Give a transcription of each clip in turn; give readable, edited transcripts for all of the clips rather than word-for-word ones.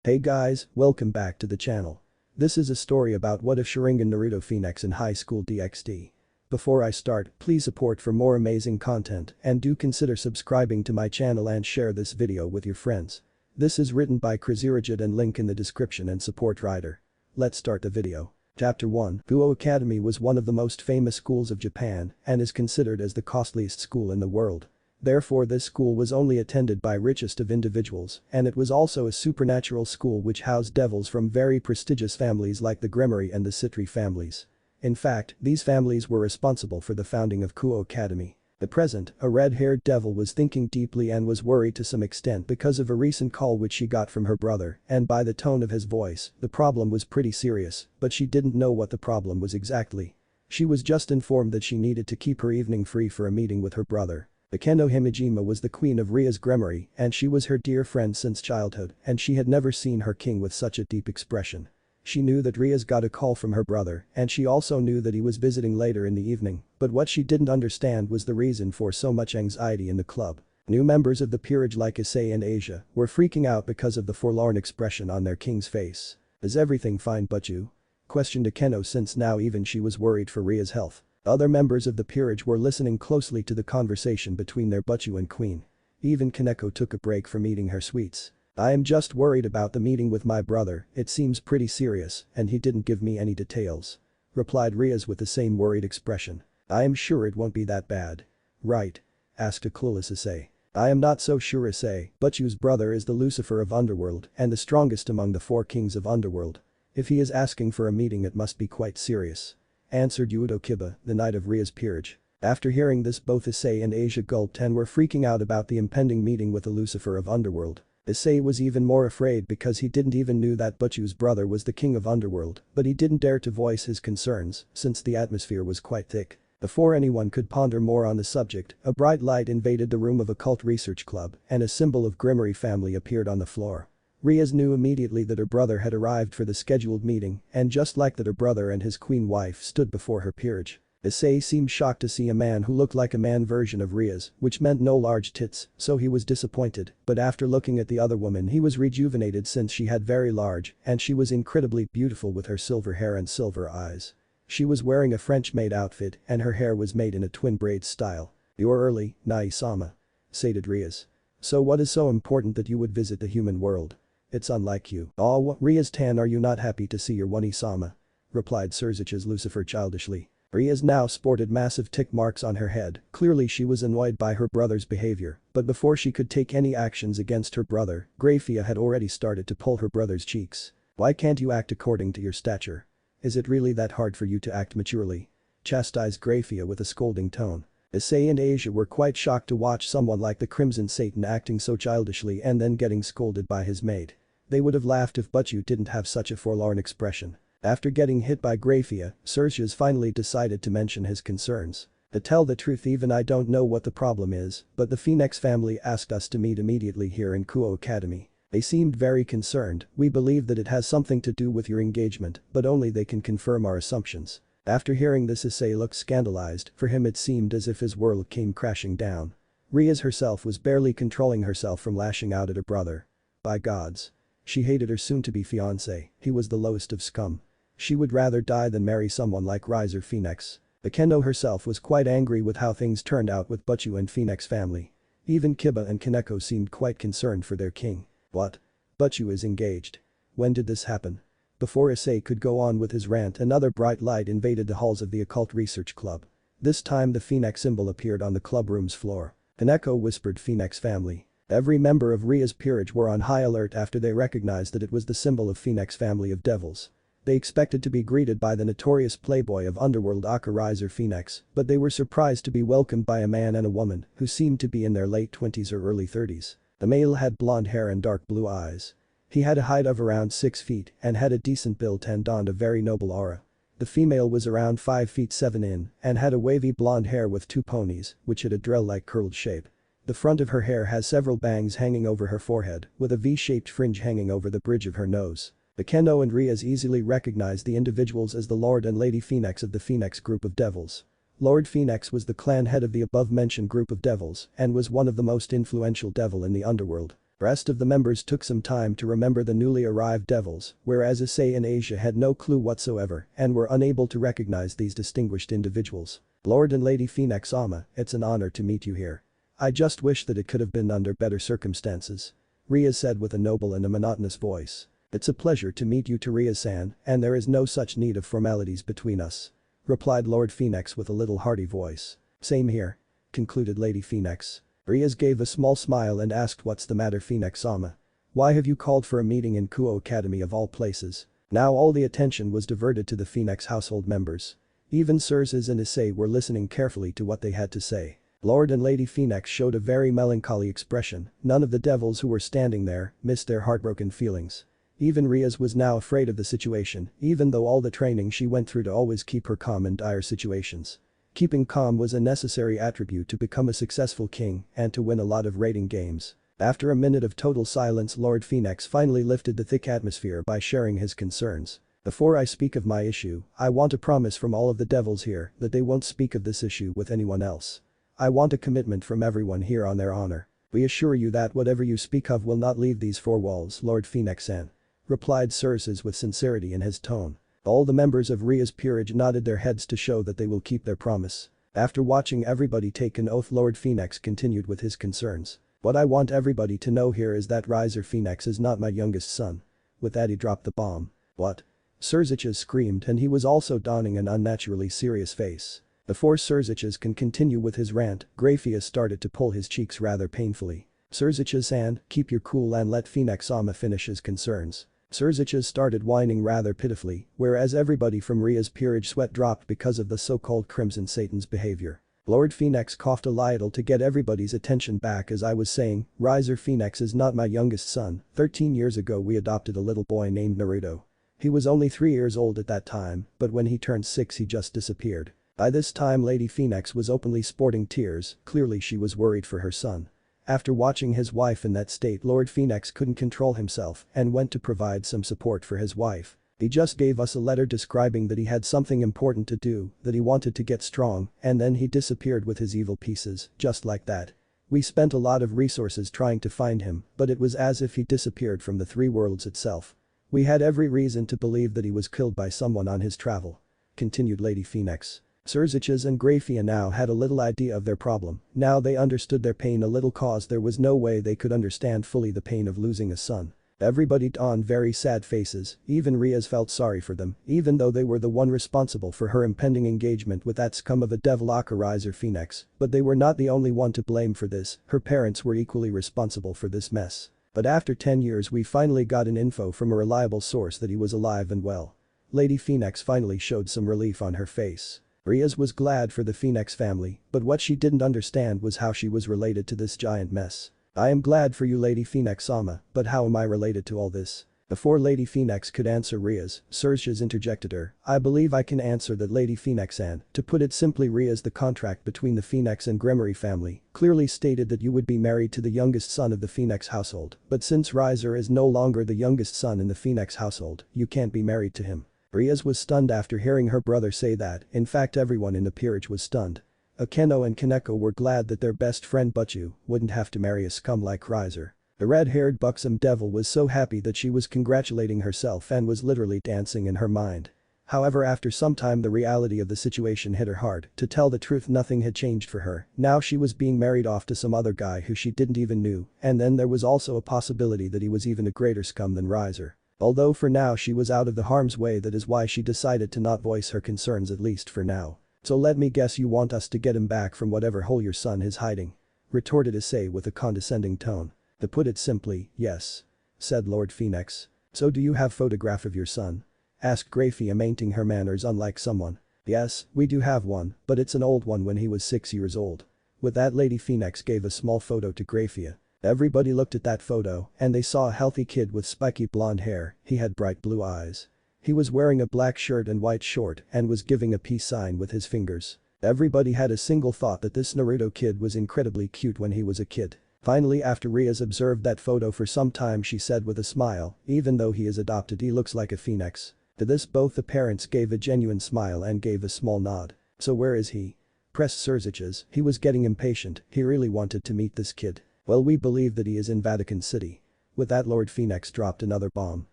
Hey guys, welcome back to the channel. This is a story about what if Sharingan Naruto Phenex in high school DxD. Before I start, please support for more amazing content and do consider subscribing to my channel and share this video with your friends. This is written by crazyrajat and link in the description and support writer. Let's start the video. Chapter 1. Kuo Academy was one of the most famous schools of Japan and is considered as the costliest school in the world. Therefore this school was only attended by richest of individuals, and it was also a supernatural school which housed devils from very prestigious families like the Gremory and the Citri families. In fact, these families were responsible for the founding of Kuo Academy. At present, a red-haired devil was thinking deeply and was worried to some extent because of a recent call which she got from her brother, and by the tone of his voice, the problem was pretty serious, but she didn't know what the problem was exactly. She was just informed that she needed to keep her evening free for a meeting with her brother. Akeno Himejima was the queen of Rias Gremory and she was her dear friend since childhood and she had never seen her king with such a deep expression. She knew that Rias got a call from her brother and she also knew that he was visiting later in the evening, but what she didn't understand was the reason for so much anxiety in the club. New members of the peerage like Issei and Asia were freaking out because of the forlorn expression on their king's face. "Is everything fine but you?" questioned Akeno since now even she was worried for Ria's health. Other members of the peerage were listening closely to the conversation between their butchu and queen. Even Kaneko took a break from eating her sweets. "I am just worried about the meeting with my brother, it seems pretty serious and he didn't give me any details," replied Rias with the same worried expression. "I am sure it won't be that bad." "Right?" asked a clueless Issei. "I am not so sure Issei, Butchu's brother is the Lucifer of Underworld and the strongest among the 4 kings of Underworld. If he is asking for a meeting it must be quite serious," answered Yudo Kiba, the knight of Rias peerage. After hearing this both Issei and Asia gulped and were freaking out about the impending meeting with the Lucifer of Underworld. Issei was even more afraid because he didn't even knew that Butchu's brother was the king of Underworld, but he didn't dare to voice his concerns since the atmosphere was quite thick. Before anyone could ponder more on the subject, a bright light invaded the room of Occult Research Club and a symbol of Gremory family appeared on the floor. Rias knew immediately that her brother had arrived for the scheduled meeting and just like that her brother and his queen wife stood before her peerage. Issei seemed shocked to see a man who looked like a man version of Rias, which meant no large tits, so he was disappointed, but after looking at the other woman he was rejuvenated since she had very large and she was incredibly beautiful with her silver hair and silver eyes. She was wearing a French-made outfit and her hair was made in a twin braids style. "You're early, Nai-sama," said Rias. "So what is so important that you would visit the human world? It's unlike you." "Oh, Rias-tan, are you not happy to see your Wani-sama?" replied Surzich's Lucifer childishly. Rias now sported massive tick marks on her head, clearly she was annoyed by her brother's behavior, but before she could take any actions against her brother, Grafia had already started to pull her brother's cheeks. "Why can't you act according to your stature? Is it really that hard for you to act maturely?" chastised Grafia with a scolding tone. Issei and Asia were quite shocked to watch someone like the Crimson Satan acting so childishly and then getting scolded by his mate. They would have laughed if Butchu didn't have such a forlorn expression. After getting hit by Grafia, Surzius finally decided to mention his concerns. "To tell the truth even I don't know what the problem is, but the Phenex family asked us to meet immediately here in Kuo Academy. They seemed very concerned, we believe that it has something to do with your engagement, but only they can confirm our assumptions." After hearing this Issei looked scandalized, for him it seemed as if his world came crashing down. Rias herself was barely controlling herself from lashing out at her brother. By gods. She hated her soon-to-be fiancé, he was the lowest of scum. She would rather die than marry someone like Riser Phenex. Akeno herself was quite angry with how things turned out with Butchu and Phenex family. Even Kiba and Kaneko seemed quite concerned for their king. "What? Butchu is engaged. When did this happen?" Before Issei could go on with his rant another bright light invaded the halls of the Occult Research Club. This time the Phenex symbol appeared on the clubroom's floor. Kaneko whispered Phenex family. Every member of Rias peerage were on high alert after they recognized that it was the symbol of Phenex family of devils. They expected to be greeted by the notorious playboy of Underworld Riser Phenex, but they were surprised to be welcomed by a man and a woman who seemed to be in their late 20s or early 30s. The male had blonde hair and dark blue eyes. He had a height of around 6 feet and had a decent build and donned a very noble aura. The female was around 5 feet 7 in and had a wavy blonde hair with 2 ponies, which had a drill-like curled shape. The front of her hair has several bangs hanging over her forehead, with a V-shaped fringe hanging over the bridge of her nose. Akeno and Rias easily recognized the individuals as the Lord and Lady Phenex of the Phenex group of devils. Lord Phenex was the clan head of the above-mentioned group of devils and was one of the most influential devil in the underworld. Rest of the members took some time to remember the newly arrived devils, whereas Issei and Asia had no clue whatsoever and were unable to recognize these distinguished individuals. Lord and Lady Phenex Ama, it's an honor to meet you here. I just wish that it could have been under better circumstances. Rias said with a noble and a monotonous voice. It's a pleasure to meet you to Rias-san, and there is no such need of formalities between us. Replied Lord Phenex with a little hearty voice. Same here. Concluded Lady Phenex. Rias gave a small smile and asked what's the matter Phenex-sama. Why have you called for a meeting in Kuo Academy of all places? Now all the attention was diverted to the Phenex household members. Even Cersei and Issei were listening carefully to what they had to say. Lord and Lady Phenex showed a very melancholy expression. None of the devils who were standing there missed their heartbroken feelings. Even Rias was now afraid of the situation, even though all the training she went through to always keep her calm in dire situations. Keeping calm was a necessary attribute to become a successful king and to win a lot of rating games. After a minute of total silence, Lord Phenex finally lifted the thick atmosphere by sharing his concerns. Before I speak of my issue, I want a promise from all of the devils here that they won't speak of this issue with anyone else. I want a commitment from everyone here on their honor. We assure you that whatever you speak of will not leave these four walls, Lord Phenex-san. Replied Cersei with sincerity in his tone. All the members of Rias peerage nodded their heads to show that they will keep their promise. After watching everybody take an oath, Lord Phenex continued with his concerns. What I want everybody to know here is that Riser Phenex is not my youngest son. With that he dropped the bomb. What? Cersei screamed and he was also donning an unnaturally serious face. Before Cersei can continue with his rant, Graphius started to pull his cheeks rather painfully. Cersei-san, keep your cool and let Phenex-sama finish his concerns. Cersei started whining rather pitifully, whereas everybody from Rias peerage sweat dropped because of the so-called Crimson Satan's behavior. Lord Phenex coughed a little to get everybody's attention back. As I was saying, Riser Phenex is not my youngest son. 13 years ago we adopted a little boy named Naruto. He was only 3 years old at that time, but when he turned 6 he just disappeared. By this time Lady Phenex was openly sporting tears, clearly she was worried for her son. After watching his wife in that state, Lord Phenex couldn't control himself and went to provide some support for his wife. He just gave us a letter describing that he had something important to do, that he wanted to get strong, and then he disappeared with his evil pieces, just like that. We spent a lot of resources trying to find him, but it was as if he disappeared from the three worlds itself. We had every reason to believe that he was killed by someone on his travel. Continued Lady Phenex. Cersei and Grafia now had a little idea of their problem. Now they understood their pain a little, cause there was no way they could understand fully the pain of losing a son. Everybody donned very sad faces, even Rias felt sorry for them, even though they were the one responsible for her impending engagement with that scum of a devil Riser Phenex. But they were not the only one to blame for this, her parents were equally responsible for this mess. But after 10 years we finally got an info from a reliable source that he was alive and well. Lady Phenex finally showed some relief on her face. Rias was glad for the Phenex family, but what she didn't understand was how she was related to this giant mess. I am glad for you Lady Phenex-sama, but how am I related to all this? Before Lady Phenex could answer Rias, Cersei interjected her. I believe I can answer that Lady Phenex-san. To put it simply, Rias, the contract between the Phenex and Gremory family clearly stated that you would be married to the youngest son of the Phenex household, but since Riser is no longer the youngest son in the Phenex household, you can't be married to him. Rias was stunned after hearing her brother say that. In fact, everyone in the peerage was stunned. Akeno and Kaneko were glad that their best friend Butchu wouldn't have to marry a scum like Riser. The red-haired buxom devil was so happy that she was congratulating herself and was literally dancing in her mind. However, after some time the reality of the situation hit her hard. To tell the truth, nothing had changed for her. Now she was being married off to some other guy who she didn't even knew, and then there was also a possibility that he was even a greater scum than Riser. Although for now she was out of the harm's way, that is why she decided to not voice her concerns, at least for now. So let me guess, you want us to get him back from whatever hole your son is hiding? Retorted Issei with a condescending tone. To put it simply, yes. Said Lord Phenex. So do you have photograph of your son? Asked Grafia, maintaining her manners unlike someone. Yes, we do have one, but it's an old one when he was 6 years old. With that, Lady Phenex gave a small photo to Grafia. Everybody looked at that photo and they saw a healthy kid with spiky blonde hair. He had bright blue eyes. He was wearing a black shirt and white short and was giving a peace sign with his fingers. Everybody had a single thought that this Naruto kid was incredibly cute when he was a kid. Finally, after Rias observed that photo for some time, she said with a smile, even though he is adopted, he looks like a phoenix. To this both the parents gave a genuine smile and gave a small nod. So where is he? Pressed Cersei. He was getting impatient, he really wanted to meet this kid. Well, we believe that he is in Vatican City. With that, Lord Phenex dropped another bomb.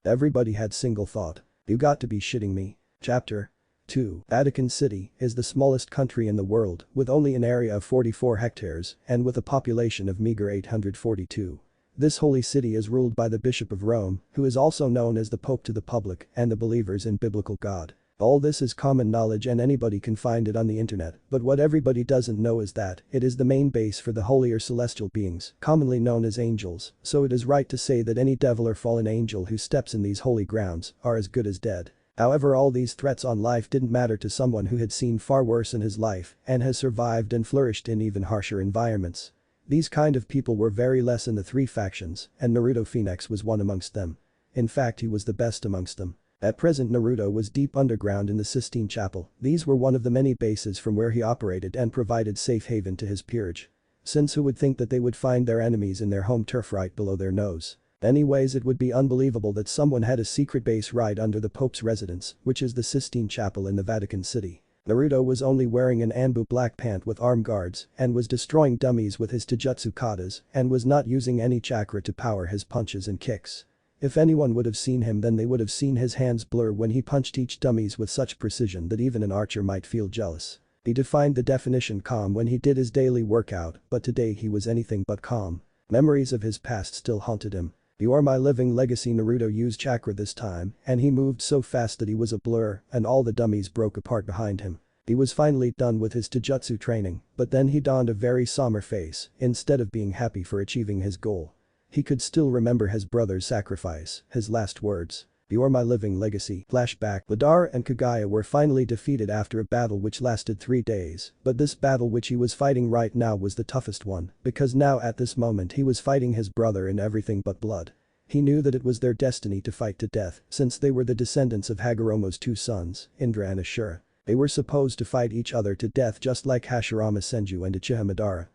Everybody had single thought. You got to be shitting me. Chapter 2. Vatican City is the smallest country in the world with only an area of 44 hectares and with a population of meager 842. This holy city is ruled by the Bishop of Rome, who is also known as the Pope to the public and the believers in biblical God. All this is common knowledge and anybody can find it on the internet, but what everybody doesn't know is that it is the main base for the holy or celestial beings, commonly known as angels, so it is right to say that any devil or fallen angel who steps in these holy grounds are as good as dead. However, all these threats on life didn't matter to someone who had seen far worse in his life and has survived and flourished in even harsher environments. These kind of people were very less in the three factions, and Naruto Phenex was one amongst them. In fact, he was the best amongst them. At present, Naruto was deep underground in the Sistine Chapel. These were one of the many bases from where he operated and provided safe haven to his peerage. Since who would think that they would find their enemies in their home turf right below their nose? Anyways, it would be unbelievable that someone had a secret base right under the Pope's residence, which is the Sistine Chapel in the Vatican City. Naruto was only wearing an Anbu black pant with arm guards and was destroying dummies with his taijutsu katas and was not using any chakra to power his punches and kicks. If anyone would have seen him, then they would have seen his hands blur when he punched each dummies with such precision that even an archer might feel jealous. He defined the definition calm when he did his daily workout, but today he was anything but calm. Memories of his past still haunted him. "You are my living legacy." Naruto used chakra this time, and he moved so fast that he was a blur and all the dummies broke apart behind him. He was finally done with his taijutsu training, but then he donned a very somber face instead of being happy for achieving his goal. He could still remember his brother's sacrifice, his last words. "You are my living legacy." Flashback. Madara and Kagaya were finally defeated after a battle which lasted 3 days, but this battle which he was fighting right now was the toughest one, because now at this moment he was fighting his brother in everything but blood. He knew that it was their destiny to fight to death, since they were the descendants of Hagoromo's 2 sons, Indra and Ashura. They were supposed to fight each other to death just like Hashirama Senju and Uchiha Madara.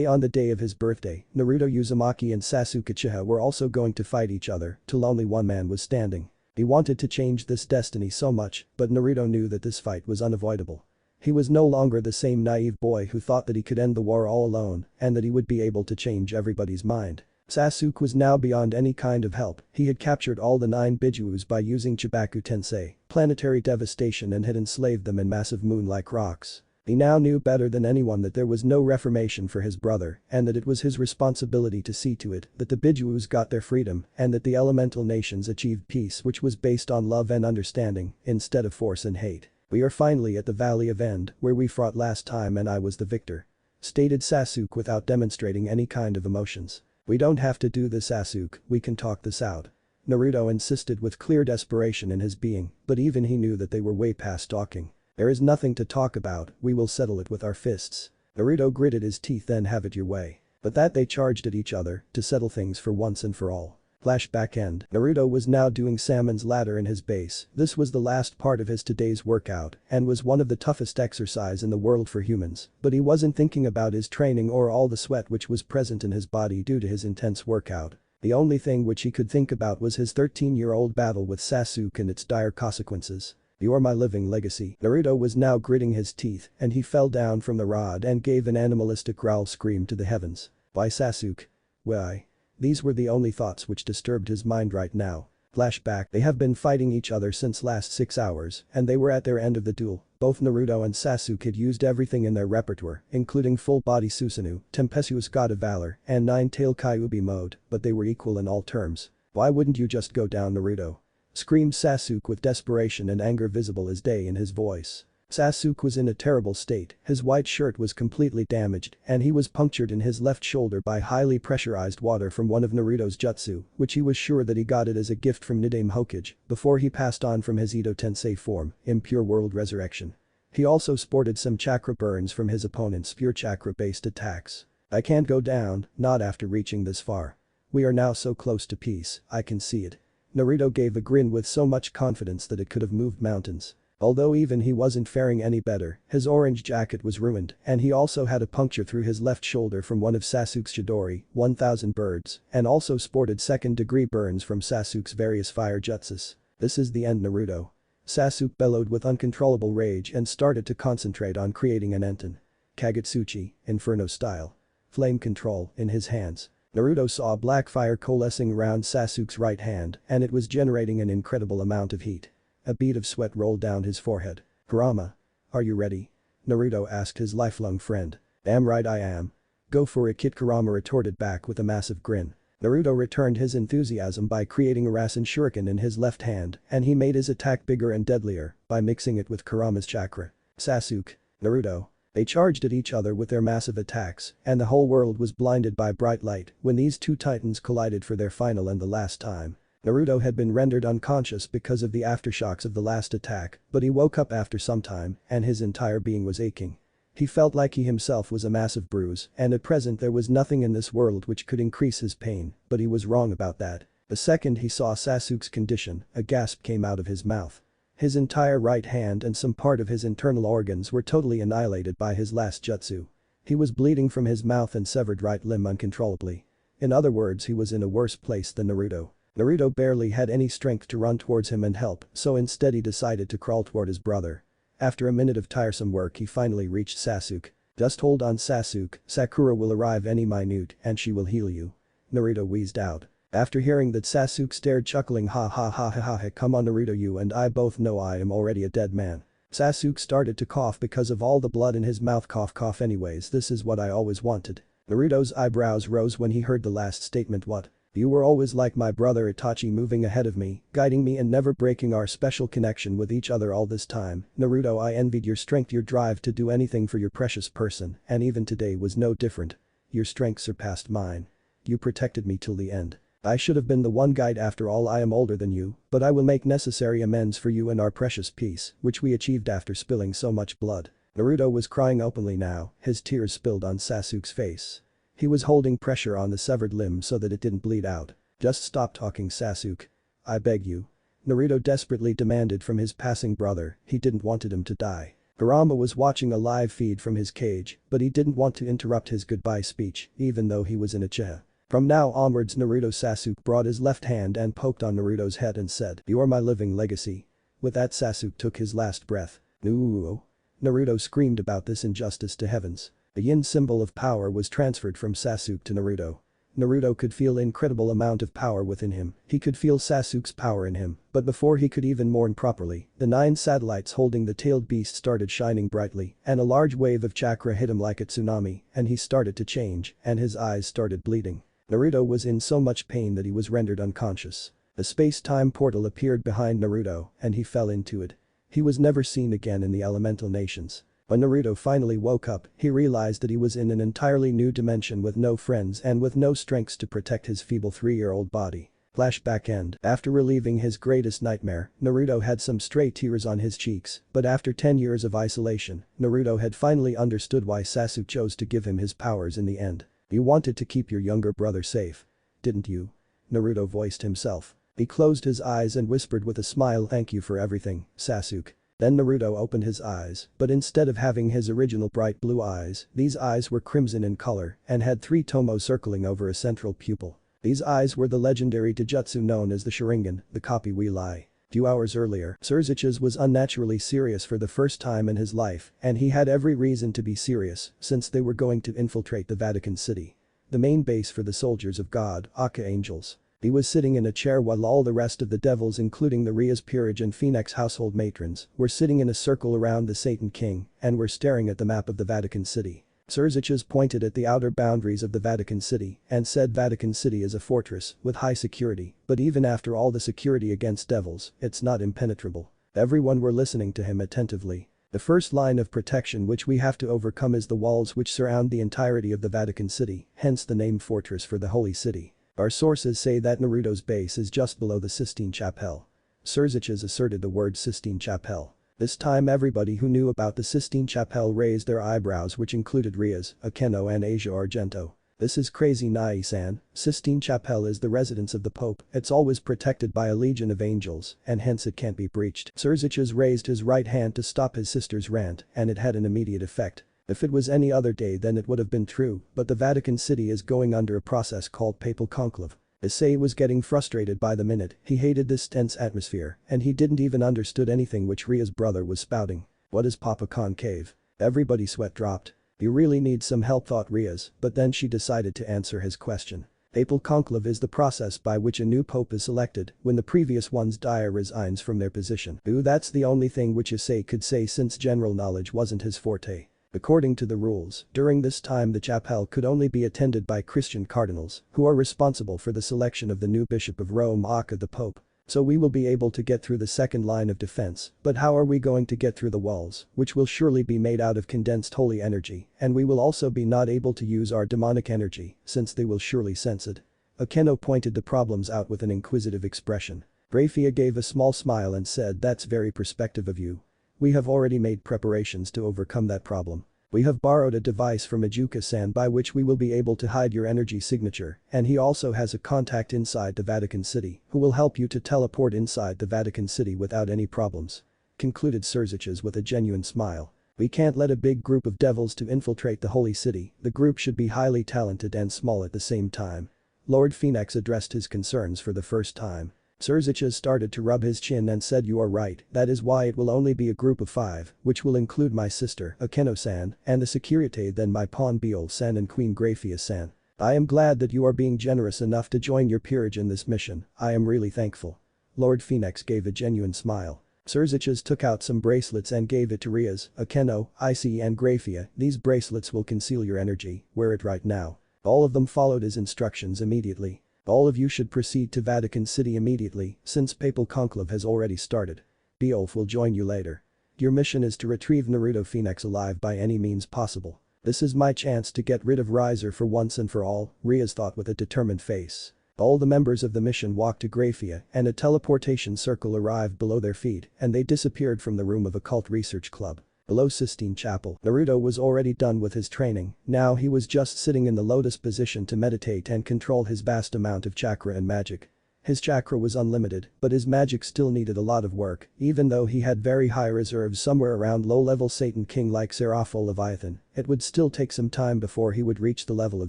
On the day of his birthday, Naruto Uzumaki and Sasuke Uchiha were also going to fight each other till only one man was standing. He wanted to change this destiny so much, but Naruto knew that this fight was unavoidable. He was no longer the same naive boy who thought that he could end the war all alone and that he would be able to change everybody's mind. Sasuke was now beyond any kind of help. He had captured all the 9 Bijus by using Chibaku Tensei, planetary devastation, and had enslaved them in massive moon-like rocks. He now knew better than anyone that there was no reformation for his brother and that it was his responsibility to see to it that the Bijus got their freedom and that the elemental nations achieved peace which was based on love and understanding instead of force and hate. "We are finally at the Valley of End where we fought last time and I was the victor," stated Sasuke without demonstrating any kind of emotions. "We don't have to do this, Sasuke, we can talk this out," Naruto insisted with clear desperation in his being, but even he knew that they were way past talking. "There is nothing to talk about, we will settle it with our fists." Naruto gritted his teeth. "Then have it your way." But that they charged at each other to settle things for once and for all. Flashback end. Naruto was now doing Salmon's ladder in his base. This was the last part of his today's workout and was one of the toughest exercise in the world for humans, but he wasn't thinking about his training or all the sweat which was present in his body due to his intense workout. The only thing which he could think about was his 13-year-old battle with Sasuke and its dire consequences. "You are my living legacy." Naruto was now gritting his teeth and he fell down from the rod and gave an animalistic growl scream to the heavens. "Why, Sasuke? Why?" These were the only thoughts which disturbed his mind right now. Flashback. They have been fighting each other since last 6 hours and they were at their end of the duel. Both Naruto and Sasuke had used everything in their repertoire, including full-body Susanoo, Tempestuous God of Valor, and 9-tail Kyuubi mode, but they were equal in all terms. "Why wouldn't you just go down, Naruto?" screamed Sasuke with desperation and anger visible as day in his voice. Sasuke was in a terrible state, his white shirt was completely damaged and he was punctured in his left shoulder by highly pressurized water from one of Naruto's jutsu, which he was sure that he got it as a gift from Nidaime Hokage before he passed on from his Edo Tensei form, Impure World Resurrection. He also sported some chakra burns from his opponent's pure chakra-based attacks. "I can't go down, not after reaching this far. We are now so close to peace, I can see it." Naruto gave a grin with so much confidence that it could have moved mountains. Although even he wasn't faring any better, his orange jacket was ruined and he also had a puncture through his left shoulder from one of Sasuke's Chidori, 1000 birds, and also sported second-degree burns from Sasuke's various fire jutsus. "This is the end, Naruto." Sasuke bellowed with uncontrollable rage and started to concentrate on creating an Enten. Kagetsuchi, Inferno style. flame control, in his hands. Naruto saw black fire coalescing around Sasuke's right hand and it was generating an incredible amount of heat. A bead of sweat rolled down his forehead. "Kurama. Are you ready?" Naruto asked his lifelong friend. "Damn right I am. Go for it kid," Kurama retorted back with a massive grin. Naruto returned his enthusiasm by creating a Rasen Shuriken in his left hand and he made his attack bigger and deadlier by mixing it with Kurama's chakra. Sasuke. Naruto. They charged at each other with their massive attacks and the whole world was blinded by bright light when these two titans collided for their final and the last time. Naruto had been rendered unconscious because of the aftershocks of the last attack, but he woke up after some time and his entire being was aching. He felt like he himself was a massive bruise and at present there was nothing in this world which could increase his pain, but he was wrong about that. The second he saw Sasuke's condition, a gasp came out of his mouth. His entire right hand and some part of his internal organs were totally annihilated by his last jutsu. He was bleeding from his mouth and severed right limb uncontrollably. In other words, he was in a worse place than Naruto. Naruto barely had any strength to run towards him and help, so instead he decided to crawl toward his brother. After a minute of tiresome work he finally reached Sasuke. "Just hold on Sasuke, Sakura will arrive any minute and she will heal you." Naruto wheezed out. After hearing that Sasuke stared chuckling ha ha ha ha ha ha come on Naruto you and I both know I am already a dead man. Sasuke started to cough because of all the blood in his mouth cough anyways this is what I always wanted. Naruto's eyebrows rose when he heard the last statement what? You were always like my brother Itachi moving ahead of me, guiding me and never breaking our special connection with each other all this time. Naruto I envied your strength your drive to do anything for your precious person and even today was no different. Your strength surpassed mine. You protected me till the end. I should have been the one guide after all I am older than you, but I will make necessary amends for you and our precious peace, which we achieved after spilling so much blood. Naruto was crying openly now, his tears spilled on Sasuke's face. He was holding pressure on the severed limb so that it didn't bleed out. Just stop talking Sasuke. I beg you. Naruto desperately demanded from his passing brother, he didn't wanted him to die. Kurama was watching a live feed from his cage, but he didn't want to interrupt his goodbye speech, even though he was in a chair. From now onwards Naruto Sasuke brought his left hand and poked on Naruto's head and said, "You are my living legacy." With that Sasuke took his last breath. No. Naruto screamed about this injustice to heavens. The yin symbol of power was transferred from Sasuke to Naruto. Naruto could feel incredible amount of power within him, he could feel Sasuke's power in him, but before he could even mourn properly, the 9 satellites holding the tailed beast started shining brightly and a large wave of chakra hit him like a tsunami and he started to change and his eyes started bleeding. Naruto was in so much pain that he was rendered unconscious. A space-time portal appeared behind Naruto and he fell into it. He was never seen again in the elemental nations. When Naruto finally woke up, he realized that he was in an entirely new dimension with no friends and with no strengths to protect his feeble 3-year-old body. Flashback end. After relieving his greatest nightmare, Naruto had some stray tears on his cheeks, but after 10 years of isolation, Naruto had finally understood why Sasuke chose to give him his powers in the end. You wanted to keep your younger brother safe. Didn't you? Naruto voiced himself. He closed his eyes and whispered with a smile, "Thank you for everything, Sasuke." Then Naruto opened his eyes, but instead of having his original bright blue eyes, these eyes were crimson in color and had 3 tomos circling over a central pupil. These eyes were the legendary taijutsu known as the Sharingan, the copy we lie. Few hours earlier, Rizevim was unnaturally serious for the first time in his life, and he had every reason to be serious since they were going to infiltrate the Vatican City. The main base for the soldiers of God, Archangels. He was sitting in a chair while all the rest of the devils including the Rias peerage and Phoenix household matrons were sitting in a circle around the Satan King and were staring at the map of the Vatican City. Rizevim pointed at the outer boundaries of the Vatican City and said Vatican City is a fortress with high security, but even after all the security against devils, it's not impenetrable. Everyone were listening to him attentively. The first line of protection which we have to overcome is the walls which surround the entirety of the Vatican City, hence the name fortress for the holy city. Our sources say that Naruto's base is just below the Sistine Chapel. Rizevim asserted the word Sistine Chapel. This time everybody who knew about the Sistine Chapel raised their eyebrows, which included Rias, Akeno and Asia Argento. This is crazy Nai-san. Sistine Chapel is the residence of the Pope, it's always protected by a legion of angels and hence it can't be breached. Rizevim raised his right hand to stop his sister's rant and it had an immediate effect. If it was any other day then it would have been true, but the Vatican City is going under a process called papal conclave. Issei was getting frustrated by the minute, he hated this tense atmosphere and he didn't even understood anything which Ria's brother was spouting. What is Papa Concave? Everybody sweat dropped. You really need some help, thought Rias, but then she decided to answer his question. Papal conclave is the process by which a new pope is selected when the previous ones die or resigns from their position. Ooh, that's the only thing which Issei could say since general knowledge wasn't his forte. According to the rules, during this time the chapel could only be attended by Christian cardinals, who are responsible for the selection of the new Bishop of Rome, aka the Pope. So we will be able to get through the second line of defense, but how are we going to get through the walls, which will surely be made out of condensed holy energy, and we will also be not able to use our demonic energy, since they will surely sense it. Akeno pointed the problems out with an inquisitive expression. Grafia gave a small smile and said, that's very perspective of you. We have already made preparations to overcome that problem. We have borrowed a device from Ajuka-san by which we will be able to hide your energy signature, and he also has a contact inside the Vatican City who will help you to teleport inside the Vatican City without any problems. Concluded Crazyrajat with a genuine smile. We can't let a big group of devils to infiltrate the holy city, the group should be highly talented and small at the same time. Lord Phenex addressed his concerns for the first time. Crazyrajat started to rub his chin and said, you are right, that is why it will only be a group of 5, which will include my sister, Akeno-san, and the security, then my pawn Beol-san and Queen Grafia-san. I am glad that you are being generous enough to join your peerage in this mission, I am really thankful. Lord Phenex gave a genuine smile. Crazyrajat took out some bracelets and gave it to Rias, Akeno, Icy and Grafia, these bracelets will conceal your energy, wear it right now. All of them followed his instructions immediately. All of you should proceed to Vatican City immediately, since Papal Conclave has already started. Beowulf will join you later. Your mission is to retrieve Naruto Phenex alive by any means possible. This is my chance to get rid of Riser for once and for all, Rias thought with a determined face. All the members of the mission walked to Grafia and a teleportation circle arrived below their feet and they disappeared from the room of Occult Research Club. Below Sistine Chapel, Naruto was already done with his training, now he was just sitting in the lotus position to meditate and control his vast amount of chakra and magic. His chakra was unlimited, but his magic still needed a lot of work, even though he had very high reserves somewhere around low-level Satan King like Seraphol Leviathan, it would still take some time before he would reach the level of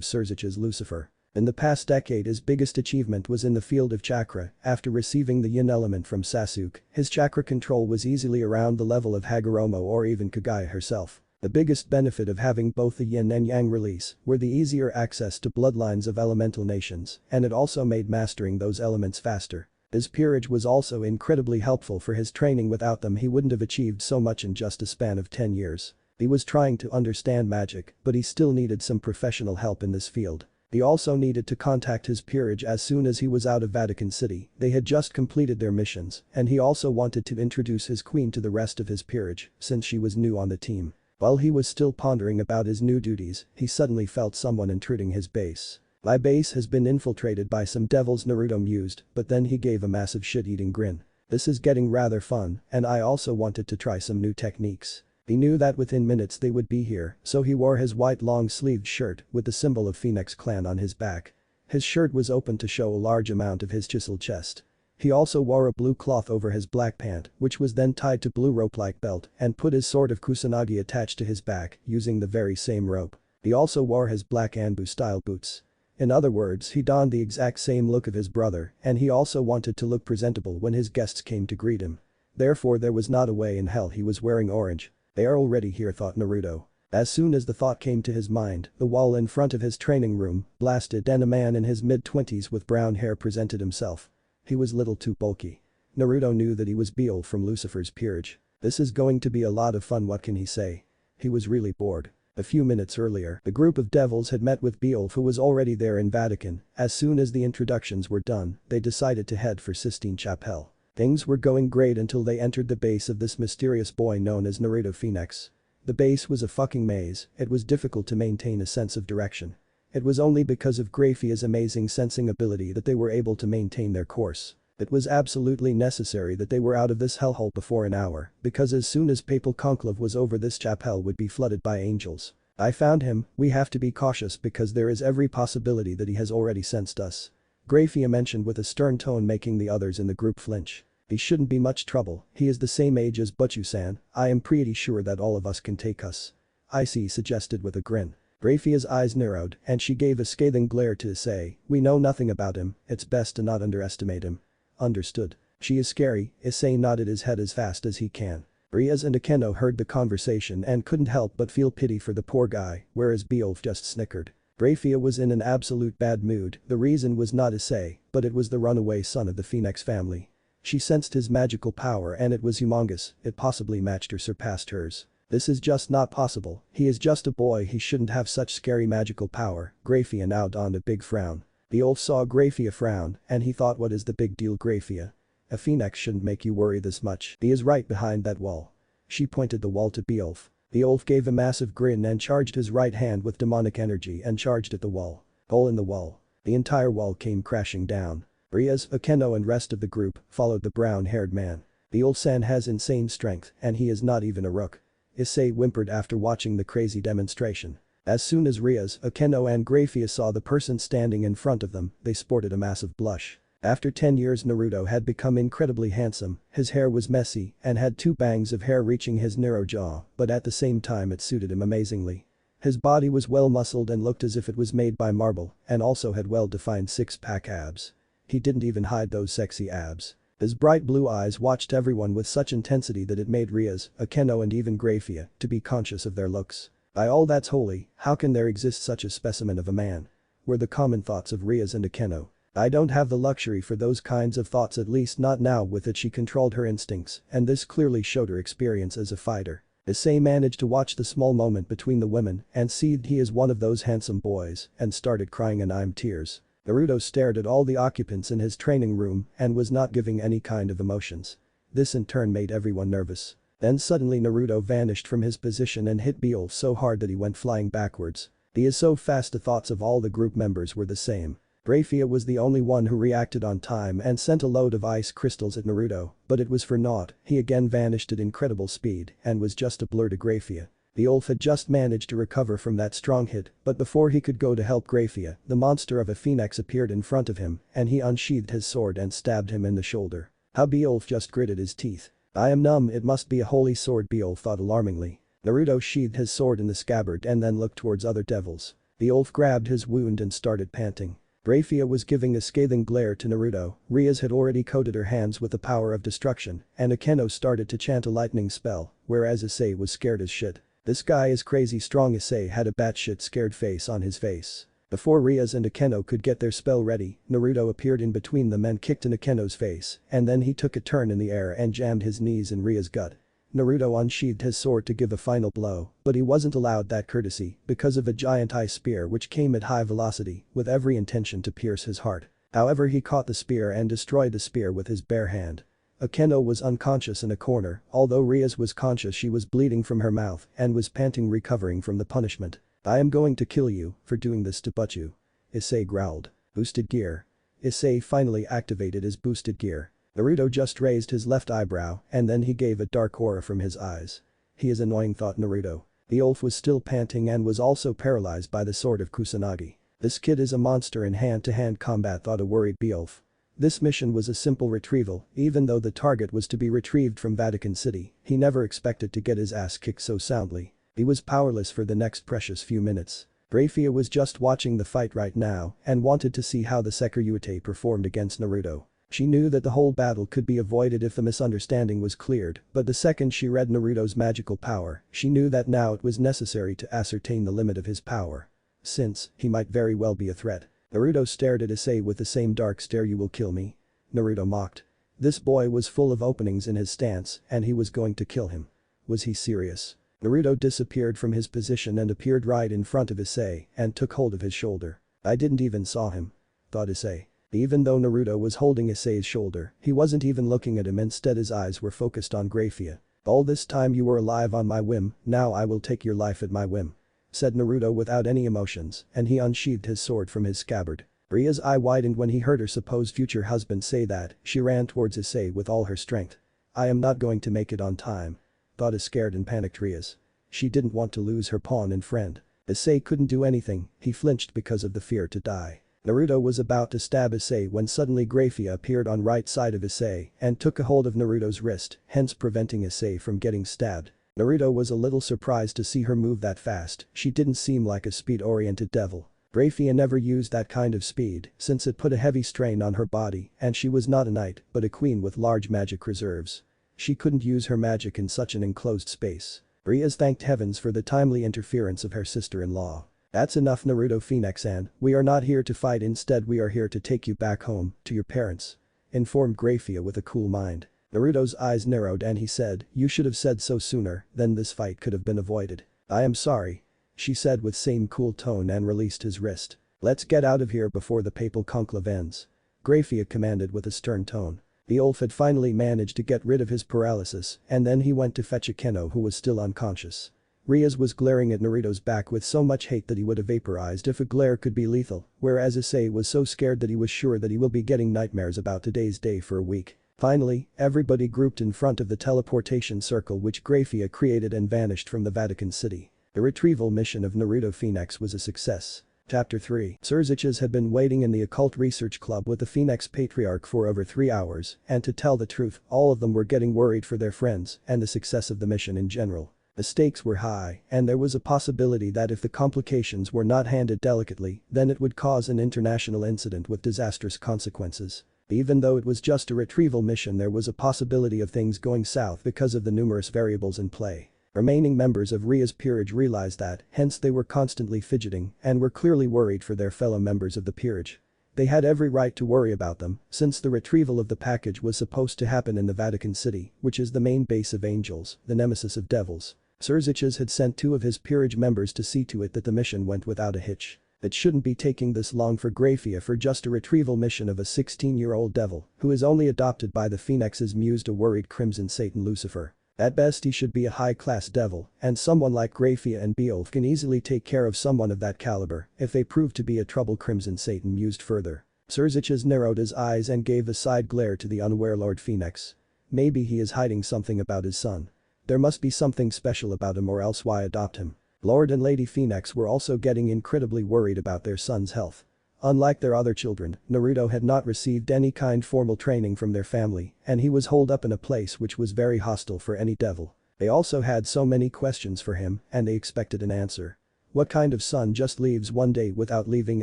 Crazyrajat's Lucifer. In the past decade his biggest achievement was in the field of chakra, after receiving the yin element from Sasuke, his chakra control was easily around the level of Hagoromo or even Kagaya herself. The biggest benefit of having both the yin and yang release were the easier access to bloodlines of elemental nations, and it also made mastering those elements faster. His peerage was also incredibly helpful for his training, without them he wouldn't have achieved so much in just a span of 10 years. He was trying to understand magic, but he still needed some professional help in this field. He also needed to contact his peerage as soon as he was out of Vatican City, they had just completed their missions, and he also wanted to introduce his queen to the rest of his peerage, since she was new on the team. While he was still pondering about his new duties, he suddenly felt someone intruding his base. My base has been infiltrated by some devils, Naruto mused, but then he gave a massive shit-eating grin. This is getting rather fun, and I also wanted to try some new techniques. He knew that within minutes they would be here, so he wore his white long-sleeved shirt with the symbol of Phenex clan on his back. His shirt was open to show a large amount of his chiseled chest. He also wore a blue cloth over his black pant, which was then tied to blue rope-like belt, and put his sword of Kusanagi attached to his back, using the very same rope. He also wore his black Anbu-style boots. In other words, he donned the exact same look of his brother, and he also wanted to look presentable when his guests came to greet him. Therefore there was not a way in hell he was wearing orange. They are already here, thought Naruto. As soon as the thought came to his mind, the wall in front of his training room blasted and a man in his mid-20s with brown hair presented himself. He was little too bulky. Naruto knew that he was Beol from Lucifer's peerage. This is going to be a lot of fun, what can he say? He was really bored. A few minutes earlier, the group of devils had met with Beowulf, who was already there in Vatican. As soon as the introductions were done, they decided to head for Sistine Chapel. Things were going great until they entered the base of this mysterious boy known as Naruto Phenex. The base was a fucking maze, it was difficult to maintain a sense of direction. It was only because of Grafia's amazing sensing ability that they were able to maintain their course. It was absolutely necessary that they were out of this hellhole before an hour, because as soon as Papal Conclave was over, this chapel would be flooded by angels. I found him, we have to be cautious because there is every possibility that he has already sensed us. Grafia mentioned with a stern tone, making the others in the group flinch. He shouldn't be much trouble, he is the same age as Butchu-san, I am pretty sure that all of us can take us. Icy suggested with a grin. Grafia's eyes narrowed and she gave a scathing glare to Issei, we know nothing about him, it's best to not underestimate him. Understood. She is scary, Issei nodded his head as fast as he can. Rias and Akeno heard the conversation and couldn't help but feel pity for the poor guy, whereas Beowulf just snickered. Grafia was in an absolute bad mood, the reason was not Issei, but it was the runaway son of the Phoenix family. She sensed his magical power and it was humongous, it possibly matched or surpassed hers. This is just not possible, he is just a boy, he shouldn't have such scary magical power. Grafia now donned a big frown. Beowulf saw Grafia frown and he thought, what is the big deal, Grafia? A phoenix shouldn't make you worry this much. He is right behind that wall. She pointed the wall to Beowulf. Beowulf gave a massive grin and charged his right hand with demonic energy and charged at the wall. Hole in the wall. The entire wall came crashing down. Rias, Akeno and rest of the group followed the brown-haired man. Beowulf-san has insane strength and he is not even a rook. Issei whimpered after watching the crazy demonstration. As soon as Rias, Akeno and Grafia saw the person standing in front of them, they sported a massive blush. After 10 years Naruto had become incredibly handsome, his hair was messy and had 2 bangs of hair reaching his narrow jaw, but at the same time it suited him amazingly. His body was well muscled and looked as if it was made by marble and also had well-defined 6-pack abs. He didn't even hide those sexy abs. His bright blue eyes watched everyone with such intensity that it made Rias, Akeno and even Grafia to be conscious of their looks. By all that's holy, how can there exist such a specimen of a man? Were the common thoughts of Rias and Akeno. I don't have the luxury for those kinds of thoughts, at least not now. With it she controlled her instincts and this clearly showed her experience as a fighter. Issei managed to watch the small moment between the women and see he is one of those handsome boys and started crying and I'm tears. Naruto stared at all the occupants in his training room and was not giving any kind of emotions. This in turn made everyone nervous. Then suddenly Naruto vanished from his position and hit Beowulf so hard that he went flying backwards. He is so fast. The thoughts of all the group members were the same. Grafia was the only one who reacted on time and sent a load of ice crystals at Naruto, but it was for naught, he again vanished at incredible speed and was just a blur to Grafia. Beowulf had just managed to recover from that strong hit, but before he could go to help Grafia, the monster of a phoenix appeared in front of him and he unsheathed his sword and stabbed him in the shoulder. How Beowulf just gritted his teeth. I am numb, it must be a holy sword, Beowulf thought alarmingly. Naruto sheathed his sword in the scabbard and then looked towards other devils. Beowulf grabbed his wound and started panting. Grafia was giving a scathing glare to Naruto, Rias had already coated her hands with the power of destruction, and Akeno started to chant a lightning spell, whereas Issei was scared as shit. This guy is crazy strong. Issei had a batshit scared face on his face. Before Rias and Akeno could get their spell ready, Naruto appeared in between them and kicked in Akeno's face, and then he took a turn in the air and jammed his knees in Rias' gut. Naruto unsheathed his sword to give a final blow, but he wasn't allowed that courtesy because of a giant ice spear which came at high velocity with every intention to pierce his heart. However, he caught the spear and destroyed the spear with his bare hand. Akeno was unconscious in a corner, although Rias was conscious. She was bleeding from her mouth and was panting, recovering from the punishment. I am going to kill you for doing this to Butchu. Issei growled. Boosted gear. Issei finally activated his boosted gear. Naruto just raised his left eyebrow and then he gave a dark aura from his eyes. He is annoying, thought Naruto. Beowulf was still panting and was also paralyzed by the sword of Kusanagi. This kid is a monster in hand-to-hand combat, thought a worried Beowulf. This mission was a simple retrieval, even though the target was to be retrieved from Vatican City, he never expected to get his ass kicked so soundly. He was powerless for the next precious few minutes. Grafia was just watching the fight right now and wanted to see how the Sekiryu performed against Naruto. She knew that the whole battle could be avoided if the misunderstanding was cleared, but the second she read Naruto's magical power, she knew that now it was necessary to ascertain the limit of his power. Since, he might very well be a threat. Naruto stared at Issei with the same dark stare. You will kill me? Naruto mocked. This boy was full of openings in his stance and he was going to kill him. Was he serious? Naruto disappeared from his position and appeared right in front of Issei and took hold of his shoulder. I didn't even saw him, thought Issei. Even though Naruto was holding Issei's shoulder, he wasn't even looking at him, instead his eyes were focused on Grafia. All this time you were alive on my whim, now I will take your life at my whim, said Naruto without any emotions, and he unsheathed his sword from his scabbard. Ria's eye widened when he heard her supposed future husband say that. She ran towards Issei with all her strength. I am not going to make it on time, thought a scared and panicked Rias. She didn't want to lose her pawn and friend. Issei couldn't do anything, he flinched because of the fear to die. Naruto was about to stab Issei when suddenly Grafia appeared on right side of Issei and took a hold of Naruto's wrist, hence preventing Issei from getting stabbed. Naruto was a little surprised to see her move that fast, she didn't seem like a speed-oriented devil. Grafia never used that kind of speed since it put a heavy strain on her body and she was not a knight but a queen with large magic reserves. She couldn't use her magic in such an enclosed space. Rias thanked heavens for the timely interference of her sister-in-law. That's enough Naruto Phenex-san, we are not here to fight, instead we are here to take you back home, to your parents. Informed Graphia with a cool mind. Naruto's eyes narrowed and he said, you should have said so sooner, then this fight could have been avoided. I am sorry. She said with same cool tone and released his wrist. Let's get out of here before the papal conclave ends. Graphia commanded with a stern tone. The Ulf had finally managed to get rid of his paralysis and then he went to fetch Akeno who was still unconscious. Rias was glaring at Naruto's back with so much hate that he would have vaporized if a glare could be lethal, whereas Issei was so scared that he was sure that he will be getting nightmares about today's day for a week. Finally, everybody grouped in front of the teleportation circle which Graphia created and vanished from the Vatican City. The retrieval mission of Naruto Phenex was a success. Chapter 3. Crazyrajat had been waiting in the occult research club with the Phenex Patriarch for over 3 hours, and to tell the truth, all of them were getting worried for their friends and the success of the mission in general. The stakes were high, and there was a possibility that if the complications were not handled delicately, then it would cause an international incident with disastrous consequences. Even though it was just a retrieval mission, there was a possibility of things going south because of the numerous variables in play. Remaining members of Rias' peerage realized that, hence they were constantly fidgeting and were clearly worried for their fellow members of the peerage. They had every right to worry about them, since the retrieval of the package was supposed to happen in the Vatican City, which is the main base of angels, the nemesis of devils. Crazyrajat had sent 2 of his peerage members to see to it that the mission went without a hitch. It shouldn't be taking this long for Graphia for just a retrieval mission of a 16-year-old devil who is only adopted by the Phoenix's muse, a worried Crimson Satan Lucifer. At best he should be a high-class devil, and someone like Graphia and Beowulf can easily take care of someone of that caliber if they prove to be a trouble Crimson Satan mused further. Crazyrajat narrowed his eyes and gave a side glare to the unaware Lord Phenex. Maybe he is hiding something about his son. There must be something special about him or else why adopt him? Lord and Lady Phenex were also getting incredibly worried about their son's health. Unlike their other children, Naruto had not received any kind formal training from their family, and he was holed up in a place which was very hostile for any devil. They also had so many questions for him, and they expected an answer. What kind of son just leaves one day without leaving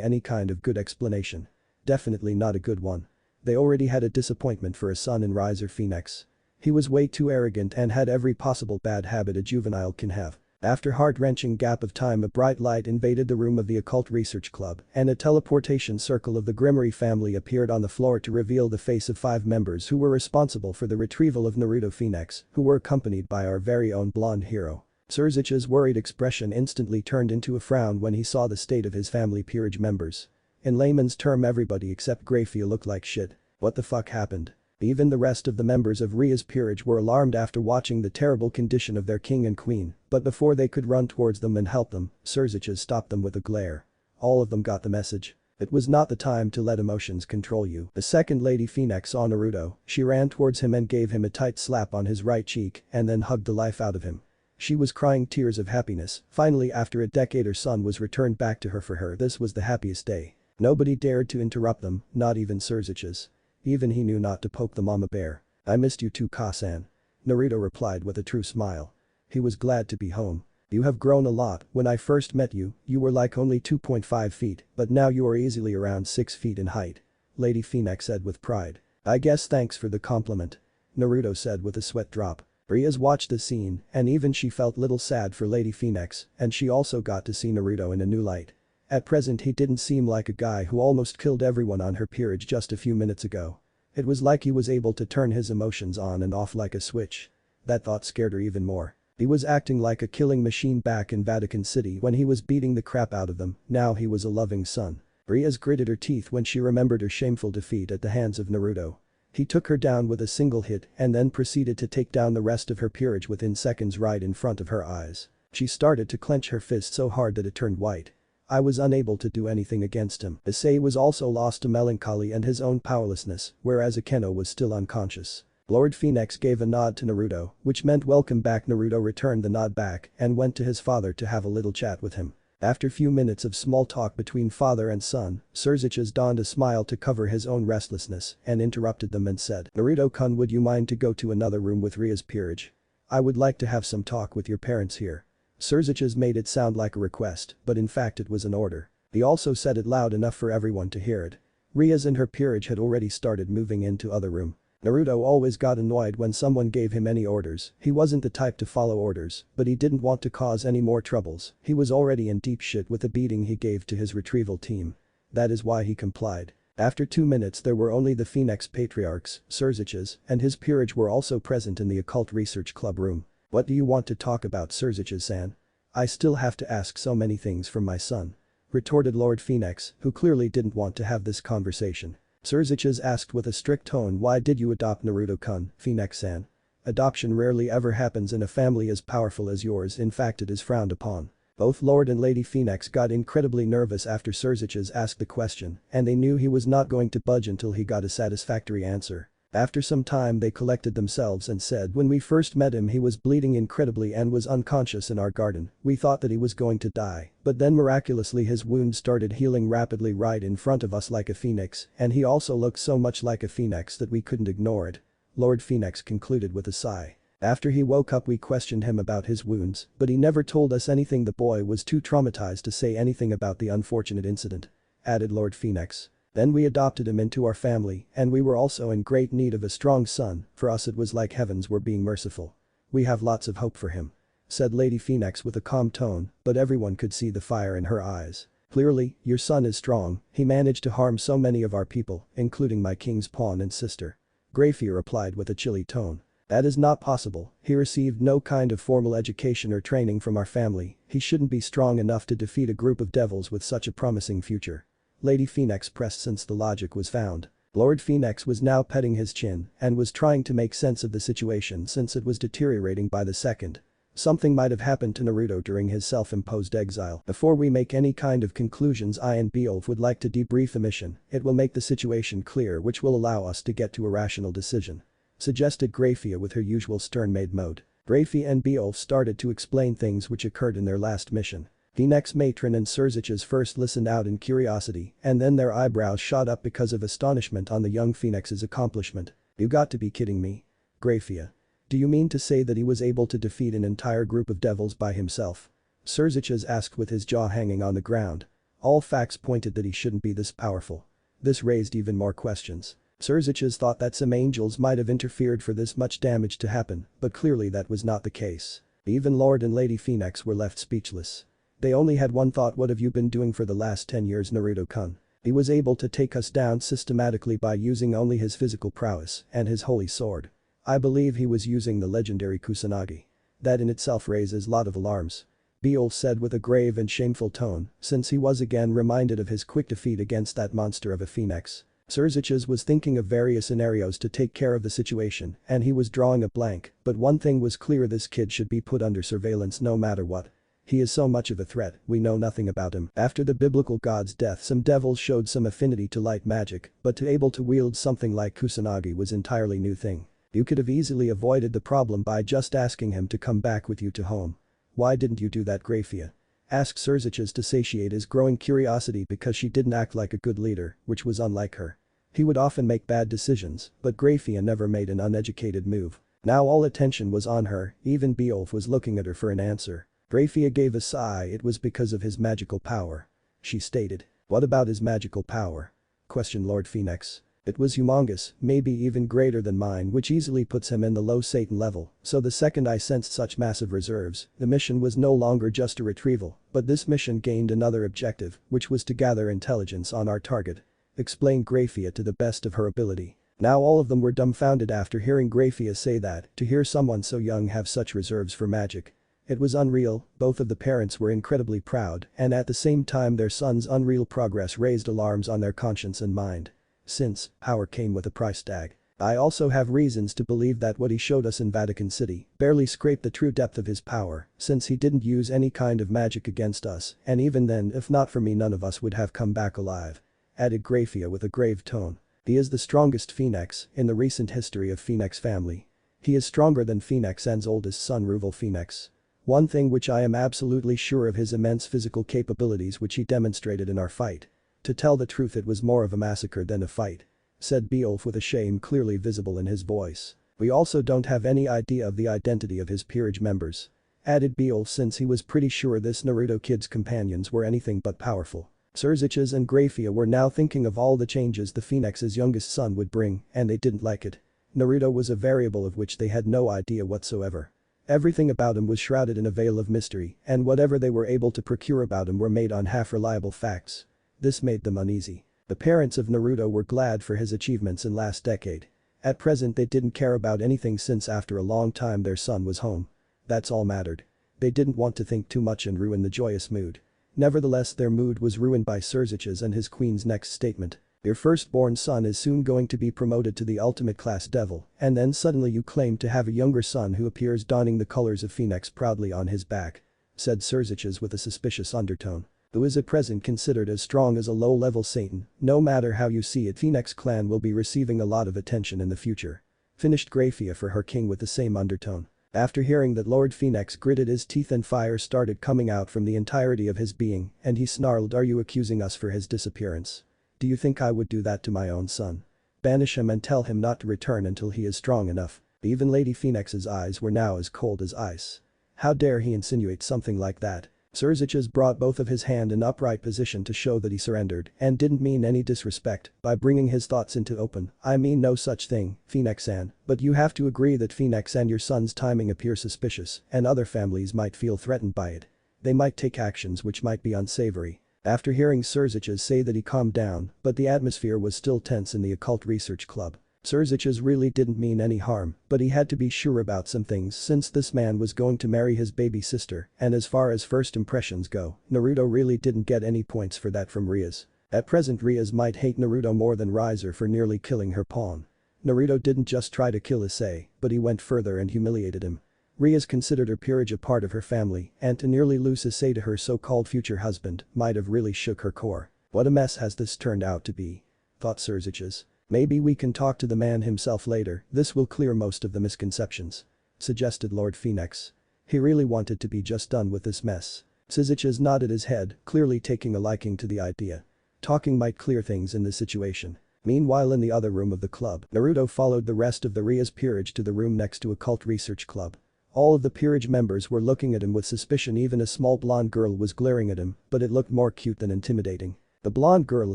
any kind of good explanation? Definitely not a good one. They already had a disappointment for a son in Riser Phenex. He was way too arrogant and had every possible bad habit a juvenile can have. After a heart-wrenching gap of time, a bright light invaded the room of the occult research club and a teleportation circle of the Grimmery family appeared on the floor to reveal the face of 5 members who were responsible for the retrieval of Naruto Phenex, who were accompanied by our very own blonde hero. Crazyrajat's worried expression instantly turned into a frown when he saw the state of his family peerage members. In layman's term, everybody except Graphia looked like shit. What the fuck happened? Even the rest of the members of Rias' peerage were alarmed after watching the terrible condition of their king and queen, but before they could run towards them and help them, Crazyrajat stopped them with a glare. All of them got the message. It was not the time to let emotions control you. The second Lady Phenex saw Naruto, she ran towards him and gave him a tight slap on his right cheek and then hugged the life out of him. She was crying tears of happiness. Finally, after a decade, her son was returned back to her. For her, this was the happiest day. Nobody dared to interrupt them, not even Crazyrajat. Even he knew not to poke the mama bear. I missed you too, Ka-san. Naruto replied with a true smile. He was glad to be home. You have grown a lot. When I first met you, you were like only 2.5 feet, but now you are easily around 6 feet in height. Lady Phenex said with pride. I guess thanks for the compliment. Naruto said with a sweat drop. Rias watched the scene, and even she felt little sad for Lady Phenex, and she also got to see Naruto in a new light. At present he didn't seem like a guy who almost killed everyone on her peerage just a few minutes ago. It was like he was able to turn his emotions on and off like a switch. That thought scared her even more. He was acting like a killing machine back in Vatican City when he was beating the crap out of them, now he was a loving son. Rias gritted her teeth when she remembered her shameful defeat at the hands of Naruto. He took her down with a single hit and then proceeded to take down the rest of her peerage within seconds right in front of her eyes. She started to clench her fist so hard that it turned white. I was unable to do anything against him. Issei was also lost to melancholy and his own powerlessness, whereas Akeno was still unconscious. Lord Phenex gave a nod to Naruto, which meant welcome back. Naruto returned the nod back and went to his father to have a little chat with him. After few minutes of small talk between father and son, Crazyrajat donned a smile to cover his own restlessness and interrupted them and said, Naruto-kun, would you mind to go to another room with Rias' peerage? I would like to have some talk with your parents here. Crazyrajat made it sound like a request, but in fact it was an order. He also said it loud enough for everyone to hear it. Rias and her peerage had already started moving into other room. Naruto always got annoyed when someone gave him any orders. He wasn't the type to follow orders, but he didn't want to cause any more troubles. He was already in deep shit with the beating he gave to his retrieval team. That is why he complied. After 2 minutes there were only the Phoenix patriarchs, Crazyrajat, and his peerage were also present in the occult research club room. What do you want to talk about, Crazyrajat-san? I still have to ask so many things from my son. Retorted Lord Phenex, who clearly didn't want to have this conversation. Crazyrajat asked with a strict tone, why did you adopt Naruto-kun, Phenex-san? Adoption rarely ever happens in a family as powerful as yours, in fact it is frowned upon. Both Lord and Lady Phenex got incredibly nervous after Crazyrajat asked the question, and they knew he was not going to budge until he got a satisfactory answer. After some time they collected themselves and said, when we first met him he was bleeding incredibly and was unconscious in our garden. We thought that he was going to die, but then miraculously his wound started healing rapidly right in front of us like a phoenix, and he also looked so much like a phoenix that we couldn't ignore it. Lord Phenex concluded with a sigh. After he woke up we questioned him about his wounds, but he never told us anything. The boy was too traumatized to say anything about the unfortunate incident. Added Lord Phenex. Then we adopted him into our family, and we were also in great need of a strong son. For us it was like heavens were being merciful. We have lots of hope for him. Said Lady Phenex with a calm tone, but everyone could see the fire in her eyes. Clearly, your son is strong. He managed to harm so many of our people, including my king's pawn and sister. Grayfear replied with a chilly tone. That is not possible. He received no kind of formal education or training from our family. He shouldn't be strong enough to defeat a group of devils with such a promising future. Lady Phenex pressed since the logic was found. Lord Phenex was now petting his chin and was trying to make sense of the situation since it was deteriorating by the second. Something might have happened to Naruto during his self-imposed exile. Before we make any kind of conclusions, I and Beowulf would like to debrief the mission. It will make the situation clear, which will allow us to get to a rational decision. Suggested Grayfear with her usual stern-made mode. Grayfear and Beowulf started to explain things which occurred in their last mission. Phenex matron and Crazyrajat first listened out in curiosity, and then their eyebrows shot up because of astonishment on the young Phoenix's accomplishment. You got to be kidding me. Grayfear. Do you mean to say that he was able to defeat an entire group of devils by himself? Crazyrajat asked with his jaw hanging on the ground. All facts pointed that he shouldn't be this powerful. This raised even more questions. Crazyrajat thought that some angels might have interfered for this much damage to happen, but clearly that was not the case. Even Lord and Lady Phenex were left speechless. They only had one thought: what have you been doing for the last 10 years, Naruto-kun? He was able to take us down systematically by using only his physical prowess and his holy sword. I believe he was using the legendary Kusanagi. That in itself raises lot of alarms. Beowulf said with a grave and shameful tone, since he was again reminded of his quick defeat against that monster of a phoenix. Crazyrajat was thinking of various scenarios to take care of the situation, and he was drawing a blank, but one thing was clear: this kid should be put under surveillance no matter what. He is so much of a threat, we know nothing about him. After the biblical god's death, some devils showed some affinity to light magic, but to able to wield something like Kusanagi was entirely new thing. You could have easily avoided the problem by just asking him to come back with you to home. Why didn't you do that, Grayfear? Asked Crazyrajat to satiate his growing curiosity because she didn't act like a good leader, which was unlike her. He would often make bad decisions, but Grayfear never made an uneducated move. Now all attention was on her, even Beowulf was looking at her for an answer. Grayfear gave a sigh. It was because of his magical power. She stated. What about his magical power? Questioned Lord Phenex. It was humongous, maybe even greater than mine, which easily puts him in the low Satan level. So the second I sensed such massive reserves, the mission was no longer just a retrieval, but this mission gained another objective, which was to gather intelligence on our target. Explained Grayfear to the best of her ability. Now all of them were dumbfounded after hearing Grayfear say that, to hear someone so young have such reserves for magic. It was unreal. Both of the parents were incredibly proud, and at the same time their son's unreal progress raised alarms on their conscience and mind. Since power came with a price tag. I also have reasons to believe that what he showed us in Vatican City barely scraped the true depth of his power, since he didn't use any kind of magic against us, and even then, if not for me, none of us would have come back alive. Added Grayfear with a grave tone. He is the strongest Phoenix in the recent history of Phoenix family. He is stronger than Phoenix N's oldest son Ruvel Phenex. One thing which I am absolutely sure of: his immense physical capabilities which he demonstrated in our fight. To tell the truth, it was more of a massacre than a fight. Said Beowulf with a shame clearly visible in his voice. We also don't have any idea of the identity of his peerage members. Added Beowulf, since he was pretty sure this Naruto kid's companions were anything but powerful. Crazyrajat and Grayfear were now thinking of all the changes the Phoenix's youngest son would bring, and they didn't like it. Naruto was a variable of which they had no idea whatsoever. Everything about him was shrouded in a veil of mystery, and whatever they were able to procure about him were made on half-reliable facts. This made them uneasy. The parents of Naruto were glad for his achievements in last decade. At present they didn't care about anything since after a long time their son was home. That's all mattered. They didn't want to think too much and ruin the joyous mood. Nevertheless their mood was ruined by Surzich's and his queen's next statement. Your firstborn son is soon going to be promoted to the ultimate class devil, and then suddenly you claim to have a younger son who appears donning the colors of Phenex proudly on his back. Said Surzich's with a suspicious undertone. Who is at present considered as strong as a low-level Satan, no matter how you see it Phenex clan will be receiving a lot of attention in the future. Finished Graphia for her king with the same undertone. After hearing that Lord Phenex gritted his teeth and fire started coming out from the entirety of his being, and he snarled, are you accusing us for his disappearance? Do you think I would do that to my own son? Banish him and tell him not to return until he is strong enough. Even Lady Phoenix's eyes were now as cold as ice. How dare he insinuate something like that? Surzich's brought both of his hand in upright position to show that he surrendered and didn't mean any disrespect by bringing his thoughts into open. I mean no such thing, Phenex-san, but you have to agree that Phenex and your son's timing appear suspicious and other families might feel threatened by it. They might take actions which might be unsavory. After hearing Surzich's say that he calmed down, but the atmosphere was still tense in the occult research club. Surzich's really didn't mean any harm, but he had to be sure about some things since this man was going to marry his baby sister, and as far as first impressions go, Naruto really didn't get any points for that from Rias. At present Rias might hate Naruto more than Riser for nearly killing her pawn. Naruto didn't just try to kill Issei, but he went further and humiliated him. Rias considered her peerage a part of her family, and to nearly lose Issei to her so-called future husband might have really shook her core. What a mess has this turned out to be? Thought Surzich's. Maybe we can talk to the man himself later, this will clear most of the misconceptions. Suggested Lord Phenex. He really wanted to be just done with this mess. Surzich's nodded his head, clearly taking a liking to the idea. Talking might clear things in this situation. Meanwhile in the other room of the club, Naruto followed the rest of the Rias peerage to the room next to Occult Research Club. All of the peerage members were looking at him with suspicion, even a small blonde girl was glaring at him, but it looked more cute than intimidating. The blonde girl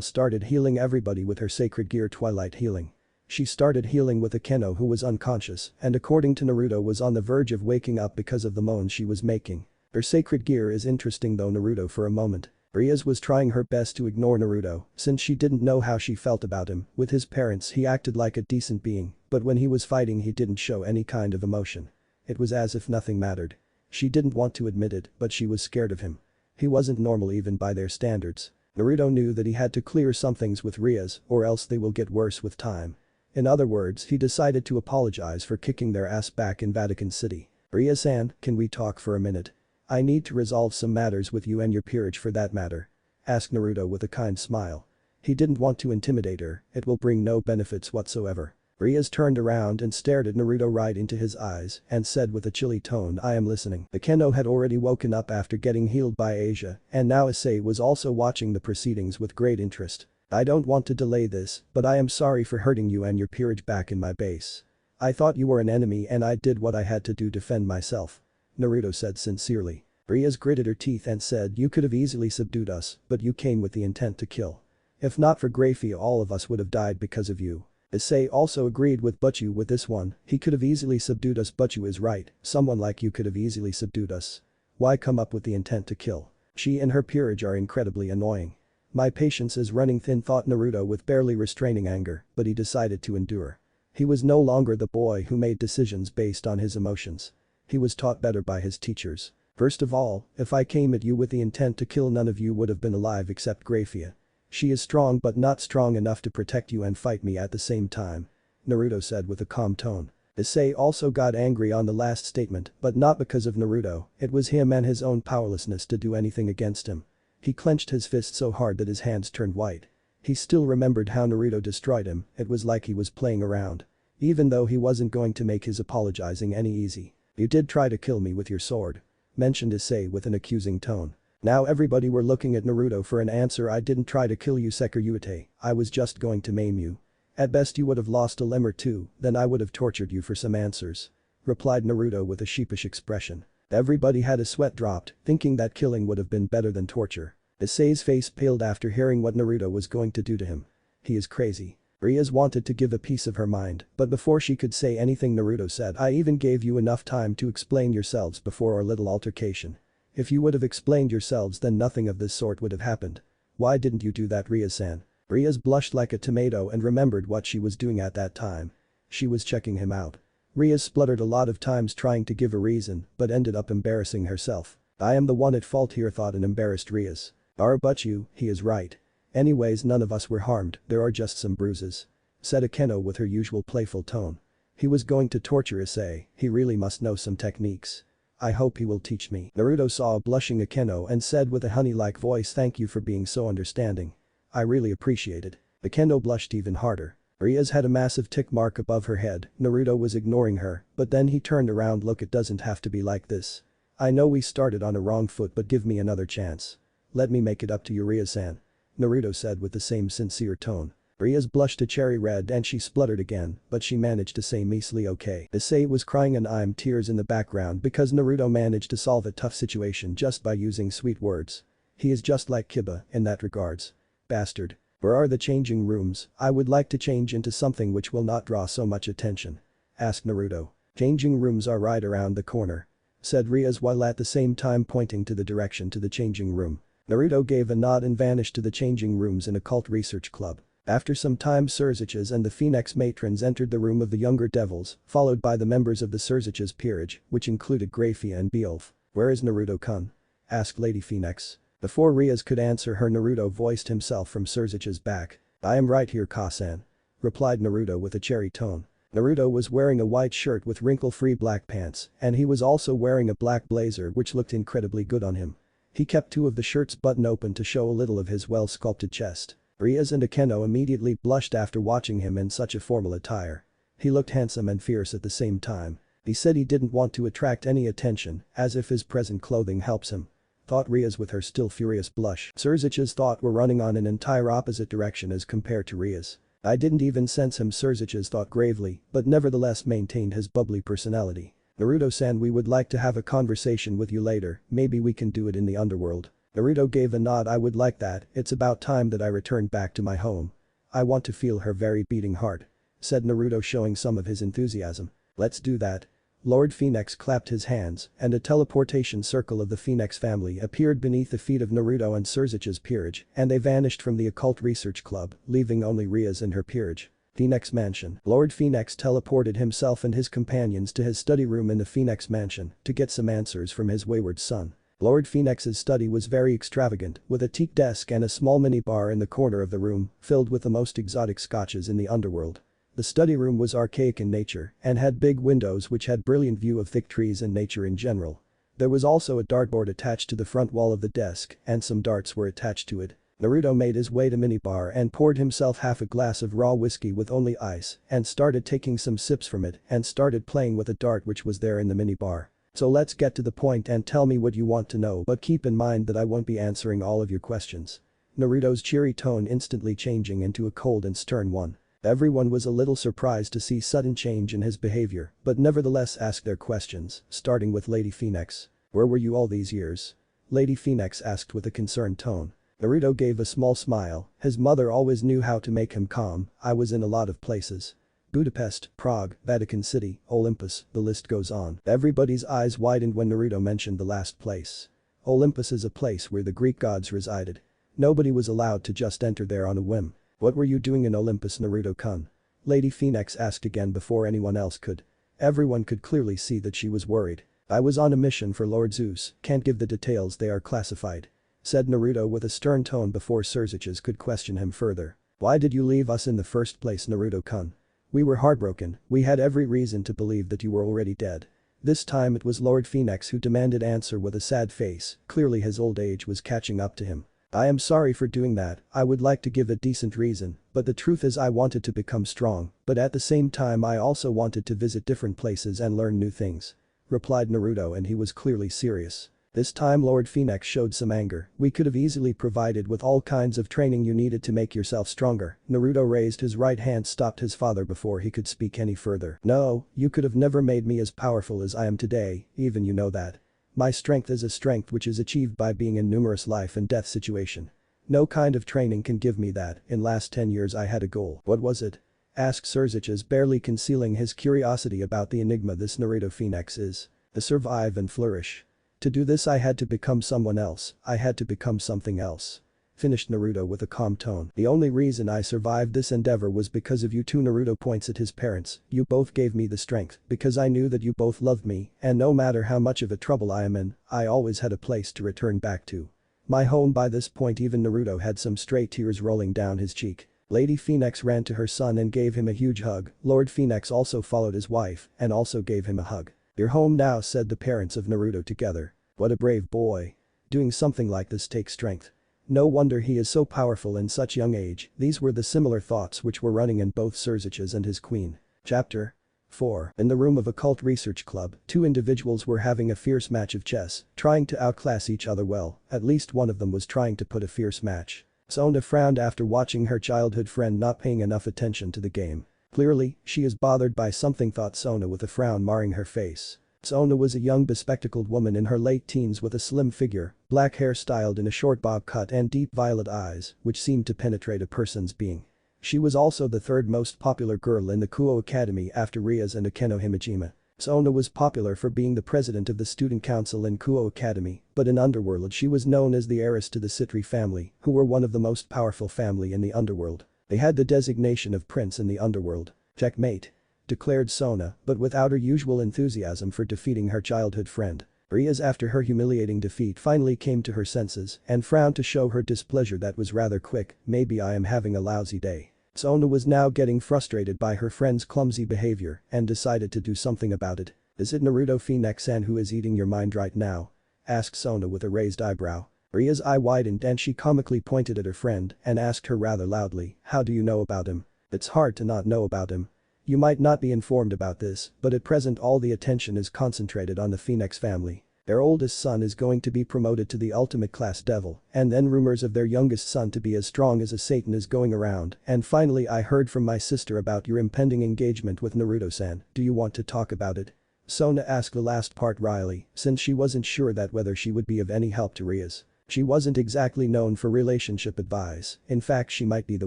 started healing everybody with her sacred gear Twilight Healing. She started healing with Akeno who was unconscious and according to Naruto was on the verge of waking up because of the moans she was making. Her sacred gear is interesting though Naruto for a moment. Rias was trying her best to ignore Naruto since she didn't know how she felt about him. With his parents he acted like a decent being, but when he was fighting he didn't show any kind of emotion. It was as if nothing mattered. She didn't want to admit it, but she was scared of him. He wasn't normal even by their standards. Naruto knew that he had to clear some things with Rias or else they will get worse with time. In other words, he decided to apologize for kicking their ass back in Vatican City. Rias-san, can we talk for a minute? I need to resolve some matters with you and your peerage for that matter. Asked Naruto with a kind smile. He didn't want to intimidate her, it will bring no benefits whatsoever. Rias turned around and stared at Naruto right into his eyes and said with a chilly tone, I am listening. Akeno had already woken up after getting healed by Asia, and now Issei was also watching the proceedings with great interest. I don't want to delay this, but I am sorry for hurting you and your peerage back in my base. I thought you were an enemy and I did what I had to do to defend myself. Naruto said sincerely. Rias gritted her teeth and said, you could have easily subdued us, but you came with the intent to kill. If not for Graphia all of us would have died because of you. Issei also agreed with Butchu with this one, he could have easily subdued us. Butchu is right, someone like you could have easily subdued us. Why come up with the intent to kill? She and her peerage are incredibly annoying. My patience is running thin, thought Naruto with barely restraining anger, but he decided to endure. He was no longer the boy who made decisions based on his emotions. He was taught better by his teachers. First of all, if I came at you with the intent to kill none of you would have been alive except Graphia. She is strong but not strong enough to protect you and fight me at the same time. Naruto said with a calm tone. Issei also got angry on the last statement, but not because of Naruto, it was him and his own powerlessness to do anything against him. He clenched his fist so hard that his hands turned white. He still remembered how Naruto destroyed him, it was like he was playing around. Even though he wasn't going to make his apologizing any easy. You did try to kill me with your sword. Mentioned Issei with an accusing tone. Now everybody were looking at Naruto for an answer. I didn't try to kill you Sekiryuite, I was just going to maim you. At best you would have lost a limb or two, then I would have tortured you for some answers. Replied Naruto with a sheepish expression. Everybody had a sweat dropped, thinking that killing would have been better than torture. Issei's face paled after hearing what Naruto was going to do to him. He is crazy. Rias wanted to give a piece of her mind, but before she could say anything Naruto said, I even gave you enough time to explain yourselves before our little altercation. If you would have explained yourselves then nothing of this sort would have happened. Why didn't you do that, Rias-san? Rias blushed like a tomato and remembered what she was doing at that time. She was checking him out. Rias spluttered a lot of times trying to give a reason, but ended up embarrassing herself. I am the one at fault here, thought an embarrassed Rias. But you, he is right. Anyways, none of us were harmed, there are just some bruises. Said Akeno with her usual playful tone. He was going to torture Issei, he really must know some techniques. I hope he will teach me. Naruto saw a blushing Akeno and said with a honey-like voice, thank you for being so understanding. I really appreciate it. Akeno blushed even harder. Rias had a massive tick mark above her head, Naruto was ignoring her, but then he turned around. Look, it doesn't have to be like this. I know we started on a wrong foot, but give me another chance. Let me make it up to you, Rias-san. Naruto said with the same sincere tone. Rias blushed a cherry red and she spluttered again, but she managed to say measly okay. Issei was crying and I'm tears in the background because Naruto managed to solve a tough situation just by using sweet words. He is just like Kiba in that regards. Bastard. Where are the changing rooms? I would like to change into something which will not draw so much attention. Asked Naruto. Changing rooms are right around the corner. Said Rias while at the same time pointing to the direction to the changing room. Naruto gave a nod and vanished to the changing rooms in Occult Research Club. After some time Crazyrajat and the Phenex matrons entered the room of the younger devils, followed by the members of the Crazyrajat peerage, which included Graphia and Beowulf. Where is Naruto-kun? Asked Lady Phenex. Before Rias could answer her, Naruto voiced himself from Crazyrajat's back. I am right here, Ka-san. Replied Naruto with a cherry tone. Naruto was wearing a white shirt with wrinkle-free black pants, and he was also wearing a black blazer which looked incredibly good on him. He kept two of the shirt's button open to show a little of his well-sculpted chest. Rias and Akeno immediately blushed after watching him in such a formal attire. He looked handsome and fierce at the same time. He said he didn't want to attract any attention, as if his present clothing helps him. Thought Rias with her still furious blush. Crazyrajat's thought were running on an entire opposite direction as compared to Rias. I didn't even sense him, Crazyrajat thought gravely, but nevertheless maintained his bubbly personality. Naruto-san, we would like to have a conversation with you later, maybe we can do it in the underworld. Naruto gave a nod. I would like that, it's about time that I returned back to my home. I want to feel her very beating heart. Said Naruto showing some of his enthusiasm. Let's do that. Lord Phenex clapped his hands and a teleportation circle of the Phenex family appeared beneath the feet of Naruto and Crazyrajat's peerage and they vanished from the Occult Research Club, leaving only Rias and her peerage. Phenex Mansion. Lord Phenex teleported himself and his companions to his study room in the Phenex Mansion to get some answers from his wayward son. Lord Phenex's study was very extravagant, with a teak desk and a small mini-bar in the corner of the room, filled with the most exotic scotches in the underworld. The study room was archaic in nature and had big windows which had brilliant view of thick trees and nature in general. There was also a dartboard attached to the front wall of the desk and some darts were attached to it. Naruto made his way to minibar and poured himself half a glass of raw whiskey with only ice and started taking some sips from it and started playing with a dart which was there in the minibar. So let's get to the point and tell me what you want to know, but keep in mind that I won't be answering all of your questions. Naruto's cheery tone instantly changing into a cold and stern one. Everyone was a little surprised to see sudden change in his behavior, but nevertheless asked their questions, starting with Lady Phenex. Where were you all these years? Lady Phenex asked with a concerned tone. Naruto gave a small smile, his mother always knew how to make him calm. I was in a lot of places. Budapest, Prague, Vatican City, Olympus, the list goes on. Everybody's eyes widened when Naruto mentioned the last place. Olympus is a place where the Greek gods resided. Nobody was allowed to just enter there on a whim. What were you doing in Olympus, Naruto-kun? Lady Phenex asked again before anyone else could. Everyone could clearly see that she was worried. I was on a mission for Lord Zeus, can't give the details, they are classified. Said Naruto with a stern tone before Crazyrajat could question him further. Why did you leave us in the first place, Naruto-kun? We were heartbroken, we had every reason to believe that you were already dead. This time it was Lord Phenex who demanded answer with a sad face, clearly his old age was catching up to him. I am sorry for doing that, I would like to give a decent reason, but the truth is I wanted to become strong, but at the same time I also wanted to visit different places and learn new things. Replied Naruto and he was clearly serious. This time Lord Phenex showed some anger, we could have easily provided with all kinds of training you needed to make yourself stronger. Naruto raised his right hand, stopped his father before he could speak any further. No, you could have never made me as powerful as I am today, even you know that. My strength is a strength which is achieved by being in numerous life and death situation. No kind of training can give me that. In last 10 years I had a goal. What was it? Asked Crazyrajat, barely concealing his curiosity about the enigma this Naruto Phenex is. To survive and flourish. To do this I had to become someone else, I had to become something else. Finished Naruto with a calm tone. The only reason I survived this endeavor was because of you two. Naruto points at his parents, you both gave me the strength because I knew that you both loved me and no matter how much of a trouble I am in, I always had a place to return back to. My home. By this point even Naruto had some stray tears rolling down his cheek. Lady Phenex ran to her son and gave him a huge hug. Lord Phenex also followed his wife and also gave him a hug. You're home now, said the parents of Naruto together. What a brave boy. Doing something like this takes strength. No wonder he is so powerful in such young age. These were the similar thoughts which were running in both Crazyrajat and his queen. Chapter 4. In the room of Occult Research Club, two individuals were having a fierce match of chess, trying to outclass each other well, at least one of them was trying to put a fierce match. Sona frowned after watching her childhood friend not paying enough attention to the game. Clearly, she is bothered by something, thought Sona with a frown marring her face. Sona was a young bespectacled woman in her late teens with a slim figure, black hair styled in a short bob cut and deep violet eyes, which seemed to penetrate a person's being. She was also the third most popular girl in the Kuo Academy after Rias and Akeno Himejima. Sona was popular for being the president of the student council in Kuo Academy, but in Underworld she was known as the heiress to the Citri family, who were one of the most powerful family in the Underworld. They had the designation of prince in the Underworld. Checkmate. Declared Sona, but without her usual enthusiasm for defeating her childhood friend. Rias, after her humiliating defeat, finally came to her senses and frowned to show her displeasure that was rather quick. Maybe I am having a lousy day. Sona was now getting frustrated by her friend's clumsy behavior and decided to do something about it. Is it Naruto Phenex-san who is eating your mind right now? Asked Sona with a raised eyebrow. Ria's eye widened and she comically pointed at her friend and asked her rather loudly, how do you know about him? It's hard to not know about him. You might not be informed about this, but at present all the attention is concentrated on the Phenex family. Their oldest son is going to be promoted to the ultimate class devil, and then rumors of their youngest son to be as strong as a Satan is going around, and finally I heard from my sister about your impending engagement with Naruto-san. Do you want to talk about it? Sona asked the last part wryly, since she wasn't sure that whether she would be of any help to Rias. She wasn't exactly known for relationship advice, in fact she might be the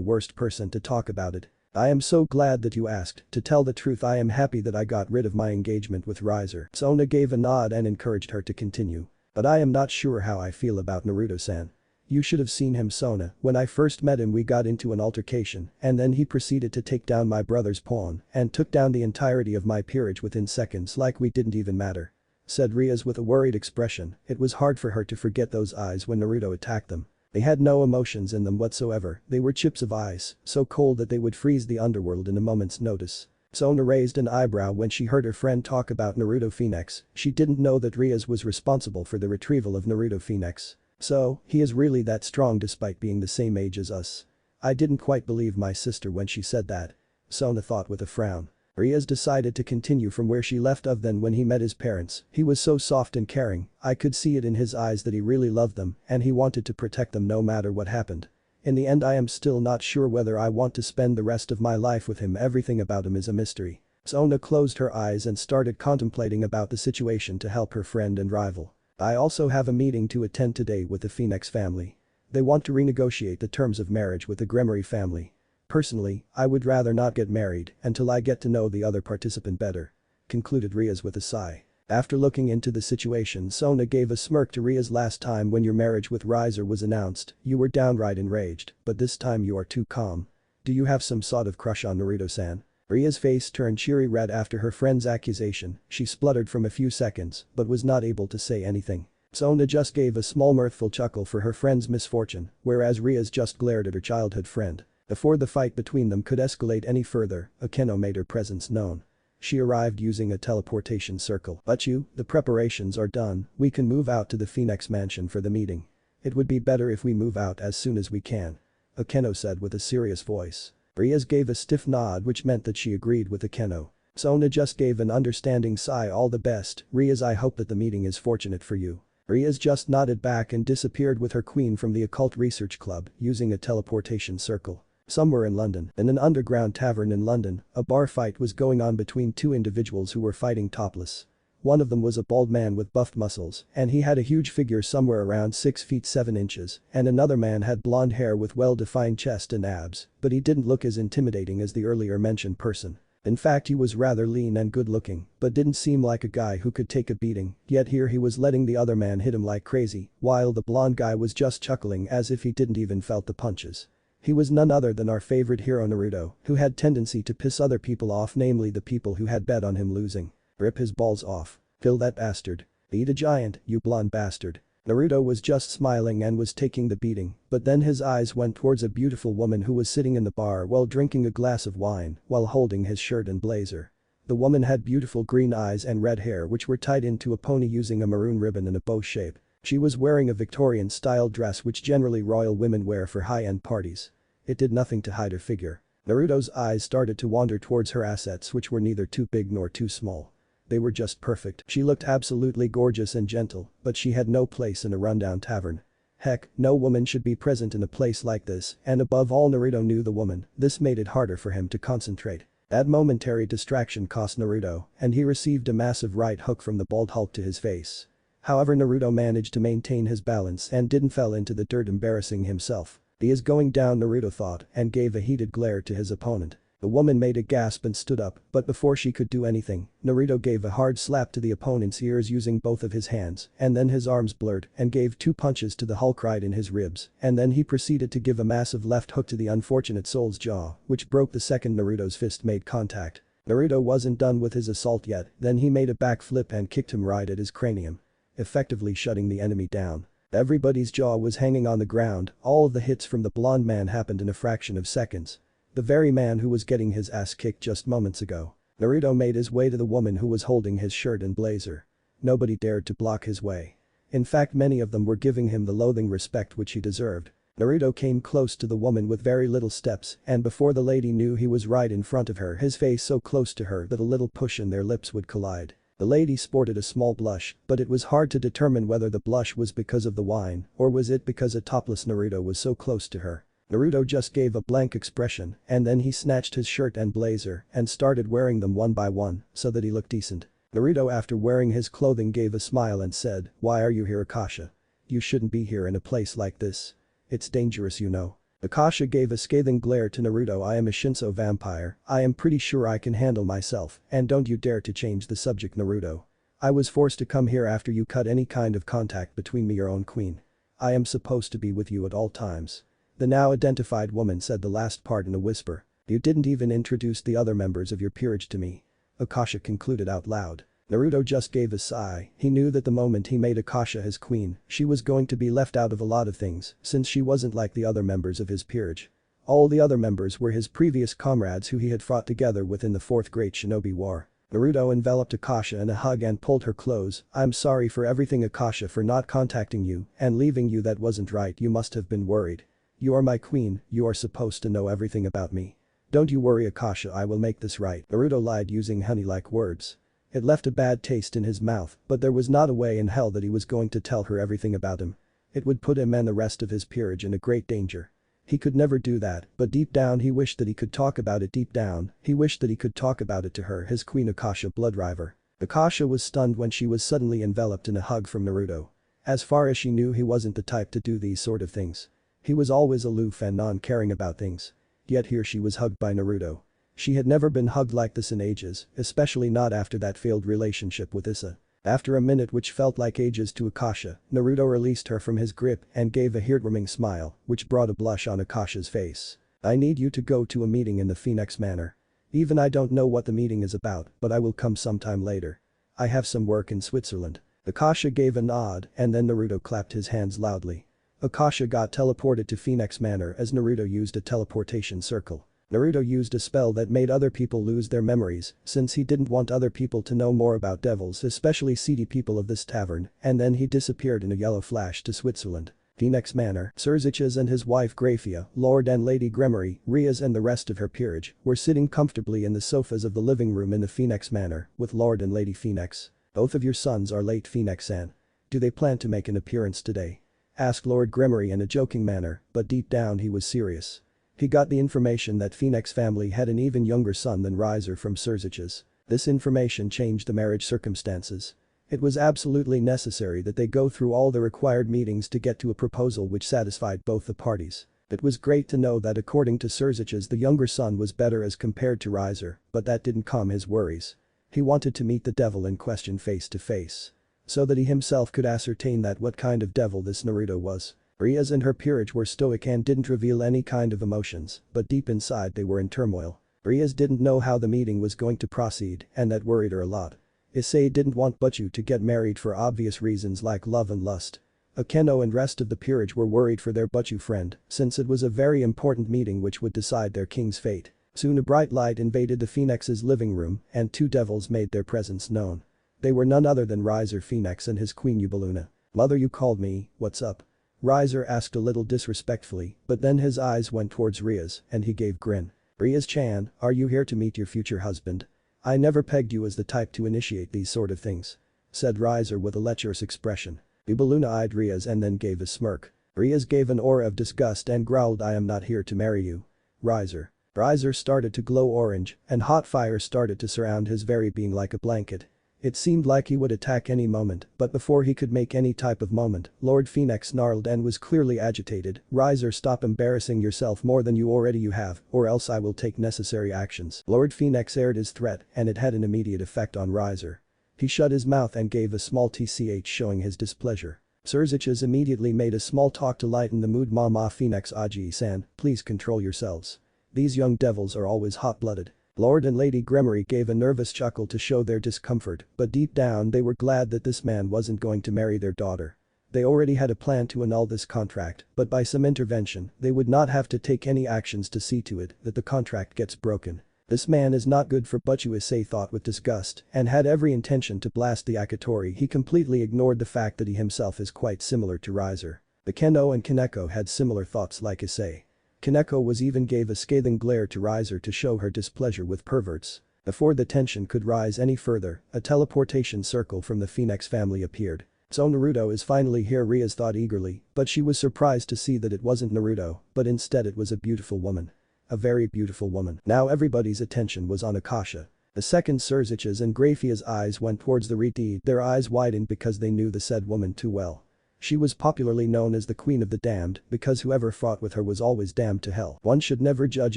worst person to talk about it. I am so glad that you asked. To tell the truth, I am happy that I got rid of my engagement with Riser. Sona gave a nod and encouraged her to continue. But I am not sure how I feel about Naruto-san. You should have seen him, Sona. When I first met him we got into an altercation and then he proceeded to take down my brother's pawn and took down the entirety of my peerage within seconds like we didn't even matter. Said Rias with a worried expression. It was hard for her to forget those eyes when Naruto attacked them. They had no emotions in them whatsoever, they were chips of ice, so cold that they would freeze the underworld in a moment's notice. Sona raised an eyebrow when she heard her friend talk about Naruto Phenex. She didn't know that Rias was responsible for the retrieval of Naruto Phenex. So, he is really that strong despite being the same age as us. I didn't quite believe my sister when she said that. Sona thought with a frown. Rias decided to continue from where she left off. Then when he met his parents, he was so soft and caring, I could see it in his eyes that he really loved them and he wanted to protect them no matter what happened. In the end I am still not sure whether I want to spend the rest of my life with him. Everything about him is a mystery. Sona closed her eyes and started contemplating about the situation to help her friend and rival. I also have a meeting to attend today with the Phenex family. They want to renegotiate the terms of marriage with the Gremory family. Personally, I would rather not get married until I get to know the other participant better. Concluded Rias with a sigh. After looking into the situation, Sona gave a smirk to Rias. Last time when your marriage with Riser was announced, you were downright enraged, but this time you are too calm. Do you have some sort of crush on Naruto-san? Ria's face turned cherry red after her friend's accusation. She spluttered for a few seconds but was not able to say anything. Sona just gave a small mirthful chuckle for her friend's misfortune, whereas Rias just glared at her childhood friend. Before the fight between them could escalate any further, Akeno made her presence known. She arrived using a teleportation circle. But the preparations are done, we can move out to the Phenex mansion for the meeting. It would be better if we move out as soon as we can. Akeno said with a serious voice. Rias gave a stiff nod which meant that she agreed with Akeno. Sona just gave an understanding sigh. All the best, Rias. I hope that the meeting is fortunate for you. Rias just nodded back and disappeared with her queen from the Occult Research Club using a teleportation circle. Somewhere in London, in an underground tavern in London, a bar fight was going on between two individuals who were fighting topless. One of them was a bald man with buffed muscles, and he had a huge figure somewhere around 6 feet 7 inches, and another man had blonde hair with well-defined chest and abs, but he didn't look as intimidating as the earlier mentioned person. In fact, he was rather lean and good-looking, but didn't seem like a guy who could take a beating, yet here he was letting the other man hit him like crazy, while the blonde guy was just chuckling as if he didn't even felt the punches. He was none other than our favorite hero Naruto, who had tendency to piss other people off, namely the people who had bet on him losing. Rip his balls off. Kill that bastard. Eat a giant, you blonde bastard. Naruto was just smiling and was taking the beating, but then his eyes went towards a beautiful woman who was sitting in the bar while drinking a glass of wine while holding his shirt and blazer. The woman had beautiful green eyes and red hair which were tied into a pony using a maroon ribbon in a bow shape. She was wearing a Victorian-style dress which generally royal women wear for high-end parties. It did nothing to hide her figure. Naruto's eyes started to wander towards her assets which were neither too big nor too small. They were just perfect. She looked absolutely gorgeous and gentle, but she had no place in a rundown tavern. Heck, no woman should be present in a place like this, and above all Naruto knew the woman. This made it harder for him to concentrate. That momentary distraction cost Naruto, and he received a massive right hook from the bald Hulk to his face. However, Naruto managed to maintain his balance and didn't fell into the dirt, embarrassing himself. He is going down, Naruto thought, and gave a heated glare to his opponent. The woman made a gasp and stood up, but before she could do anything, Naruto gave a hard slap to the opponent's ears using both of his hands, and then his arms blurred and gave 2 punches to the Hulk right in his ribs, and then he proceeded to give a massive left hook to the unfortunate soul's jaw, which broke the second Naruto's fist made contact. Naruto wasn't done with his assault yet, then he made a backflip and kicked him right at his cranium, effectively shutting the enemy down. Everybody's jaw was hanging on the ground. All of the hits from the blonde man happened in a fraction of seconds. The very man who was getting his ass kicked just moments ago. Naruto made his way to the woman who was holding his shirt and blazer. Nobody dared to block his way. In fact, many of them were giving him the loathing respect which he deserved. Naruto came close to the woman with very little steps, and before the lady knew he was right in front of her, his face so close to her that a little push and their lips would collide. The lady sported a small blush, but it was hard to determine whether the blush was because of the wine or was it because a topless Naruto was so close to her. Naruto just gave a blank expression, and then he snatched his shirt and blazer and started wearing them one by one so that he looked decent. Naruto, after wearing his clothing, gave a smile and said, "Why are you here, Akasha? You shouldn't be here in a place like this. It's dangerous, you know." Akasha gave a scathing glare to Naruto. "I am a Shinso vampire. I am pretty sure I can handle myself, and don't you dare to change the subject, Naruto. I was forced to come here after you cut any kind of contact between me, your own queen. I am supposed to be with you at all times." The now identified woman said the last part in a whisper. "You didn't even introduce the other members of your peerage to me," Akasha concluded out loud. Naruto just gave a sigh. He knew that the moment he made Akasha his queen, she was going to be left out of a lot of things since she wasn't like the other members of his peerage. All the other members were his previous comrades who he had fought together within the Fourth Great Shinobi War. Naruto enveloped Akasha in a hug and pulled her close. "I'm sorry for everything, Akasha, for not contacting you and leaving you. That wasn't right. You must have been worried. You are my queen, you are supposed to know everything about me. Don't you worry, Akasha, I will make this right." Naruto lied using honey-like words. It left a bad taste in his mouth, but there was not a way in hell that he was going to tell her everything about him. It would put him and the rest of his peerage in a great danger. He could never do that, but deep down he wished that he could talk about it. Deep down, he wished that he could talk about it to her, his queen Akasha Bloodriver. Akasha was stunned when she was suddenly enveloped in a hug from Naruto. As far as she knew, he wasn't the type to do these sort of things. He was always aloof and non-caring about things. Yet here she was hugged by Naruto. She had never been hugged like this in ages, especially not after that failed relationship with Issa. After a minute which felt like ages to Akasha, Naruto released her from his grip and gave a heartwarming smile, which brought a blush on Akasha's face. "I need you to go to a meeting in the Phoenix Manor. Even I don't know what the meeting is about, but I will come sometime later. I have some work in Switzerland." Akasha gave a nod, and then Naruto clapped his hands loudly. Akasha got teleported to Phoenix Manor as Naruto used a teleportation circle. Naruto used a spell that made other people lose their memories since he didn't want other people to know more about devils, especially seedy people of this tavern, and then he disappeared in a yellow flash to Switzerland. Phoenix Manor, Surziches and his wife Graphia, Lord and Lady Gremory, Rias and the rest of her peerage were sitting comfortably in the sofas of the living room in the Phoenix Manor with Lord and Lady Phoenix. "Both of your sons are late, Phoenix-san. Do they plan to make an appearance today?" asked Lord Gremory in a joking manner, but deep down he was serious. He got the information that Phoenix family had an even younger son than Riser from Surziches. This information changed the marriage circumstances. It was absolutely necessary that they go through all the required meetings to get to a proposal which satisfied both the parties. It was great to know that according to Crazyrajat the younger son was better as compared to Riser, but that didn't calm his worries. He wanted to meet the devil in question face to face. So that he himself could ascertain that what kind of devil this Naruto was. Rias and her peerage were stoic and didn't reveal any kind of emotions, but deep inside they were in turmoil. Rias didn't know how the meeting was going to proceed, and that worried her a lot. Issei didn't want Butchu to get married for obvious reasons like love and lust. Akeno and rest of the peerage were worried for their Butchu friend, since it was a very important meeting which would decide their king's fate. Soon a bright light invaded the Phoenix's living room and two devils made their presence known. They were none other than Riser Phenex and his queen Ubeluna. "Mother, you called me, what's up?" Riser asked a little disrespectfully, but then his eyes went towards Rias and he gave grin. "Rias-chan, are you here to meet your future husband? I never pegged you as the type to initiate these sort of things," said Riser with a lecherous expression. Ubeluna eyed Rias and then gave a smirk. Rias gave an aura of disgust and growled, "I am not here to marry you. Riser." Riser started to glow orange and hot fire started to surround his very being like a blanket. It seemed like he would attack any moment, but before he could make any type of moment, Lord Phenex snarled and was clearly agitated. "Riser, stop embarrassing yourself more than you already have, or else I will take necessary actions." Lord Phenex aired his threat and it had an immediate effect on Riser. He shut his mouth and gave a small tch showing his displeasure. Crazyrajat immediately made a small talk to lighten the mood. "Mama Phenex Aji-san, please control yourselves. These young devils are always hot-blooded." Lord and Lady Gremory gave a nervous chuckle to show their discomfort, but deep down they were glad that this man wasn't going to marry their daughter. They already had a plan to annul this contract, but by some intervention, they would not have to take any actions to see to it that the contract gets broken. This man is not good for Butchu, Issei thought with disgust and had every intention to blast the Akatori. He completely ignored the fact that he himself is quite similar to Riser. The Kendo and Kaneko had similar thoughts like Issei. Kaneko was even gave a scathing glare to Riser to show her displeasure with perverts. Before the tension could rise any further, a teleportation circle from the Phenex family appeared. "So Naruto is finally here," Rias thought eagerly, but she was surprised to see that it wasn't Naruto, but instead it was a beautiful woman. A very beautiful woman. Now everybody's attention was on Akasha. The second Crazyrajat's and Graphia's eyes went towards the redeed. Their eyes widened because they knew the said woman too well. She was popularly known as the Queen of the Damned because whoever fought with her was always damned to hell. One should never judge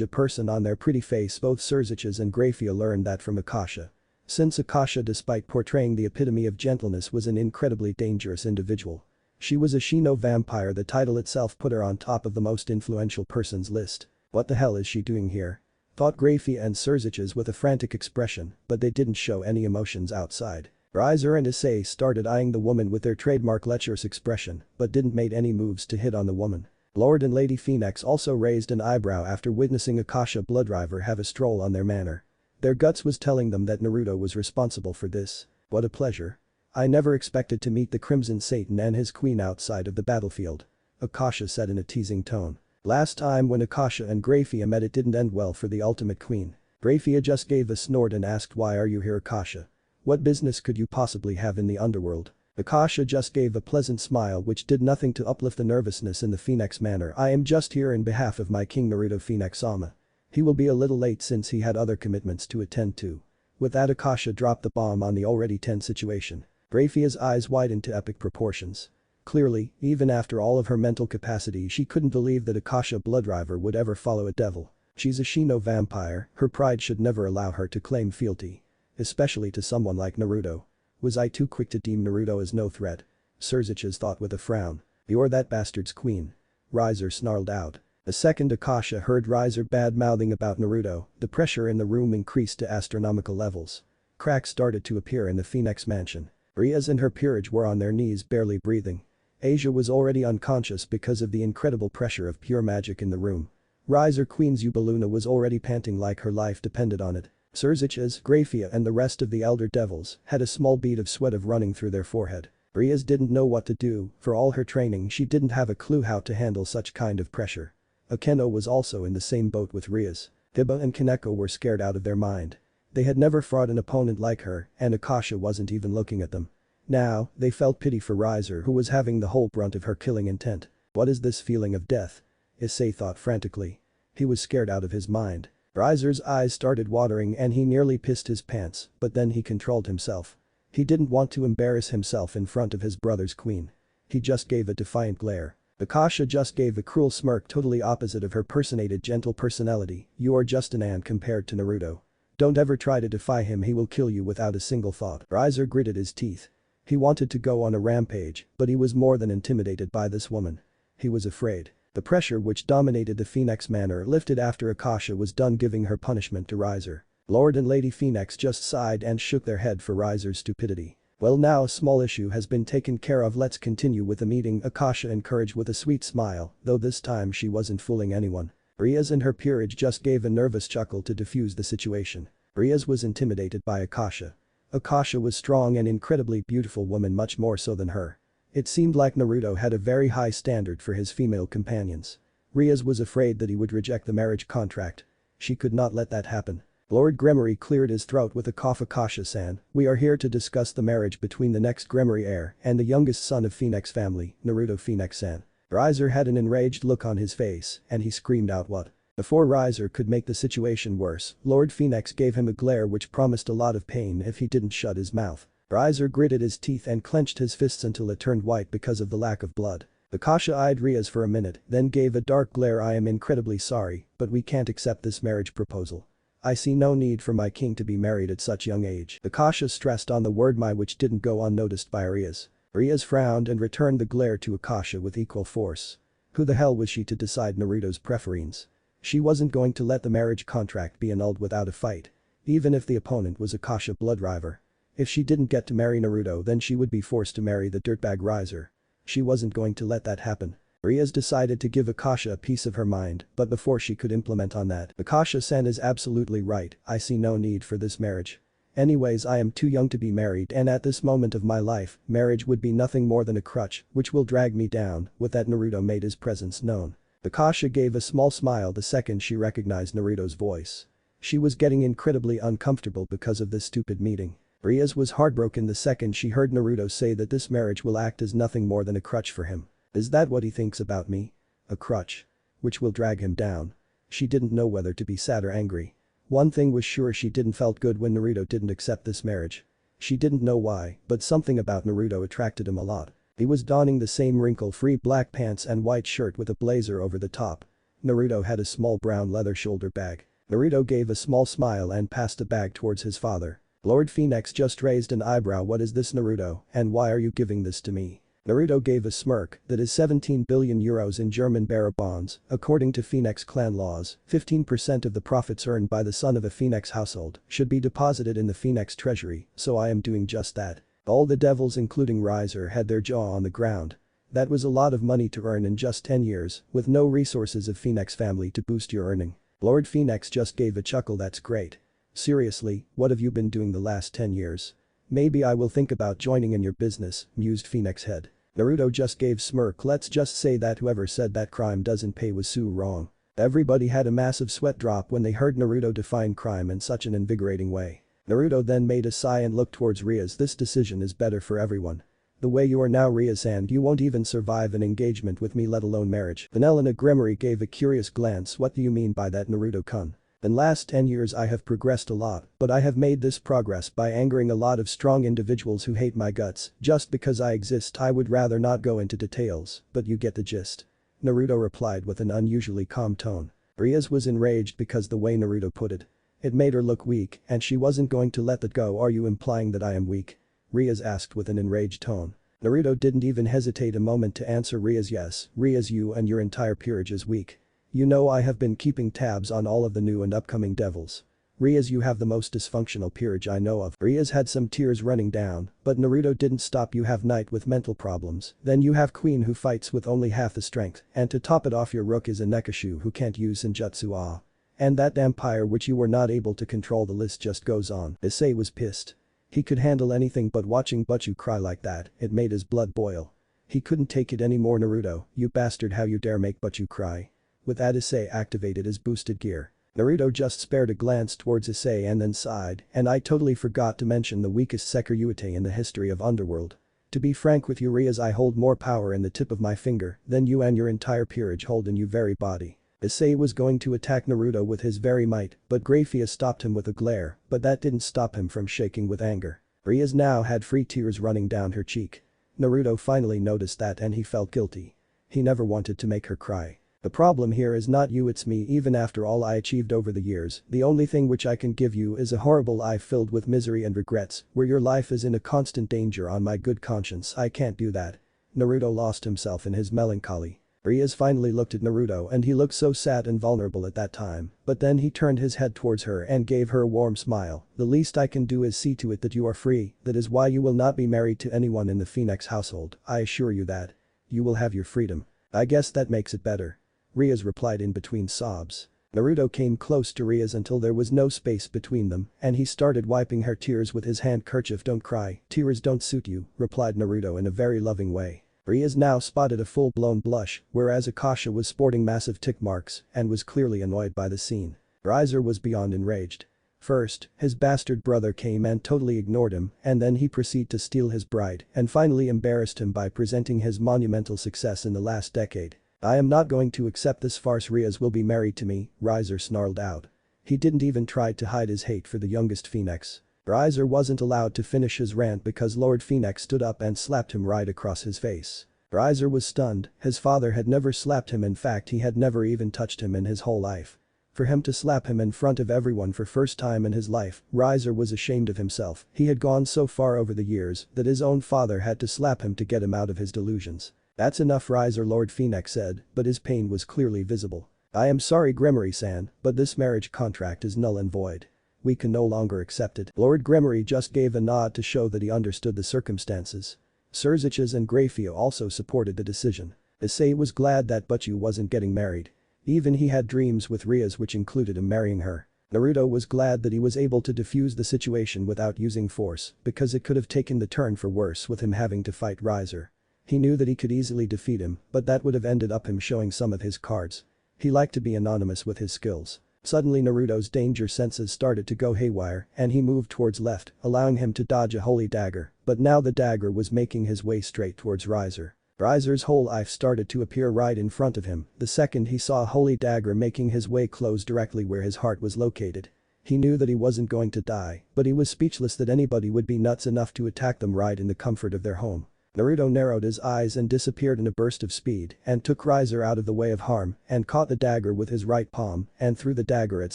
a person on their pretty face. Both Crazyrajat and Graphia learned that from Akasha. Since Akasha, despite portraying the epitome of gentleness, was an incredibly dangerous individual. She was a Shino vampire. The title itself put her on top of the most influential persons list. "What the hell is she doing here?" thought Graphia and Crazyrajat with a frantic expression, but they didn't show any emotions outside. Riser and Issei started eyeing the woman with their trademark lecherous expression, but didn't make any moves to hit on the woman. Lord and Lady Phenex also raised an eyebrow after witnessing Akasha Bloodriver have a stroll on their manor. Their guts was telling them that Naruto was responsible for this. "What a pleasure. I never expected to meet the Crimson Satan and his queen outside of the battlefield," Akasha said in a teasing tone. Last time when Akasha and Graphia met it didn't end well for the ultimate queen. Graphia just gave a snort and asked, "Why are you here, Akasha? What business could you possibly have in the underworld?" Akasha just gave a pleasant smile which did nothing to uplift the nervousness in the Phenex manner. "I am just here in behalf of my king Naruto Phenex-sama. He will be a little late since he had other commitments to attend to." With that, Akasha dropped the bomb on the already tense situation. Graphia's eyes widened to epic proportions. Clearly, even after all of her mental capacity, she couldn't believe that Akasha Bloodriver would ever follow a devil. She's a Shino vampire, her pride should never allow her to claim fealty. Especially to someone like Naruto. Was I too quick to deem Naruto as no threat? Crazyrajat thought with a frown. "You're that bastard's queen." Riser snarled out. The second Akasha heard Riser bad-mouthing about Naruto, the pressure in the room increased to astronomical levels. Cracks started to appear in the Phenex mansion. Rias and her peerage were on their knees barely breathing. Asia was already unconscious because of the incredible pressure of pure magic in the room. Riser Queen's Ubeluna was already panting like her life depended on it. Crazyrajat, Graphia and the rest of the elder devils had a small bead of sweat running through their forehead. Rias didn't know what to do. For all her training, she didn't have a clue how to handle such kind of pressure. Akeno was also in the same boat with Rias. Tiba and Kaneko were scared out of their mind. They had never fought an opponent like her, and Akasha wasn't even looking at them. Now, they felt pity for Riser, who was having the whole brunt of her killing intent. What is this feeling of death? Issei thought frantically. He was scared out of his mind. Riser's eyes started watering and he nearly pissed his pants, but then he controlled himself. He didn't want to embarrass himself in front of his brother's queen. He just gave a defiant glare. Akasha just gave a cruel smirk totally opposite of her personated gentle personality. You are just an ant compared to Naruto. Don't ever try to defy him, he will kill you without a single thought. Riser gritted his teeth. He wanted to go on a rampage, but he was more than intimidated by this woman. He was afraid. The pressure which dominated the Phoenix Manor lifted after Akasha was done giving her punishment to Riser. Lord and Lady Phoenix just sighed and shook their head for Riser's stupidity. Well, now a small issue has been taken care of, let's continue with the meeting, Akasha encouraged with a sweet smile, though this time she wasn't fooling anyone. Rias and her peerage just gave a nervous chuckle to defuse the situation. Rias was intimidated by Akasha. Akasha was strong and incredibly beautiful woman, much more so than her. It seemed like Naruto had a very high standard for his female companions. Rias was afraid that he would reject the marriage contract. She could not let that happen. Lord Gremory cleared his throat with a cough. Akasha-san, we are here to discuss the marriage between the next Gremory heir and the youngest son of Phoenix family, Naruto Phenex-san. Riser had an enraged look on his face and he screamed out what? Before Riser could make the situation worse, Lord Phoenix gave him a glare which promised a lot of pain if he didn't shut his mouth. Riser gritted his teeth and clenched his fists until it turned white because of the lack of blood. Akasha eyed Rias for a minute, then gave a dark glare. I am incredibly sorry, but we can't accept this marriage proposal. I see no need for my king to be married at such young age. Akasha stressed on the word my, which didn't go unnoticed by Rias. Rias frowned and returned the glare to Akasha with equal force. Who the hell was she to decide Naruto's preference? She wasn't going to let the marriage contract be annulled without a fight. Even if the opponent was Akasha Bloodriver. If she didn't get to marry Naruto, then she would be forced to marry the dirtbag Riser. She wasn't going to let that happen. Rias decided to give Akasha a piece of her mind, but before she could implement on that, Akasha-san is absolutely right, I see no need for this marriage. Anyways, I am too young to be married, and at this moment of my life, marriage would be nothing more than a crutch, which will drag me down. With that, Naruto made his presence known. Akasha gave a small smile the second she recognized Naruto's voice. She was getting incredibly uncomfortable because of this stupid meeting. Rias was heartbroken the second she heard Naruto say that this marriage will act as nothing more than a crutch for him. Is that what he thinks about me? A crutch? Which will drag him down? She didn't know whether to be sad or angry. One thing was sure, she didn't felt good when Naruto didn't accept this marriage. She didn't know why, but something about Naruto attracted him a lot. He was donning the same wrinkle-free black pants and white shirt with a blazer over the top. Naruto had a small brown leather shoulder bag. Naruto gave a small smile and passed the bag towards his father. Lord Phoenix just raised an eyebrow. What is this, Naruto, and why are you giving this to me? Naruto gave a smirk. That is 17 billion euros in German bearer bonds. According to Phoenix clan laws, 15% of the profits earned by the son of a Phoenix household should be deposited in the Phoenix treasury, so I am doing just that. All the devils including Riser had their jaw on the ground. That was a lot of money to earn in just 10 years, with no resources of Phoenix family to boost your earning. Lord Phoenix just gave a chuckle. That's great. Seriously, what have you been doing the last 10 years? Maybe I will think about joining in your business, mused Phoenix head. Naruto just gave smirk. Let's just say that whoever said that crime doesn't pay was so wrong. Everybody had a massive sweat drop when they heard Naruto define crime in such an invigorating way. Naruto then made a sigh and looked towards Rias. This decision is better for everyone. The way you are now, Rias, and you won't even survive an engagement with me, let alone marriage. Vanilla Gremory gave a curious glance. What do you mean by that, Naruto-kun? In last 10 years I have progressed a lot, but I have made this progress by angering a lot of strong individuals who hate my guts. Just because I exist, I would rather not go into details, but you get the gist. Naruto replied with an unusually calm tone. Rias was enraged because the way Naruto put it. It made her look weak, and she wasn't going to let that go. Are you implying that I am weak? Rias asked with an enraged tone. Naruto didn't even hesitate a moment to answer Rias. Yes, Rias, you and your entire peerage is weak. You know I have been keeping tabs on all of the new and upcoming devils. Rias, you have the most dysfunctional peerage I know of. Rias had some tears running down, but Naruto didn't stop. You have Knight with mental problems, then you have Queen who fights with only half the strength, and to top it off your Rook is a Nekashu who can't use Senjutsu. And that Empire which you were not able to control. The list just goes on. Issei was pissed. He could handle anything but watching Butchu cry like that. It made his blood boil. He couldn't take it anymore. Naruto, you bastard, how you dare make Butchu cry. With that, Issei activated his boosted gear. Naruto just spared a glance towards Issei and then sighed, and I totally forgot to mention the weakest Sekiryu in the history of Underworld. To be frank with you, Rias, I hold more power in the tip of my finger than you and your entire peerage hold in your very body. Issei was going to attack Naruto with his very might, but Graphia stopped him with a glare, but that didn't stop him from shaking with anger. Rias now had free tears running down her cheek. Naruto finally noticed that and he felt guilty. He never wanted to make her cry. The problem here is not you, it's me. Even after all I achieved over the years, the only thing which I can give you is a horrible life filled with misery and regrets, where your life is in a constant danger. On my good conscience, I can't do that. Naruto lost himself in his melancholy. Rias finally looked at Naruto and he looked so sad and vulnerable at that time, but then he turned his head towards her and gave her a warm smile. The least I can do is see to it that you are free, that is why you will not be married to anyone in the Phoenix household, I assure you that. You will have your freedom. I guess that makes it better. Rias replied in between sobs. Naruto came close to Rias until there was no space between them and he started wiping her tears with his handkerchief. Don't cry, tears don't suit you, replied Naruto in a very loving way. Rias now spotted a full-blown blush, whereas Akasha was sporting massive tick marks and was clearly annoyed by the scene. Riser was beyond enraged. First, his bastard brother came and totally ignored him, and then he proceeded to steal his bride and finally embarrassed him by presenting his monumental success in the last decade. I am not going to accept this farce. Rias will be married to me, Riser snarled out. He didn't even try to hide his hate for the youngest Phoenix. Riser wasn't allowed to finish his rant because Lord Phoenix stood up and slapped him right across his face. Riser was stunned, his father had never slapped him, in fact he had never even touched him in his whole life. For him to slap him in front of everyone for first time in his life, Riser was ashamed of himself. He had gone so far over the years that his own father had to slap him to get him out of his delusions. That's enough, Riser, Lord Phoenix said, but his pain was clearly visible. I am sorry Gremory-san, but this marriage contract is null and void. We can no longer accept it. Lord Gremory just gave a nod to show that he understood the circumstances. Surziches and Graphia also supported the decision. Issei was glad that Butchu wasn't getting married. Even he had dreams with Rias which included him marrying her. Naruto was glad that he was able to defuse the situation without using force because it could have taken the turn for worse with him having to fight Riser. He knew that he could easily defeat him, but that would have ended up him showing some of his cards. He liked to be anonymous with his skills. Suddenly Naruto's danger senses started to go haywire and he moved towards left, allowing him to dodge a holy dagger, but now the dagger was making his way straight towards Riser. Riser's whole life started to appear right in front of him the second he saw a holy dagger making his way close directly where his heart was located. He knew that he wasn't going to die, but he was speechless that anybody would be nuts enough to attack them right in the comfort of their home. Naruto narrowed his eyes and disappeared in a burst of speed and took Riser out of the way of harm and caught the dagger with his right palm and threw the dagger at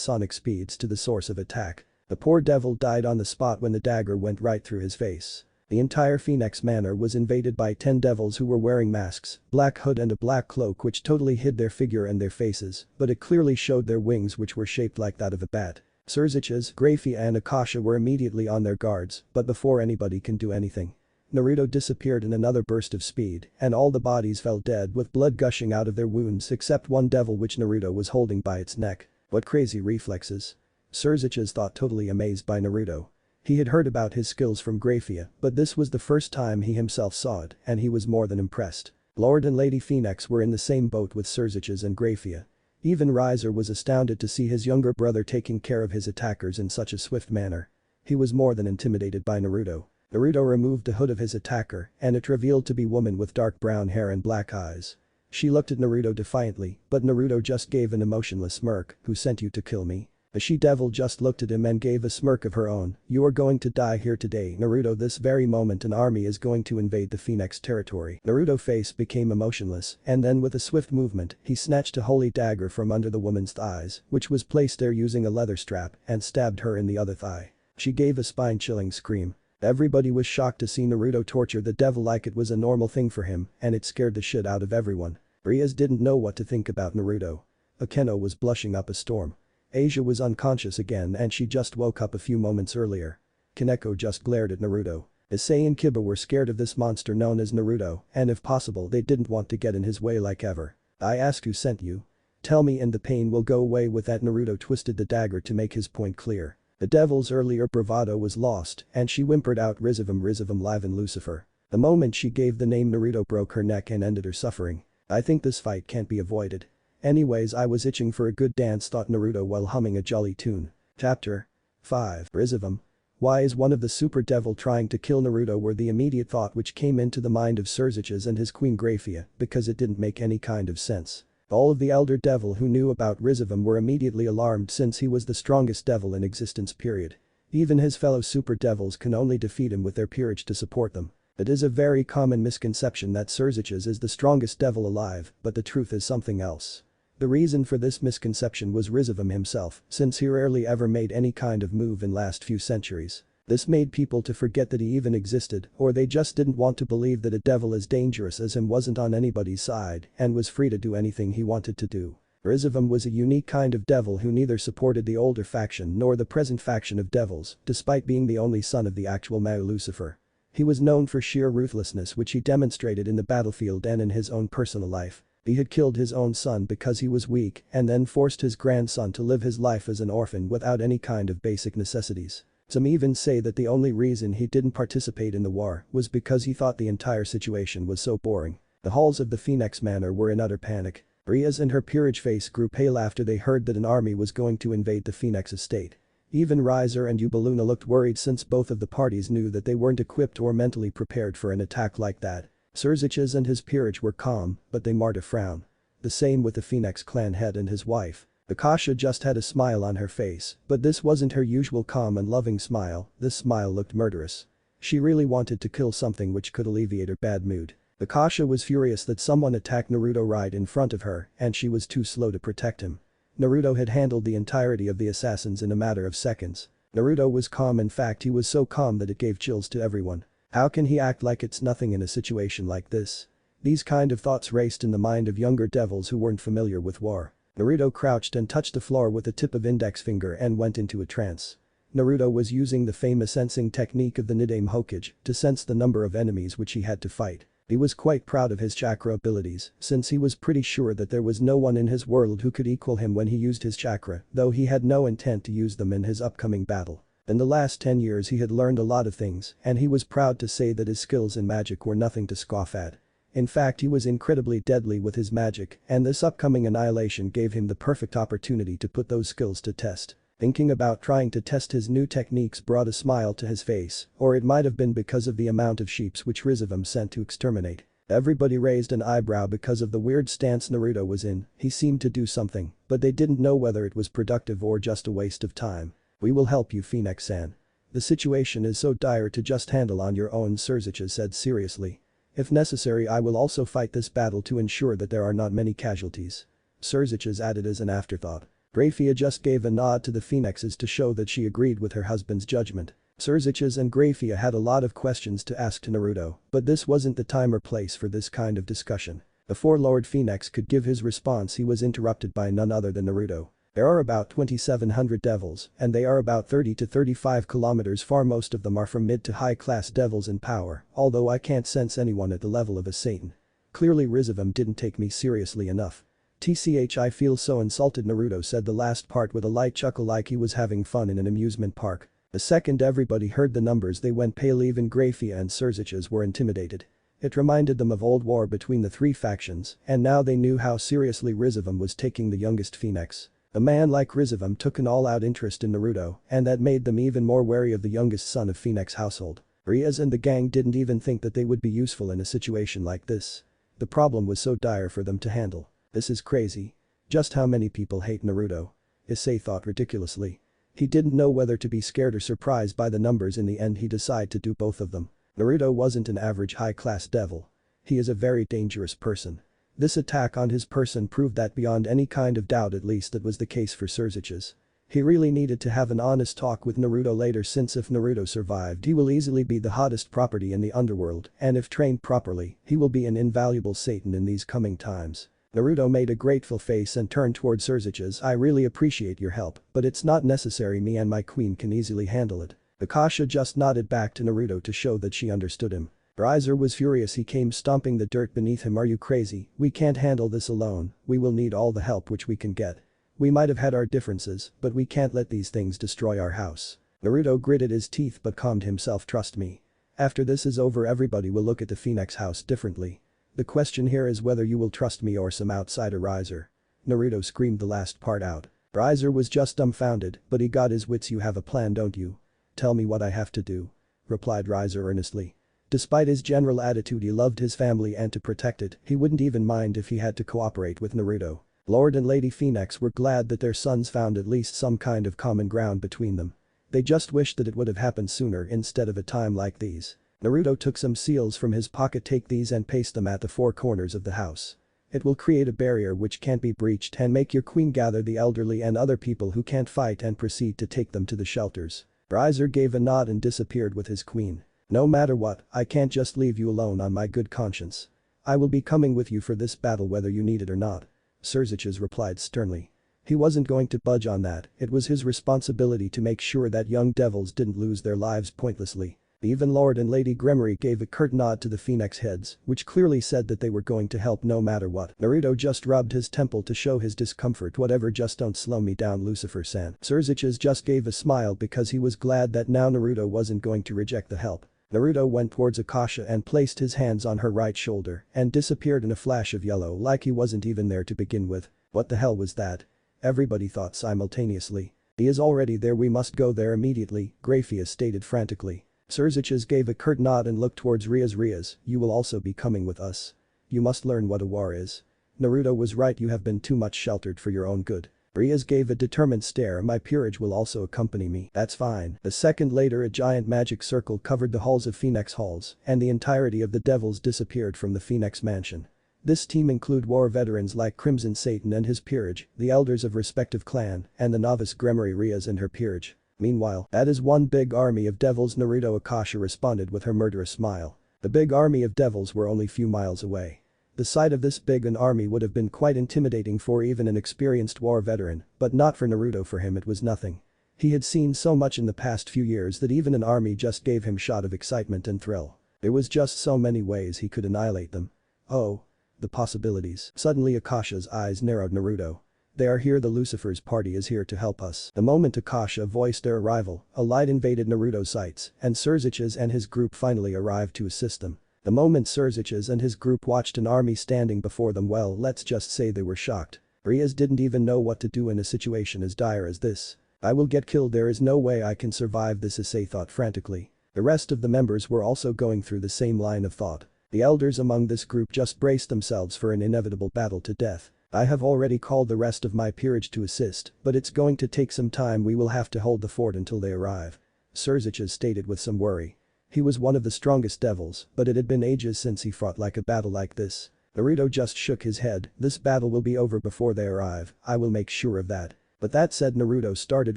sonic speeds to the source of attack. The poor devil died on the spot when the dagger went right through his face. The entire Phoenix Manor was invaded by 10 devils who were wearing masks, black hood and a black cloak which totally hid their figure and their faces, but it clearly showed their wings which were shaped like that of a bat. Surziches, Graphia and Akasha were immediately on their guards, but before anybody can do anything, Naruto disappeared in another burst of speed and all the bodies fell dead with blood gushing out of their wounds except one devil which Naruto was holding by its neck. What crazy reflexes. Surziches thought, totally amazed by Naruto. He had heard about his skills from Graphia, but this was the first time he himself saw it and he was more than impressed. Lord and Lady Phoenix were in the same boat with Surziches and Graphia. Even Riser was astounded to see his younger brother taking care of his attackers in such a swift manner. He was more than intimidated by Naruto. Naruto removed the hood of his attacker and it revealed to be a woman with dark brown hair and black eyes. She looked at Naruto defiantly, but Naruto just gave an emotionless smirk. Who sent you to kill me? The she-devil just looked at him and gave a smirk of her own. You are going to die here today, Naruto. This very moment an army is going to invade the Phoenix territory. Naruto's face became emotionless and then with a swift movement he snatched a holy dagger from under the woman's thighs, which was placed there using a leather strap, and stabbed her in the other thigh. She gave a spine-chilling scream. Everybody was shocked to see Naruto torture the devil like it was a normal thing for him and it scared the shit out of everyone. Rias didn't know what to think about Naruto. Akeno was blushing up a storm. Asia was unconscious again and she just woke up a few moments earlier. Kaneko just glared at Naruto. Issei and Kiba were scared of this monster known as Naruto and if possible they didn't want to get in his way like ever. I ask who sent you. Tell me and the pain will go away. With that Naruto twisted the dagger to make his point clear. The devil's earlier bravado was lost and she whimpered out Rizevim live in Lucifer. The moment she gave the name Naruto broke her neck and ended her suffering. I think this fight can't be avoided. Anyways, I was itching for a good dance, thought Naruto while humming a jolly tune. Chapter 5. Rizevim. Why is one of the super devil trying to kill Naruto? Were the immediate thought which came into the mind of Surziches and his queen Graphia because it didn't make any kind of sense. All of the elder devil who knew about Rizevim were immediately alarmed since he was the strongest devil in existence period. Even his fellow super devils can only defeat him with their peerage to support them. It is a very common misconception that Crazyrajat is the strongest devil alive, but the truth is something else. The reason for this misconception was Rizevim himself, since he rarely ever made any kind of move in last few centuries. This made people to forget that he even existed, or they just didn't want to believe that a devil as dangerous as him wasn't on anybody's side and was free to do anything he wanted to do. Rizevim was a unique kind of devil who neither supported the older faction nor the present faction of devils, despite being the only son of the actual Mao Lucifer. He was known for sheer ruthlessness, which he demonstrated in the battlefield and in his own personal life. He had killed his own son because he was weak and then forced his grandson to live his life as an orphan without any kind of basic necessities. Some even say that the only reason he didn't participate in the war was because he thought the entire situation was so boring. The halls of the Phenex Manor were in utter panic. Rias and her peerage face grew pale after they heard that an army was going to invade the Phenex estate. Even Riser and Ubeluna looked worried since both of the parties knew that they weren't equipped or mentally prepared for an attack like that. Crazyrajat and his peerage were calm, but they marred a frown. The same with the Phenex clan head and his wife. Akasha just had a smile on her face, but this wasn't her usual calm and loving smile. This smile looked murderous. She really wanted to kill something which could alleviate her bad mood. Akasha was furious that someone attacked Naruto right in front of her and she was too slow to protect him. Naruto had handled the entirety of the assassins in a matter of seconds. Naruto was calm, in fact he was so calm that it gave chills to everyone. How can he act like it's nothing in a situation like this? These kind of thoughts raced in the mind of younger devils who weren't familiar with war. Naruto crouched and touched the floor with the tip of index finger and went into a trance. Naruto was using the famous sensing technique of the Nidaime Hokage to sense the number of enemies which he had to fight. He was quite proud of his chakra abilities, since he was pretty sure that there was no one in his world who could equal him when he used his chakra, though he had no intent to use them in his upcoming battle. In the last 10 years he had learned a lot of things, and he was proud to say that his skills in magic were nothing to scoff at. In fact, he was incredibly deadly with his magic, and this upcoming annihilation gave him the perfect opportunity to put those skills to test. Thinking about trying to test his new techniques brought a smile to his face, or it might have been because of the amount of sheeps which Rizevim sent to exterminate. Everybody raised an eyebrow because of the weird stance Naruto was in. He seemed to do something, but they didn't know whether it was productive or just a waste of time. "We will help you, Phenex-san. The situation is so dire to just handle on your own," Crazyrajat said seriously. "If necessary, I will also fight this battle to ensure that there are not many casualties." Crazyrajat added as an afterthought. Grafia just gave a nod to the Phenexes to show that she agreed with her husband's judgment. Crazyrajat and Grafia had a lot of questions to ask to Naruto, but this wasn't the time or place for this kind of discussion. Before Lord Phenex could give his response, he was interrupted by none other than Naruto. "There are about 2,700 devils, and they are about 30 to 35 kilometers far. Most of them are from mid to high class devils in power, although I can't sense anyone at the level of a Satan. Clearly Rizevim didn't take me seriously enough. TCH, I feel so insulted." Naruto said the last part with a light chuckle like he was having fun in an amusement park. The second everybody heard the numbers they went pale. Even Grafia and Crazyrajat were intimidated. It reminded them of old war between the three factions, and now they knew how seriously Rizevim was taking the youngest Phenex. A man like Rizevim took an all-out interest in Naruto, and that made them even more wary of the youngest son of Phenex household. Rias and the gang didn't even think that they would be useful in a situation like this. The problem was so dire for them to handle. "This is crazy. Just how many people hate Naruto?" Issei thought ridiculously. He didn't know whether to be scared or surprised by the numbers. In the end he decided to do both of them. Naruto wasn't an average high-class devil. He is a very dangerous person. This attack on his person proved that beyond any kind of doubt. At least that was the case for Crazyrajat. He really needed to have an honest talk with Naruto later, since if Naruto survived he will easily be the hottest property in the underworld, and if trained properly, he will be an invaluable Satan in these coming times. Naruto made a grateful face and turned towards Crazyrajat. "I really appreciate your help, but it's not necessary. Me and my queen can easily handle it." Akasha just nodded back to Naruto to show that she understood him. Riser was furious. He came stomping the dirt beneath him. "Are you crazy? We can't handle this alone. We will need all the help which we can get. We might have had our differences, but we can't let these things destroy our house." Naruto gritted his teeth but calmed himself. "Trust me. After this is over, everybody will look at the Phenex house differently. The question here is whether you will trust me or some outsider." Riser. Naruto screamed the last part out. Riser was just dumbfounded, but he got his wits. "You have a plan, don't you?" "Tell me what I have to do," replied Riser earnestly. Despite his general attitude, he loved his family and to protect it, he wouldn't even mind if he had to cooperate with Naruto. Lord and Lady Phenex were glad that their sons found at least some kind of common ground between them. They just wished that it would have happened sooner instead of a time like these. Naruto took some seals from his pocket. Take these and paste them at the four corners of the house. It will create a barrier which can't be breached and make your queen gather the elderly and other people who can't fight and proceed to take them to the shelters. Rias gave a nod and disappeared with his queen. No matter what, I can't just leave you alone on my good conscience. I will be coming with you for this battle whether you need it or not. Crazyrajat replied sternly. He wasn't going to budge on that, it was his responsibility to make sure that young devils didn't lose their lives pointlessly. Even Lord and Lady Gremory gave a curt nod to the Phoenix heads, which clearly said that they were going to help no matter what. Naruto just rubbed his temple to show his discomfort. Whatever, just don't slow me down, Lucifer-san. Crazyrajat just gave a smile because he was glad that now Naruto wasn't going to reject the help. Naruto went towards Akasha and placed his hands on her right shoulder and disappeared in a flash of yellow like he wasn't even there to begin with. What the hell was that? Everybody thought simultaneously. He is already there, we must go there immediately, Rias stated frantically. Crazyrajat gave a curt nod and looked towards Rias. Rias, you will also be coming with us. You must learn what a war is. Naruto was right, you have been too much sheltered for your own good. Rias gave a determined stare. My peerage will also accompany me. That's fine. A second later, a giant magic circle covered the halls of Phoenix Halls and the entirety of the devils disappeared from the Phoenix Mansion. This team include war veterans like Crimson Satan and his peerage, the elders of respective clan, and the novice Gremory Rias and her peerage. Meanwhile, that is one big army of devils, Naruto. Akasha responded with her murderous smile. The big army of devils were only few miles away. The sight of this big an army would have been quite intimidating for even an experienced war veteran, but not for Naruto. For him it was nothing. He had seen so much in the past few years that even an army just gave him shot of excitement and thrill. There was just so many ways he could annihilate them. Oh. The possibilities. Suddenly Akasha's eyes narrowed. Naruto. They are here, the Lucifer's party is here to help us. The moment Akasha voiced their arrival, a light invaded Naruto's sights, and Crazyrajat and his group finally arrived to assist them. The moment Crazyrajat and his group watched an army standing before them, well, let's just say they were shocked. Rias didn't even know what to do in a situation as dire as this. I will get killed, there is no way I can survive this, Issei thought frantically. The rest of the members were also going through the same line of thought. The elders among this group just braced themselves for an inevitable battle to death. I have already called the rest of my peerage to assist, but it's going to take some time, we will have to hold the fort until they arrive. Crazyrajat stated with some worry. He was one of the strongest devils, but it had been ages since he fought like a battle like this. Naruto just shook his head. This battle will be over before they arrive, I will make sure of that. But that said, Naruto started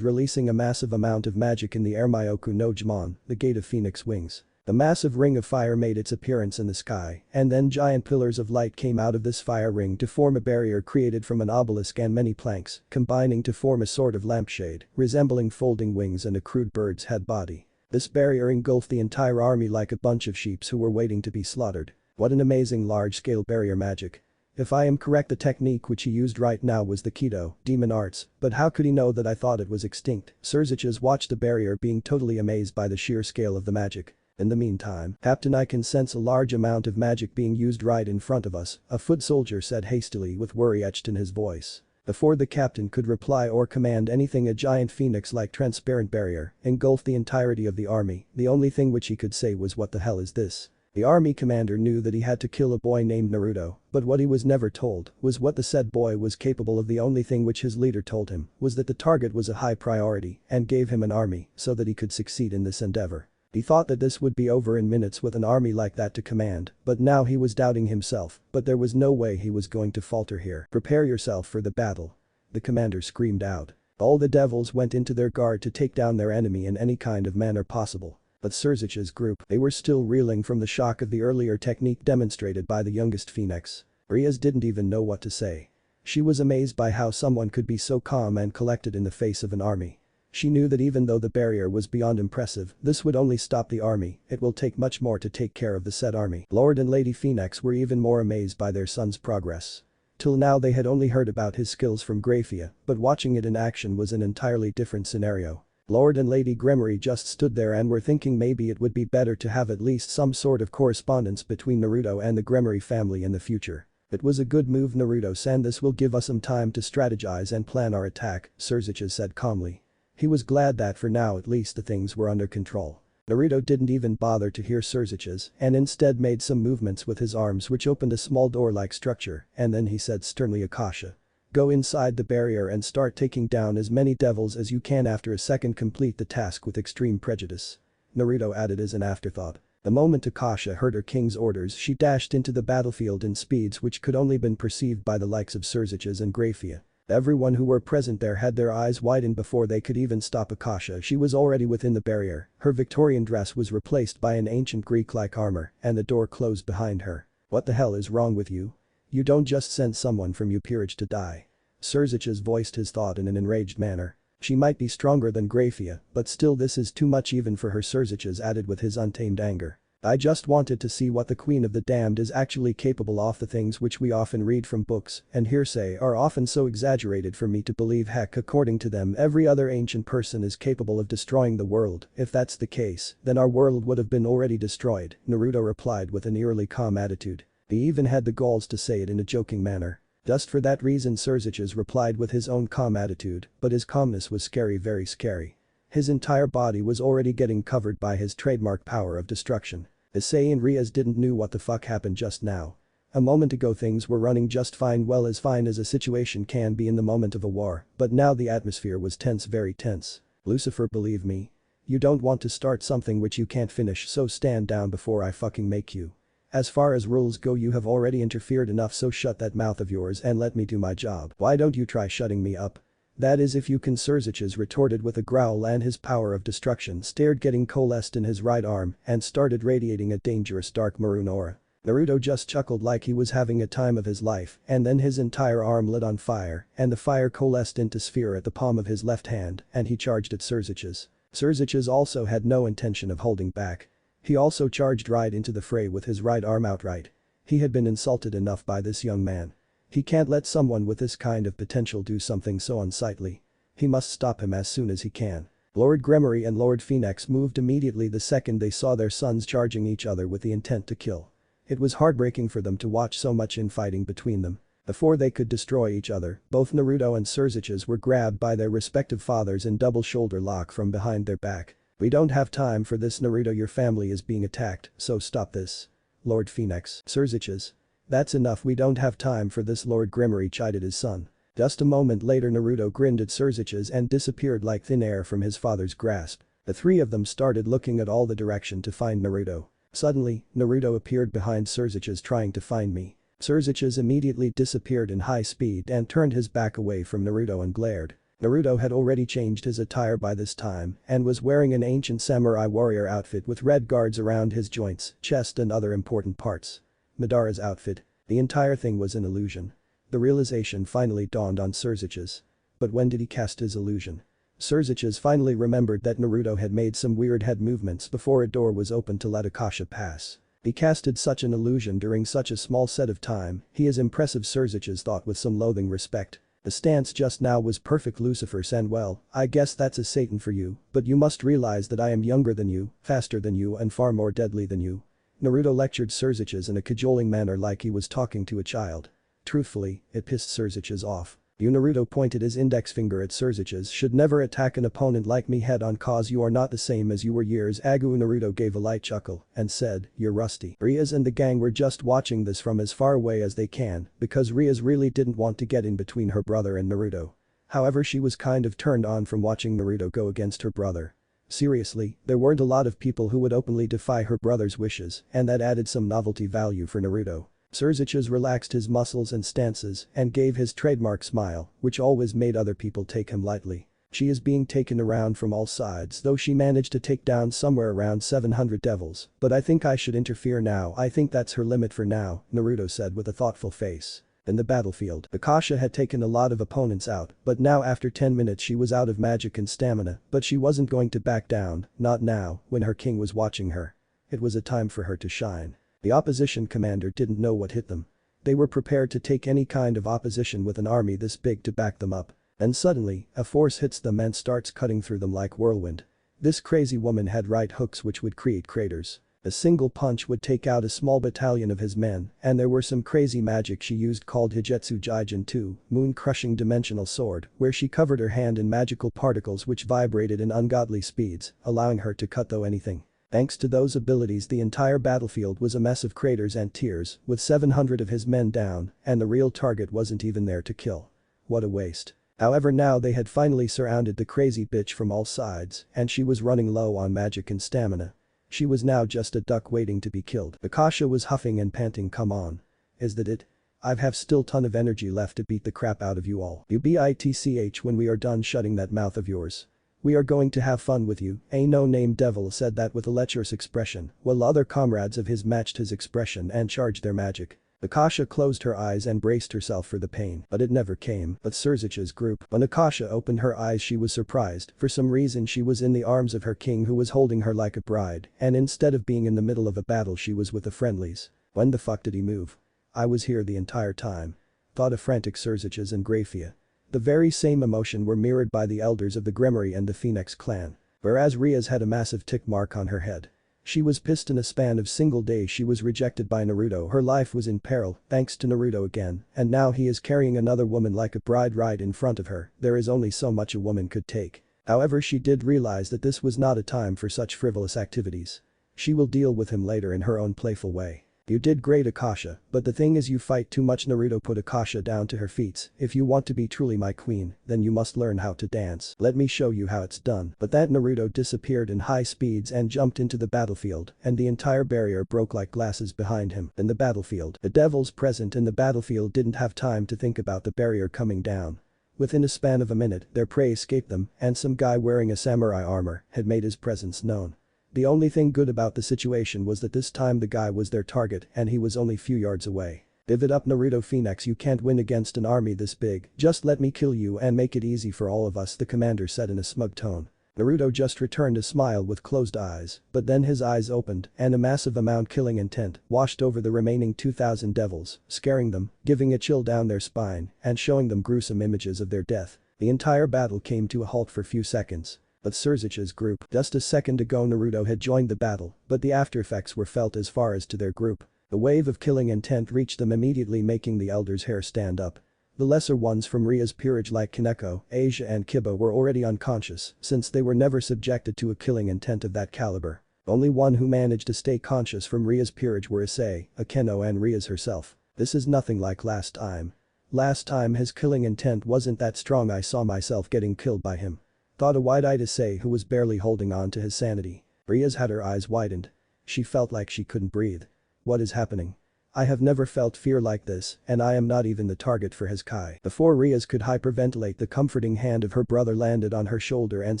releasing a massive amount of magic in the air. Myoku no Jimon, the gate of Phoenix Wings. The massive ring of fire made its appearance in the sky, and then giant pillars of light came out of this fire ring to form a barrier created from an obelisk and many planks, combining to form a sort of lampshade, resembling folding wings and a crude bird's head body. This barrier engulfed the entire army like a bunch of sheep who were waiting to be slaughtered. What an amazing large-scale barrier magic. If I am correct, the technique which he used right now was the Kido, demon arts, but how could he know that I thought it was extinct? Crazyrajat watched the barrier, being totally amazed by the sheer scale of the magic. In the meantime, Captain, I can sense a large amount of magic being used right in front of us, a foot soldier said hastily with worry etched in his voice. Before the captain could reply or command anything, a giant phoenix-like transparent barrier engulfed the entirety of the army. The only thing which he could say was, what the hell is this? The army commander knew that he had to kill a boy named Naruto, but what he was never told was what the said boy was capable of. The only thing which his leader told him was that the target was a high priority and gave him an army so that he could succeed in this endeavor. He thought that this would be over in minutes with an army like that to command, but now he was doubting himself, but there was no way he was going to falter here. Prepare yourself for the battle. The commander screamed out. All the devils went into their guard to take down their enemy in any kind of manner possible. But Crazyrajat's group, they were still reeling from the shock of the earlier technique demonstrated by the youngest Phoenix. Rias didn't even know what to say. She was amazed by how someone could be so calm and collected in the face of an army. She knew that even though the barrier was beyond impressive, this would only stop the army, it will take much more to take care of the said army. Lord and Lady Phenex were even more amazed by their son's progress. Till now they had only heard about his skills from Grafia, but watching it in action was an entirely different scenario. Lord and Lady Gremory just stood there and were thinking maybe it would be better to have at least some sort of correspondence between Naruto and the Gremory family in the future. It was a good move, Naruto-san, this will give us some time to strategize and plan our attack, Crazyrajat said calmly. He was glad that for now at least the things were under control. Naruto didn't even bother to hear Surzich's and instead made some movements with his arms which opened a small door-like structure, and then he said sternly, Akasha. Go inside the barrier and start taking down as many devils as you can. After a second, complete the task with extreme prejudice. Naruto added as an afterthought. The moment Akasha heard her king's orders, she dashed into the battlefield in speeds which could only been perceived by the likes of Surzich's and Graphia. Everyone who were present there had their eyes widened before they could even stop Akasha. She was already within the barrier, her Victorian dress was replaced by an ancient Greek-like armor, and the door closed behind her. What the hell is wrong with you? You don't just send someone from your peerage to die. Surzich's voiced his thought in an enraged manner. She might be stronger than Graphia, but still this is too much even for her. Surzich's added with his untamed anger. I just wanted to see what the Queen of the Damned is actually capable of. The things which we often read from books and hearsay are often so exaggerated for me to believe. Heck, according to them, every other ancient person is capable of destroying the world. If that's the case, then our world would have been already destroyed, Naruto replied with an eerily calm attitude. He even had the galls to say it in a joking manner. Just for that reason, Surzich's replied with his own calm attitude, but his calmness was scary, very scary. His entire body was already getting covered by his trademark power of destruction. Issei and Rias didn't know what the fuck happened just now. A moment ago things were running just fine, well, as fine as a situation can be in the moment of a war, but now the atmosphere was tense, very tense. Lucifer, believe me. You don't want to start something which you can't finish, so stand down before I fucking make you. As far as rules go, you have already interfered enough, so shut that mouth of yours and let me do my job. Why don't you try shutting me up? That is if you can, Surzich's retorted with a growl, and his power of destruction stared getting coalesced in his right arm and started radiating a dangerous dark maroon aura. Naruto just chuckled like he was having a time of his life, and then his entire arm lit on fire and the fire coalesced into sphere at the palm of his left hand and he charged at Surzich's. Surzich's also had no intention of holding back. He also charged right into the fray with his right arm outright. He had been insulted enough by this young man. He can't let someone with this kind of potential do something so unsightly. He must stop him as soon as he can. Lord Gremory and Lord Phenex moved immediately the second they saw their sons charging each other with the intent to kill. It was heartbreaking for them to watch so much infighting between them. Before they could destroy each other, both Naruto and Surzich's were grabbed by their respective fathers in double shoulder lock from behind their back. We don't have time for this, Naruto, your family is being attacked, so stop this. Lord Phenex. Surzich's. That's enough, we don't have time for this, Lord Gremory chided his son. Just a moment later, Naruto grinned at Surzich's and disappeared like thin air from his father's grasp. The three of them started looking at all the direction to find Naruto. Suddenly, Naruto appeared behind Surzich's. Trying to find me. Surzich's immediately disappeared in high speed and turned his back away from Naruto and glared. Naruto had already changed his attire by this time and was wearing an ancient samurai warrior outfit with red guards around his joints, chest and other important parts. Madara's outfit. The entire thing was an illusion. The realization finally dawned on Surzich's. But when did he cast his illusion? Surzich's finally remembered that Naruto had made some weird head movements before a door was opened to let Akasha pass. He casted such an illusion during such a small set of time, he is impressive, Surzich's thought with some loathing respect. The stance just now was perfect, Lucifer said. Well, I guess that's a Satan for you, but you must realize that I am younger than you, faster than you and far more deadly than you. Naruto lectured Surzich's in a cajoling manner like he was talking to a child. Truthfully, it pissed Surzich's off. You, Naruto pointed his index finger at Surzich's, should never attack an opponent like me head on, cause you are not the same as you were years ago. Naruto gave a light chuckle and said, you're rusty. Rias and the gang were just watching this from as far away as they can because Rias really didn't want to get in between her brother and Naruto. However, she was kind of turned on from watching Naruto go against her brother. Seriously, there weren't a lot of people who would openly defy her brother's wishes, and that added some novelty value for Naruto. Surzich's relaxed his muscles and stances and gave his trademark smile, which always made other people take him lightly. She is being taken around from all sides, though she managed to take down somewhere around 700 devils, but I think I should interfere now. I think that's her limit for now, Naruto said with a thoughtful face. In the battlefield, Akasha had taken a lot of opponents out, but now after 10 minutes she was out of magic and stamina, but she wasn't going to back down, not now, when her king was watching her. It was a time for her to shine. The opposition commander didn't know what hit them. They were prepared to take any kind of opposition with an army this big to back them up. And suddenly, a force hits them and starts cutting through them like whirlwind. This crazy woman had right hooks which would create craters. A single punch would take out a small battalion of his men, and there were some crazy magic she used called Higetsu Jigen 2, moon-crushing dimensional sword, where she covered her hand in magical particles which vibrated in ungodly speeds, allowing her to cut through anything. Thanks to those abilities, the entire battlefield was a mess of craters and tears, with 700 of his men down, and the real target wasn't even there to kill. What a waste. However, now they had finally surrounded the crazy bitch from all sides, and she was running low on magic and stamina. She was now just a duck waiting to be killed. Akasha was huffing and panting. Come on. Is that it? I've have still ton of energy left to beat the crap out of you all. You bitch when we are done shutting that mouth of yours. We are going to have fun with you. A no-name devil said that with a lecherous expression, while other comrades of his matched his expression and charged their magic. Akasha closed her eyes and braced herself for the pain, but it never came. But Crazyrajat's group. When Akasha opened her eyes, she was surprised. For some reason, she was in the arms of her king, who was holding her like a bride, and instead of being in the middle of a battle, she was with the friendlies. When the fuck did he move? I was here the entire time. Thought a frantic Crazyrajat and Grafia. The very same emotion were mirrored by the elders of the Grimory and the Phoenix clan. Whereas Rias had a massive tick mark on her head. She was pissed. In a span of single days she was rejected by Naruto. Her life was in peril thanks to Naruto again, and now he is carrying another woman like a bride right in front of her. There is only so much a woman could take. However, she did realize that this was not a time for such frivolous activities. She will deal with him later in her own playful way. You did great, Akasha, but the thing is you fight too much. Naruto put Akasha down to her feet. If you want to be truly my queen, then you must learn how to dance. Let me show you how it's done. But that Naruto disappeared in high speeds and jumped into the battlefield, and the entire barrier broke like glasses behind him. In the battlefield, the devils present in the battlefield didn't have time to think about the barrier coming down. Within a span of a minute, their prey escaped them, and some guy wearing a samurai armor had made his presence known. The only thing good about the situation was that this time the guy was their target and he was only few yards away. Give it up, Naruto Phenex, you can't win against an army this big. Just let me kill you and make it easy for all of us, the commander said in a smug tone. Naruto just returned a smile with closed eyes, but then his eyes opened and a massive amount killing intent washed over the remaining 2,000 devils, scaring them, giving a chill down their spine, and showing them gruesome images of their death. The entire battle came to a halt for a few seconds. But Crazyrajat's group. Just a second ago Naruto had joined the battle, but the after effects were felt as far as to their group. The wave of killing intent reached them immediately, making the elders' hair stand up. The lesser ones from Rias' peerage like Kaneko, Asia and Kiba were already unconscious since they were never subjected to a killing intent of that caliber. Only one who managed to stay conscious from Rias' peerage were Issei, Akeno and Rias herself. This is nothing like last time. Last time his killing intent wasn't that strong. I saw myself getting killed by him. Thought a wide-eyed Issei who was barely holding on to his sanity. Rias had her eyes widened. She felt like she couldn't breathe. What is happening? I have never felt fear like this, and I am not even the target for his Kai. Before Rias could hyperventilate, the comforting hand of her brother landed on her shoulder and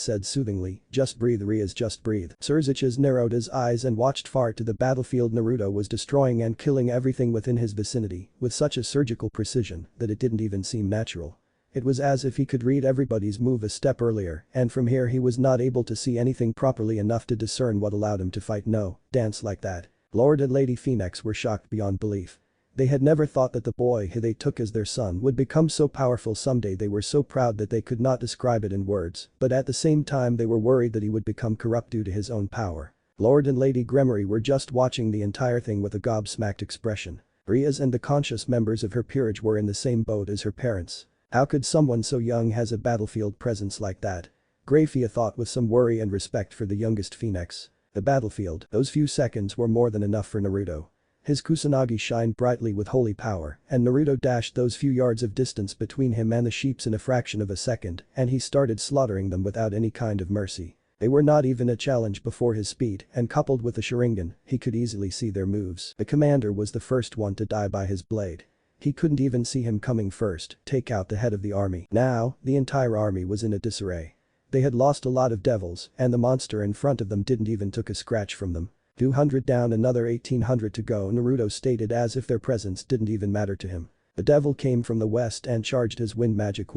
said soothingly, just breathe Rias, just breathe. Crazyrajat narrowed his eyes and watched far to the battlefield. Naruto was destroying and killing everything within his vicinity with such a surgical precision that it didn't even seem natural. It was as if he could read everybody's move a step earlier, and from here he was not able to see anything properly enough to discern what allowed him to fight. No, dance like that. Lord and Lady Phenex were shocked beyond belief. They had never thought that the boy who they took as their son would become so powerful someday. They were so proud that they could not describe it in words, but at the same time they were worried that he would become corrupt due to his own power. Lord and Lady Grimory were just watching the entire thing with a gobsmacked expression. Rias and the conscious members of her peerage were in the same boat as her parents. How could someone so young has a battlefield presence like that? Grafia thought with some worry and respect for the youngest Phenex. The battlefield, those few seconds were more than enough for Naruto. His Kusanagi shined brightly with holy power, and Naruto dashed those few yards of distance between him and the sheeps in a fraction of a second, and he started slaughtering them without any kind of mercy. They were not even a challenge before his speed, and coupled with the Sharingan, he could easily see their moves. The commander was the first one to die by his blade. He couldn't even see him coming first, take out the head of the army. Now, the entire army was in a disarray. They had lost a lot of devils, and the monster in front of them didn't even took a scratch from them. 200 down, another 1800 to go, Naruto stated as if their presence didn't even matter to him. The devil came from the west and charged his wind magic.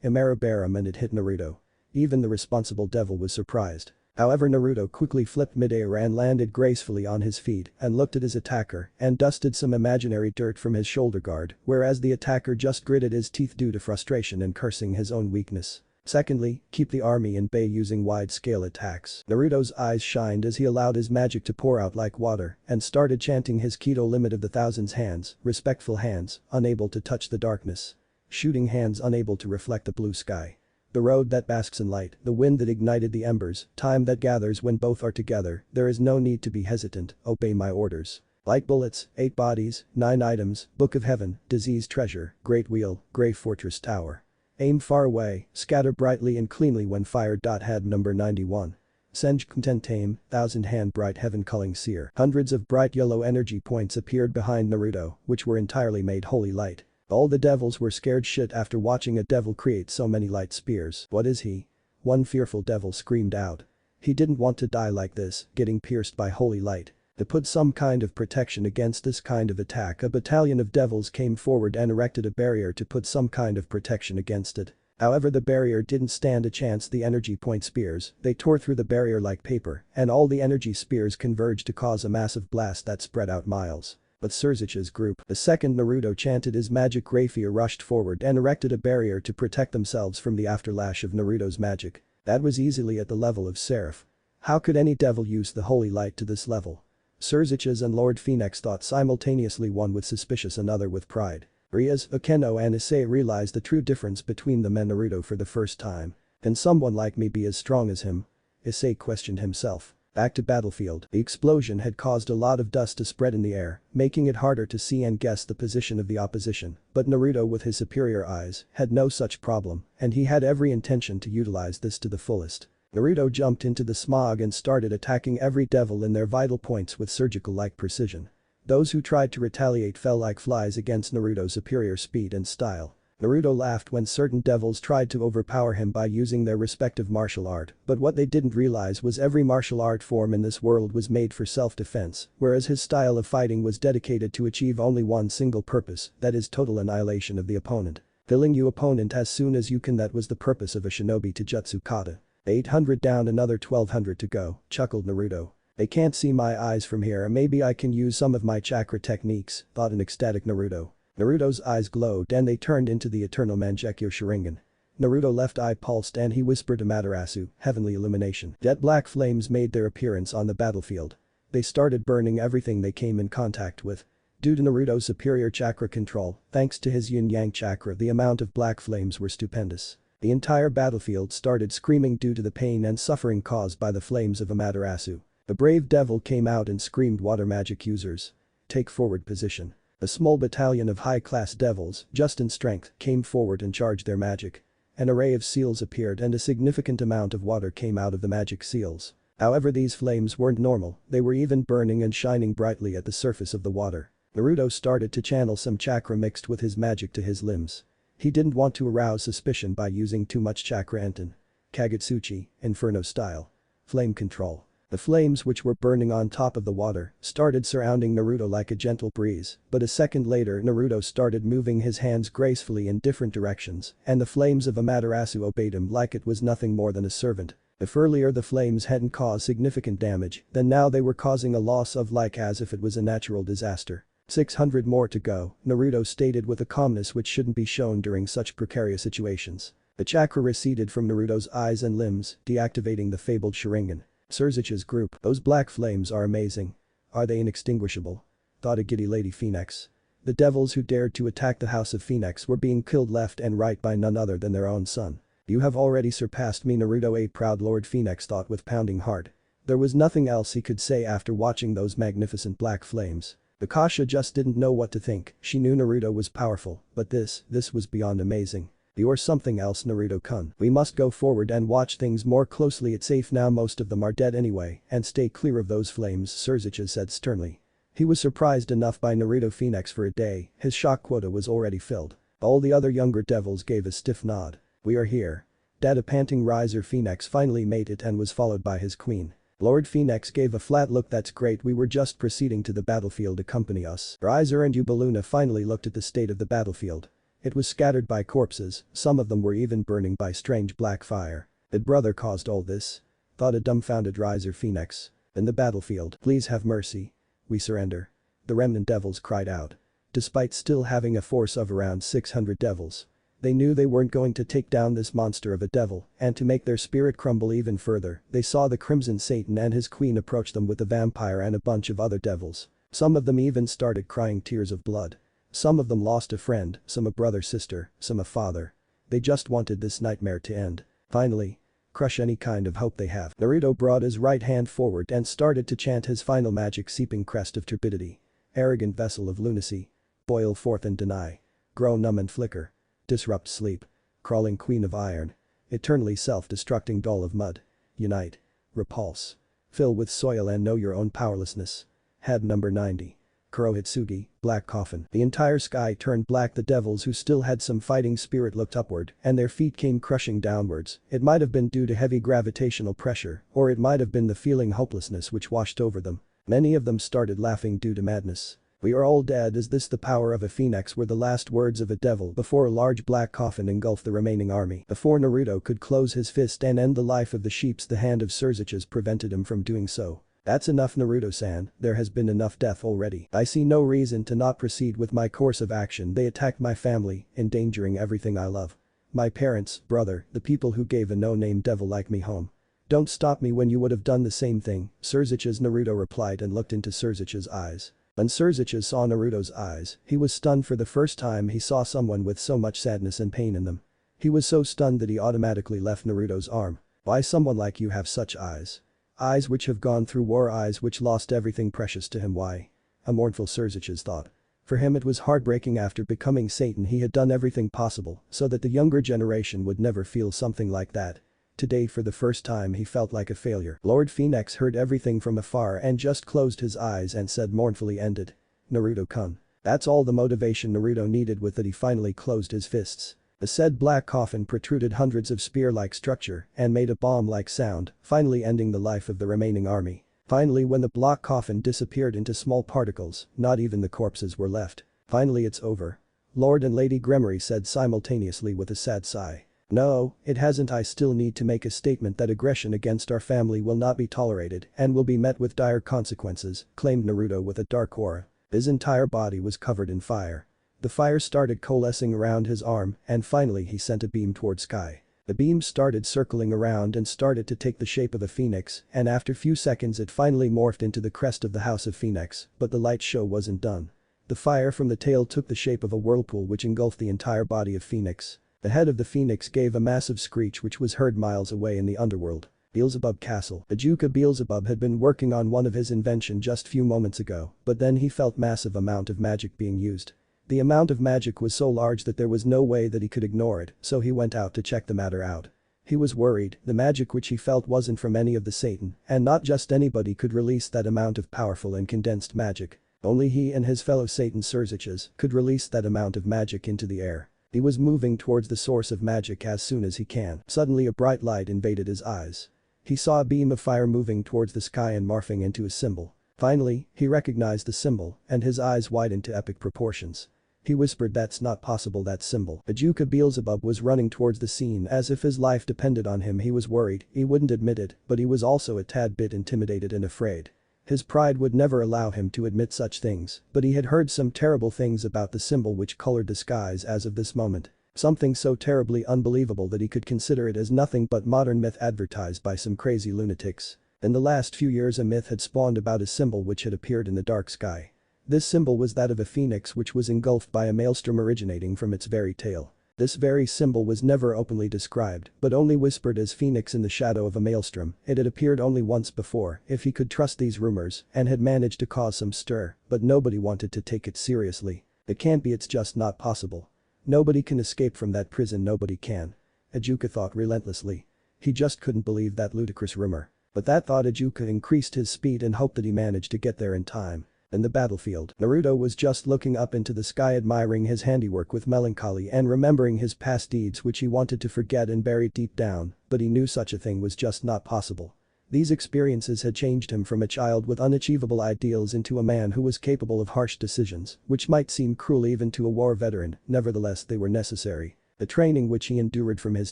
Imarabaram, and it hit Naruto. Even the responsible devil was surprised. However, Naruto quickly flipped midair and landed gracefully on his feet and looked at his attacker and dusted some imaginary dirt from his shoulder guard, whereas the attacker just gritted his teeth due to frustration and cursing his own weakness. Secondly, keep the army in bay using wide-scale attacks. Naruto's eyes shined as he allowed his magic to pour out like water and started chanting his Keto limit of the thousands hands, respectful hands, unable to touch the darkness. Shooting hands unable to reflect the blue sky. The road that basks in light, the wind that ignited the embers, time that gathers when both are together, there is no need to be hesitant, obey my orders. Light bullets, 8 bodies, 9 items, Book of Heaven, Disease Treasure, Great Wheel, Grey Fortress Tower. Aim far away, scatter brightly and cleanly when fired. Head number 91. Senj Content Tame, 1000 Hand Bright Heaven Culling Seer. Hundreds of bright yellow energy points appeared behind Naruto, which were entirely made holy light. All the devils were scared shit after watching a devil create so many light spears. What is he? One fearful devil screamed out. He didn't want to die like this, getting pierced by holy light. To put some kind of protection against this kind of attack, a battalion of devils came forward and erected a barrier to put some kind of protection against it. However, the barrier didn't stand a chance. The energy point spears, they tore through the barrier like paper, and all the energy spears converged to cause a massive blast that spread out miles. But Surzich's group, the second Naruto chanted his magic, Raphia rushed forward and erected a barrier to protect themselves from the afterlash of Naruto's magic. That was easily at the level of Seraph. How could any devil use the holy light to this level? Surzich's and Lord Phenex thought simultaneously, one with suspicious, another with pride. Rias, Akeno and Issei realized the true difference between them and Naruto for the first time. Can someone like me be as strong as him? Issei questioned himself. Back to battlefield. The explosion had caused a lot of dust to spread in the air, making it harder to see and guess the position of the opposition, but Naruto with his superior eyes had no such problem, and he had every intention to utilize this to the fullest. Naruto jumped into the smog and started attacking every devil in their vital points with surgical-like precision. Those who tried to retaliate fell like flies against Naruto's superior speed and style. Naruto laughed when certain devils tried to overpower him by using their respective martial art, but what they didn't realize was every martial art form in this world was made for self-defense, whereas his style of fighting was dedicated to achieve only one single purpose, that is total annihilation of the opponent. Killing your opponent as soon as you can, that was the purpose of a shinobi Taijutsu kata. 800 down, another 1200 to go, chuckled Naruto. They can't see my eyes from here, maybe I can use some of my chakra techniques, thought an ecstatic Naruto. Naruto's eyes glowed and they turned into the eternal Mangekyo Sharingan. Naruto's left eye pulsed and he whispered Amaterasu, heavenly illumination. Jet black flames made their appearance on the battlefield. They started burning everything they came in contact with. Due to Naruto's superior chakra control, thanks to his yin-yang chakra, the amount of black flames were stupendous. The entire battlefield started screaming due to the pain and suffering caused by the flames of Amaterasu. The brave devil came out and screamed, water magic users, take forward position. A small battalion of high-class devils, just in strength, came forward and charged their magic. An array of seals appeared and a significant amount of water came out of the magic seals. However, these flames weren't normal, they were even burning and shining brightly at the surface of the water. Naruto started to channel some chakra mixed with his magic to his limbs. He didn't want to arouse suspicion by using too much chakra. Enten. Kagutsuchi, Inferno style. Flame control. The flames, which were burning on top of the water, started surrounding Naruto like a gentle breeze, but a second later Naruto started moving his hands gracefully in different directions, and the flames of Amaterasu obeyed him like it was nothing more than a servant. If earlier the flames hadn't caused significant damage, then now they were causing a loss of like as if it was a natural disaster. 600 more to go, Naruto stated with a calmness which shouldn't be shown during such precarious situations. The chakra receded from Naruto's eyes and limbs, deactivating the fabled Sharingan. Surzich's group, those black flames are amazing. Are they inextinguishable? Thought a giddy Lady Phenex. The devils who dared to attack the House of Phenex were being killed left and right by none other than their own son. You have already surpassed me, Naruto, a proud Lord Phenex thought with pounding heart. There was nothing else he could say after watching those magnificent black flames. Akasha just didn't know what to think. She knew Naruto was powerful, but this was beyond amazing. You're something else, Naruto-kun. We must go forward and watch things more closely. It's safe now, most of them are dead anyway, and stay clear of those flames, Surzicha said sternly. He was surprised enough by Naruto Phenex for a day, his shock quota was already filled. All the other younger devils gave a stiff nod. We are here. Data panting riser Phenex finally made it and was followed by his queen. Lord Phenex gave a flat look. That's great, we were just proceeding to the battlefield, accompany us. Riser and Ubeluna finally looked at the state of the battlefield. It was scattered by corpses, some of them were even burning by strange black fire. Did brother caused all this? Thought a dumbfounded Riser Phenex. In the battlefield, please have mercy. We surrender. The remnant devils cried out. Despite still having a force of around 600 devils, they knew they weren't going to take down this monster of a devil, and to make their spirit crumble even further, they saw the Crimson Satan and his queen approach them with a vampire and a bunch of other devils. Some of them even started crying tears of blood. Some of them lost a friend, some a brother, sister, some a father. They just wanted this nightmare to end. Finally. Crush any kind of hope they have. Naruto brought his right hand forward and started to chant his final magic seeping crest of turbidity. Arrogant vessel of lunacy. Boil forth and deny. Grow numb and flicker. Disrupt sleep. Crawling queen of iron. Eternally self-destructing doll of mud. Unite. Repulse. Fill with soil and know your own powerlessness. Head number 90. Kurohitsugi, Black Coffin. The entire sky turned black. The devils who still had some fighting spirit looked upward and their feet came crushing downwards. It might have been due to heavy gravitational pressure or it might have been the feeling hopelessness which washed over them. Many of them started laughing due to madness. We are all dead. Is this the power of a phoenix? Were the last words of a devil before a large black coffin engulfed the remaining army. Before Naruto could close his fist and end the life of the sheeps, the hand of crazyrajat prevented him from doing so. That's enough, Naruto-san, there has been enough death already. I see no reason to not proceed with my course of action. They attacked my family, endangering everything I love. My parents, brother, the people who gave a no-name devil like me home. Don't stop me when you would have done the same thing, Crazyrajat. Naruto replied and looked into Crazyrajat's eyes. When Crazyrajat saw Naruto's eyes, he was stunned. For the first time he saw someone with so much sadness and pain in them. He was so stunned that he automatically left Naruto's arm. Why someone like you have such eyes? Eyes which have gone through war, eyes which lost everything precious to him. Why? A mournful Crazyrajat thought. For him it was heartbreaking. After becoming Satan he had done everything possible so that the younger generation would never feel something like that. Today for the first time he felt like a failure. Lord Phenex heard everything from afar and just closed his eyes and said mournfully, ended. Naruto-kun. That's all the motivation Naruto needed. With it he finally closed his fists. The said black coffin protruded hundreds of spear-like structure and made a bomb-like sound, finally ending the life of the remaining army. Finally, when the black coffin disappeared into small particles, not even the corpses were left. Finally, it's over. Lord and Lady Gremory said simultaneously with a sad sigh. No, it hasn't. I still need to make a statement that aggression against our family will not be tolerated and will be met with dire consequences, claimed Naruto with a dark aura. His entire body was covered in fire. The fire started coalescing around his arm and finally he sent a beam toward sky. The beam started circling around and started to take the shape of a phoenix, and after few seconds it finally morphed into the crest of the House of Phoenix, but the light show wasn't done. The fire from the tail took the shape of a whirlpool which engulfed the entire body of Phoenix. The head of the phoenix gave a massive screech which was heard miles away in the underworld. Beelzebub Castle. Ajuka Beelzebub had been working on one of his invention just few moments ago, but then he felt massive amount of magic being used. The amount of magic was so large that there was no way that he could ignore it, so he went out to check the matter out. He was worried. The magic which he felt wasn't from any of the Satan, and not just anybody could release that amount of powerful and condensed magic. Only he and his fellow Satan Crazyrajat could release that amount of magic into the air. He was moving towards the source of magic as soon as he can. Suddenly a bright light invaded his eyes. He saw a beam of fire moving towards the sky and morphing into a symbol. Finally, he recognized the symbol, and his eyes widened to epic proportions. He whispered, that's not possible, that symbol. Ajuka Beelzebub was running towards the scene as if his life depended on him. He was worried, he wouldn't admit it, but he was also a tad bit intimidated and afraid. His pride would never allow him to admit such things, but he had heard some terrible things about the symbol which colored the skies as of this moment. Something so terribly unbelievable that he could consider it as nothing but modern myth advertised by some crazy lunatics. In the last few years a myth had spawned about a symbol which had appeared in the dark sky. This symbol was that of a phoenix which was engulfed by a maelstrom originating from its very tail. This very symbol was never openly described, but only whispered as phoenix in the shadow of a maelstrom. It had appeared only once before, if he could trust these rumors, and had managed to cause some stir, but nobody wanted to take it seriously. It can't be, it's just not possible. Nobody can escape from that prison, nobody can. Ajuka thought relentlessly. He just couldn't believe that ludicrous rumor. But that thought Ajuka increased his speed and hoped that he managed to get there in time. In the battlefield, Naruto was just looking up into the sky, admiring his handiwork with melancholy and remembering his past deeds which he wanted to forget and bury deep down, but he knew such a thing was just not possible. These experiences had changed him from a child with unachievable ideals into a man who was capable of harsh decisions, which might seem cruel even to a war veteran, nevertheless they were necessary. The training which he endured from his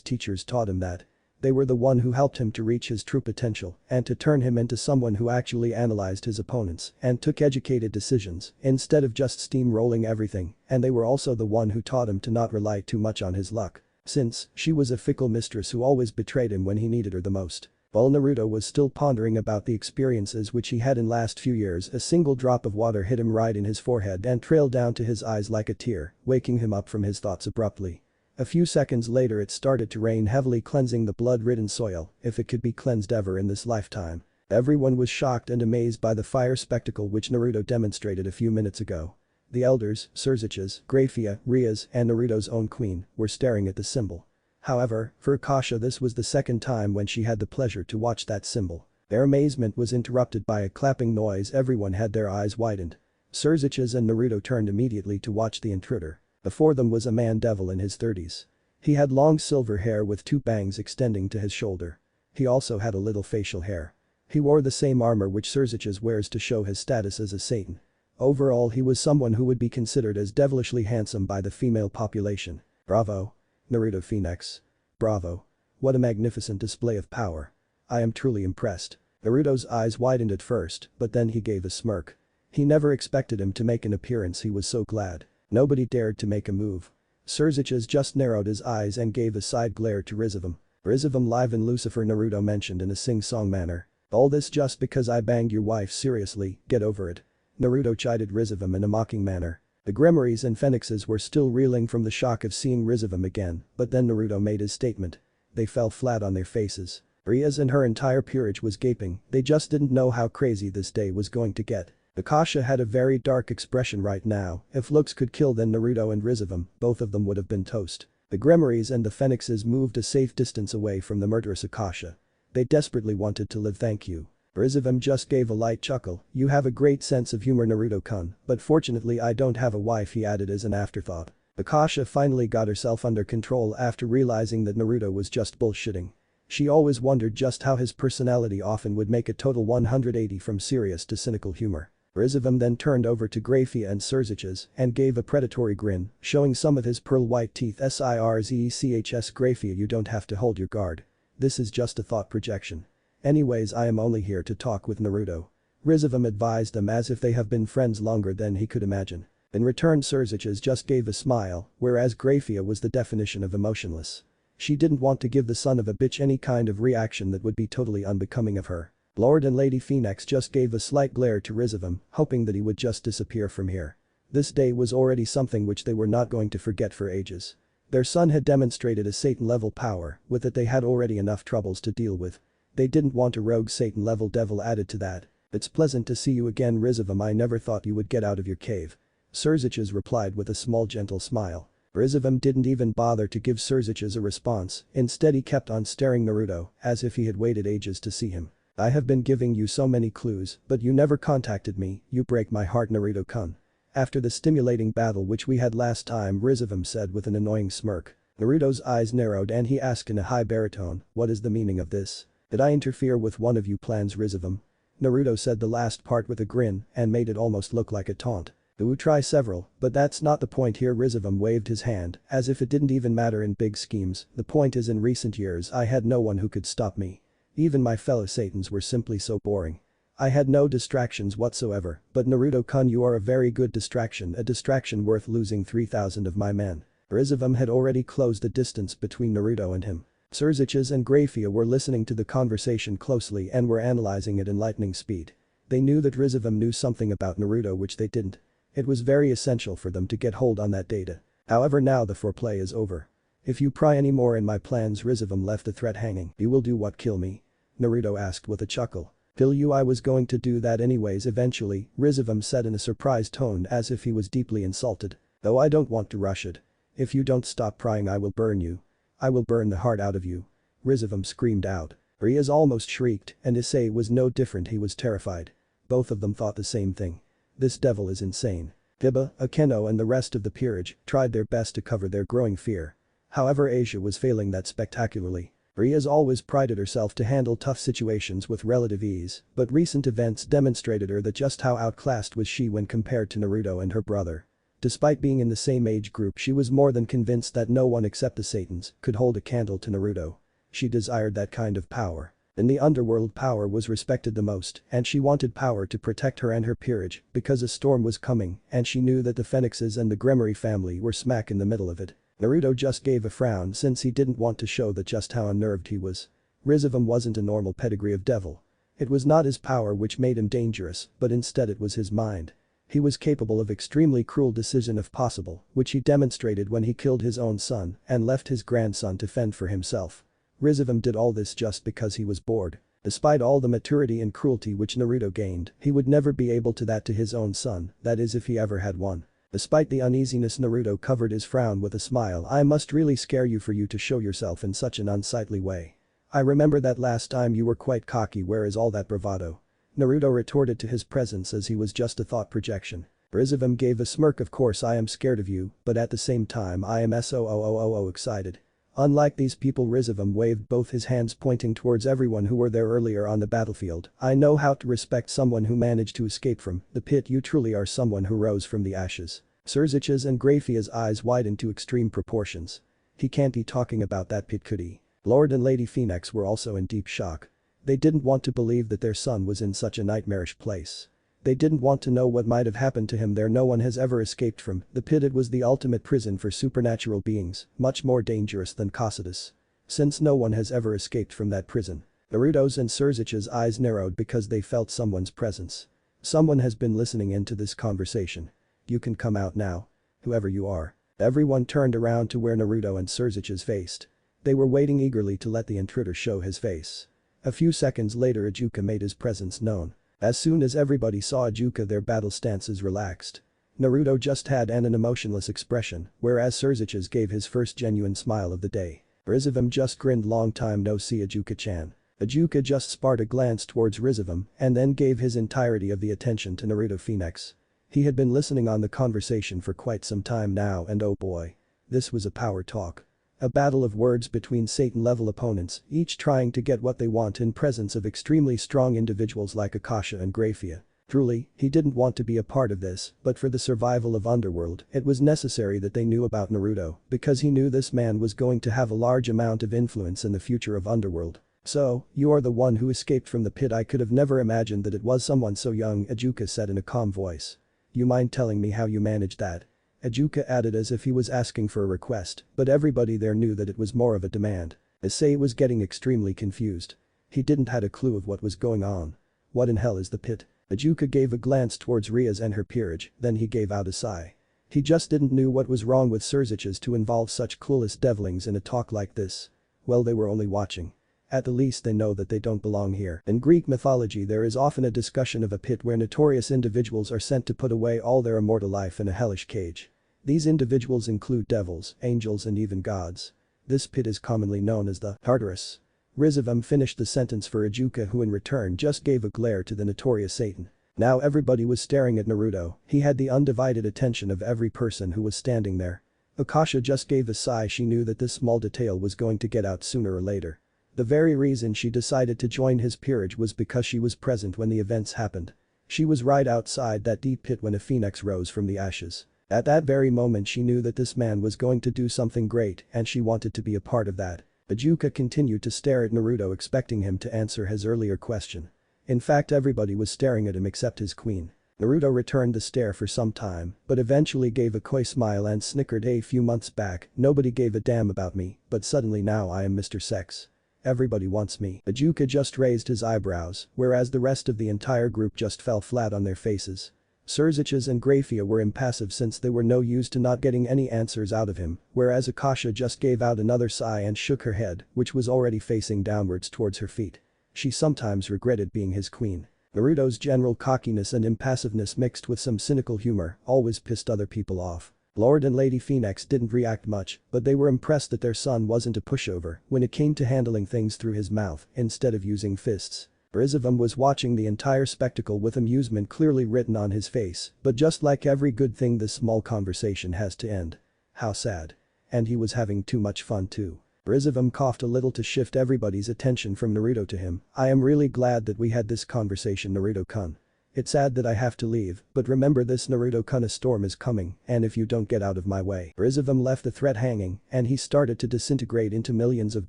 teachers taught him that. They were the one who helped him to reach his true potential and to turn him into someone who actually analyzed his opponents and took educated decisions instead of just steamrolling everything, and they were also the one who taught him to not rely too much on his luck, since she was a fickle mistress who always betrayed him when he needed her the most. While Naruto was still pondering about the experiences which he had in last few years, a single drop of water hit him right in his forehead and trailed down to his eyes like a tear, waking him up from his thoughts abruptly. A few seconds later it started to rain heavily, cleansing the blood-ridden soil, if it could be cleansed ever in this lifetime. Everyone was shocked and amazed by the fire spectacle which Naruto demonstrated a few minutes ago. The elders, Crazyrajat, Grafia, Rias, and Naruto's own queen, were staring at the symbol. However, for Akasha this was the second time when she had the pleasure to watch that symbol. Their amazement was interrupted by a clapping noise. Everyone had their eyes widened. Crazyrajat and Naruto turned immediately to watch the intruder. Before them was a man-devil in his 30s. He had long silver hair with 2 bangs extending to his shoulder. He also had a little facial hair. He wore the same armor which Crazyrajat wears to show his status as a Satan. Overall he was someone who would be considered as devilishly handsome by the female population. Bravo. Naruto Phenex. Bravo. What a magnificent display of power. I am truly impressed. Naruto's eyes widened at first, but then he gave a smirk. He never expected him to make an appearance. He was so glad. Nobody dared to make a move. Crazyrajat just narrowed his eyes and gave a side glare to Rizevim. Rizevim live in Lucifer, Naruto mentioned in a sing-song manner. All this just because I banged your wife? Seriously, get over it. Naruto chided Rizevim in a mocking manner. The Grimoires and Phoenixes were still reeling from the shock of seeing Rizevim again, but then Naruto made his statement. They fell flat on their faces. Rias and her entire peerage was gaping. They just didn't know how crazy this day was going to get. Akasha had a very dark expression right now. If looks could kill, then Naruto and Rizevim, both of them would have been toast. The Grimoires and the Phoenixes moved a safe distance away from the murderous Akasha. They desperately wanted to live. Thank you. Rizevim just gave a light chuckle. You have a great sense of humor, Naruto-kun, but fortunately I don't have a wife, he added as an afterthought. Akasha finally got herself under control after realizing that Naruto was just bullshitting. She always wondered just how his personality often would make a total 180 from serious to cynical humor. Rizevim then turned over to Grafia and Crazyrajat and gave a predatory grin, showing some of his pearl-white teeth. Sirzechs. Grafia, you don't have to hold your guard. This is just a thought projection. Anyways, I am only here to talk with Naruto. Rizevim advised them as if they have been friends longer than he could imagine. In return, Crazyrajat just gave a smile, whereas Grafia was the definition of emotionless. She didn't want to give the son of a bitch any kind of reaction that would be totally unbecoming of her. Lord and Lady Phenex just gave a slight glare to Rizevim, hoping that he would just disappear from here. This day was already something which they were not going to forget for ages. Their son had demonstrated a Satan-level power. With it they had already enough troubles to deal with. They didn't want a rogue Satan-level devil added to that. It's pleasant to see you again, Rizevim. I never thought you would get out of your cave. Crazyrajat replied with a small gentle smile. Rizevim didn't even bother to give Crazyrajat a response. Instead he kept on staring Naruto, as if he had waited ages to see him. I have been giving you so many clues, but you never contacted me. You break my heart, Naruto-kun. After the stimulating battle which we had last time, Rizevim said with an annoying smirk. Naruto's eyes narrowed and he asked in a high baritone, what is the meaning of this? Did I interfere with one of you plans, Rizevim? Naruto said the last part with a grin and made it almost look like a taunt. We'll try several, but that's not the point here. Rizevim waved his hand, as if it didn't even matter in big schemes. The point is, in recent years I had no one who could stop me. Even my fellow Satans were simply so boring. I had no distractions whatsoever, but Naruto-kun, you are a very good distraction, a distraction worth losing 3,000 of my men. Rizevim had already closed the distance between Naruto and him. Crazyrajat and Grafia were listening to the conversation closely and were analyzing it in lightning speed. They knew that Rizevim knew something about Naruto which they didn't. It was very essential for them to get hold on that data. However, now the foreplay is over. If you pry any more in my plans, Rizevim left the threat hanging. You will do what, kill me? Naruto asked with a chuckle. Kill you? I was going to do that anyways eventually, Rizevim said in a surprised tone as if he was deeply insulted. Though I don't want to rush it. If you don't stop prying I will burn you. I will burn the heart out of you. Rizevim screamed out. Rias almost shrieked and Issei was no different, he was terrified. Both of them thought the same thing. This devil is insane. Hiba, Akeno and the rest of the peerage tried their best to cover their growing fear. However, Asia was failing that spectacularly. Rias always prided herself to handle tough situations with relative ease, but recent events demonstrated her that just how outclassed was she when compared to Naruto and her brother. Despite being in the same age group, she was more than convinced that no one except the Satans could hold a candle to Naruto. She desired that kind of power. In the underworld, power was respected the most, and she wanted power to protect her and her peerage because a storm was coming and she knew that the Phoenixes and the Grimoire family were smack in the middle of it. Naruto just gave a frown since he didn't want to show that just how unnerved he was. Rizevim wasn't a normal pedigree of devil. It was not his power which made him dangerous, but instead it was his mind. He was capable of extremely cruel decision if possible, which he demonstrated when he killed his own son and left his grandson to fend for himself. Rizevim did all this just because he was bored. Despite all the maturity and cruelty which Naruto gained, he would never be able to that to his own son, that is if he ever had one. Despite the uneasiness, Naruto covered his frown with a smile. I must really scare you for you to show yourself in such an unsightly way. I remember that last time you were quite cocky, where is all that bravado? Naruto retorted to his presence as he was just a thought projection. Rizevim gave a smirk. Of course I am scared of you, but at the same time I am so excited. Unlike these people, Rizevim waved both his hands pointing towards everyone who were there earlier on the battlefield. I know how to respect someone who managed to escape from the pit. You truly are someone who rose from the ashes. Surzich's and Graphia's eyes widened to extreme proportions. He can't be talking about that pit, could he? Lord and Lady Phenex were also in deep shock. They didn't want to believe that their son was in such a nightmarish place. They didn't want to know what might have happened to him there. No one has ever escaped from the pit. It was the ultimate prison for supernatural beings, much more dangerous than Cocytus. Since no one has ever escaped from that prison. Naruto's and Surzich's eyes narrowed because they felt someone's presence. Someone has been listening into this conversation. You can come out now. Whoever you are. Everyone turned around to where Naruto and Surzich's faced. They were waiting eagerly to let the intruder show his face. A few seconds later Ajuka made his presence known. As soon as everybody saw Ajuka, their battle stances relaxed. Naruto just had an emotionless expression, whereas Surzich's gave his first genuine smile of the day. Rizevim just grinned. Long time no see, Ajuka-chan. Ajuka just sparred a glance towards Rizevim and then gave his entirety of the attention to Naruto Phenex. He had been listening on the conversation for quite some time now, and oh boy. This was a power talk. A battle of words between Satan-level opponents, each trying to get what they want in presence of extremely strong individuals like Akasha and Graphia. Truly, he didn't want to be a part of this, but for the survival of Underworld, it was necessary that they knew about Naruto, because he knew this man was going to have a large amount of influence in the future of Underworld. So, you are the one who escaped from the pit. I could have never imagined that it was someone so young, Ajuka said in a calm voice. You mind telling me how you managed that? Ajuka added as if he was asking for a request, but everybody there knew that it was more of a demand. Issei was getting extremely confused. He didn't had a clue of what was going on. What in hell is the pit? Ajuka gave a glance towards Rias and her peerage, then he gave out a sigh. He just didn't knew what was wrong with Surzich's to involve such clueless devlings in a talk like this. Well, they were only watching. At the least they know that they don't belong here. In Greek mythology there is often a discussion of a pit where notorious individuals are sent to put away all their immortal life in a hellish cage. These individuals include devils, angels and even gods. This pit is commonly known as the Tartarus. Rizevim finished the sentence for Ajuka, who in return just gave a glare to the notorious Satan. Now everybody was staring at Naruto. He had the undivided attention of every person who was standing there. Akasha just gave a sigh. She knew that this small detail was going to get out sooner or later. The very reason she decided to join his peerage was because she was present when the events happened. She was right outside that deep pit when a phoenix rose from the ashes. At that very moment she knew that this man was going to do something great and she wanted to be a part of that. Ajuka continued to stare at Naruto, expecting him to answer his earlier question. In fact, everybody was staring at him except his queen. Naruto returned the stare for some time, but eventually gave a coy smile and snickered. A few months back, nobody gave a damn about me, but suddenly now I am Mr. Sex. Everybody wants me. Ajuka just raised his eyebrows, whereas the rest of the entire group just fell flat on their faces. Surzich's and Graphia were impassive since they were no use to not getting any answers out of him, whereas Akasha just gave out another sigh and shook her head, which was already facing downwards towards her feet. She sometimes regretted being his queen. Naruto's general cockiness and impassiveness mixed with some cynical humor always pissed other people off. Lord and Lady Phenex didn't react much, but they were impressed that their son wasn't a pushover when it came to handling things through his mouth instead of using fists. Rizevim was watching the entire spectacle with amusement clearly written on his face, but just like every good thing, this small conversation has to end. How sad. And he was having too much fun too. Rizevim coughed a little to shift everybody's attention from Naruto to him. I am really glad that we had this conversation, Naruto-kun. It's sad that I have to leave, but remember this, Naruto-kun, a storm is coming, and if you don't get out of my way. Rizevim left the threat hanging, and he started to disintegrate into millions of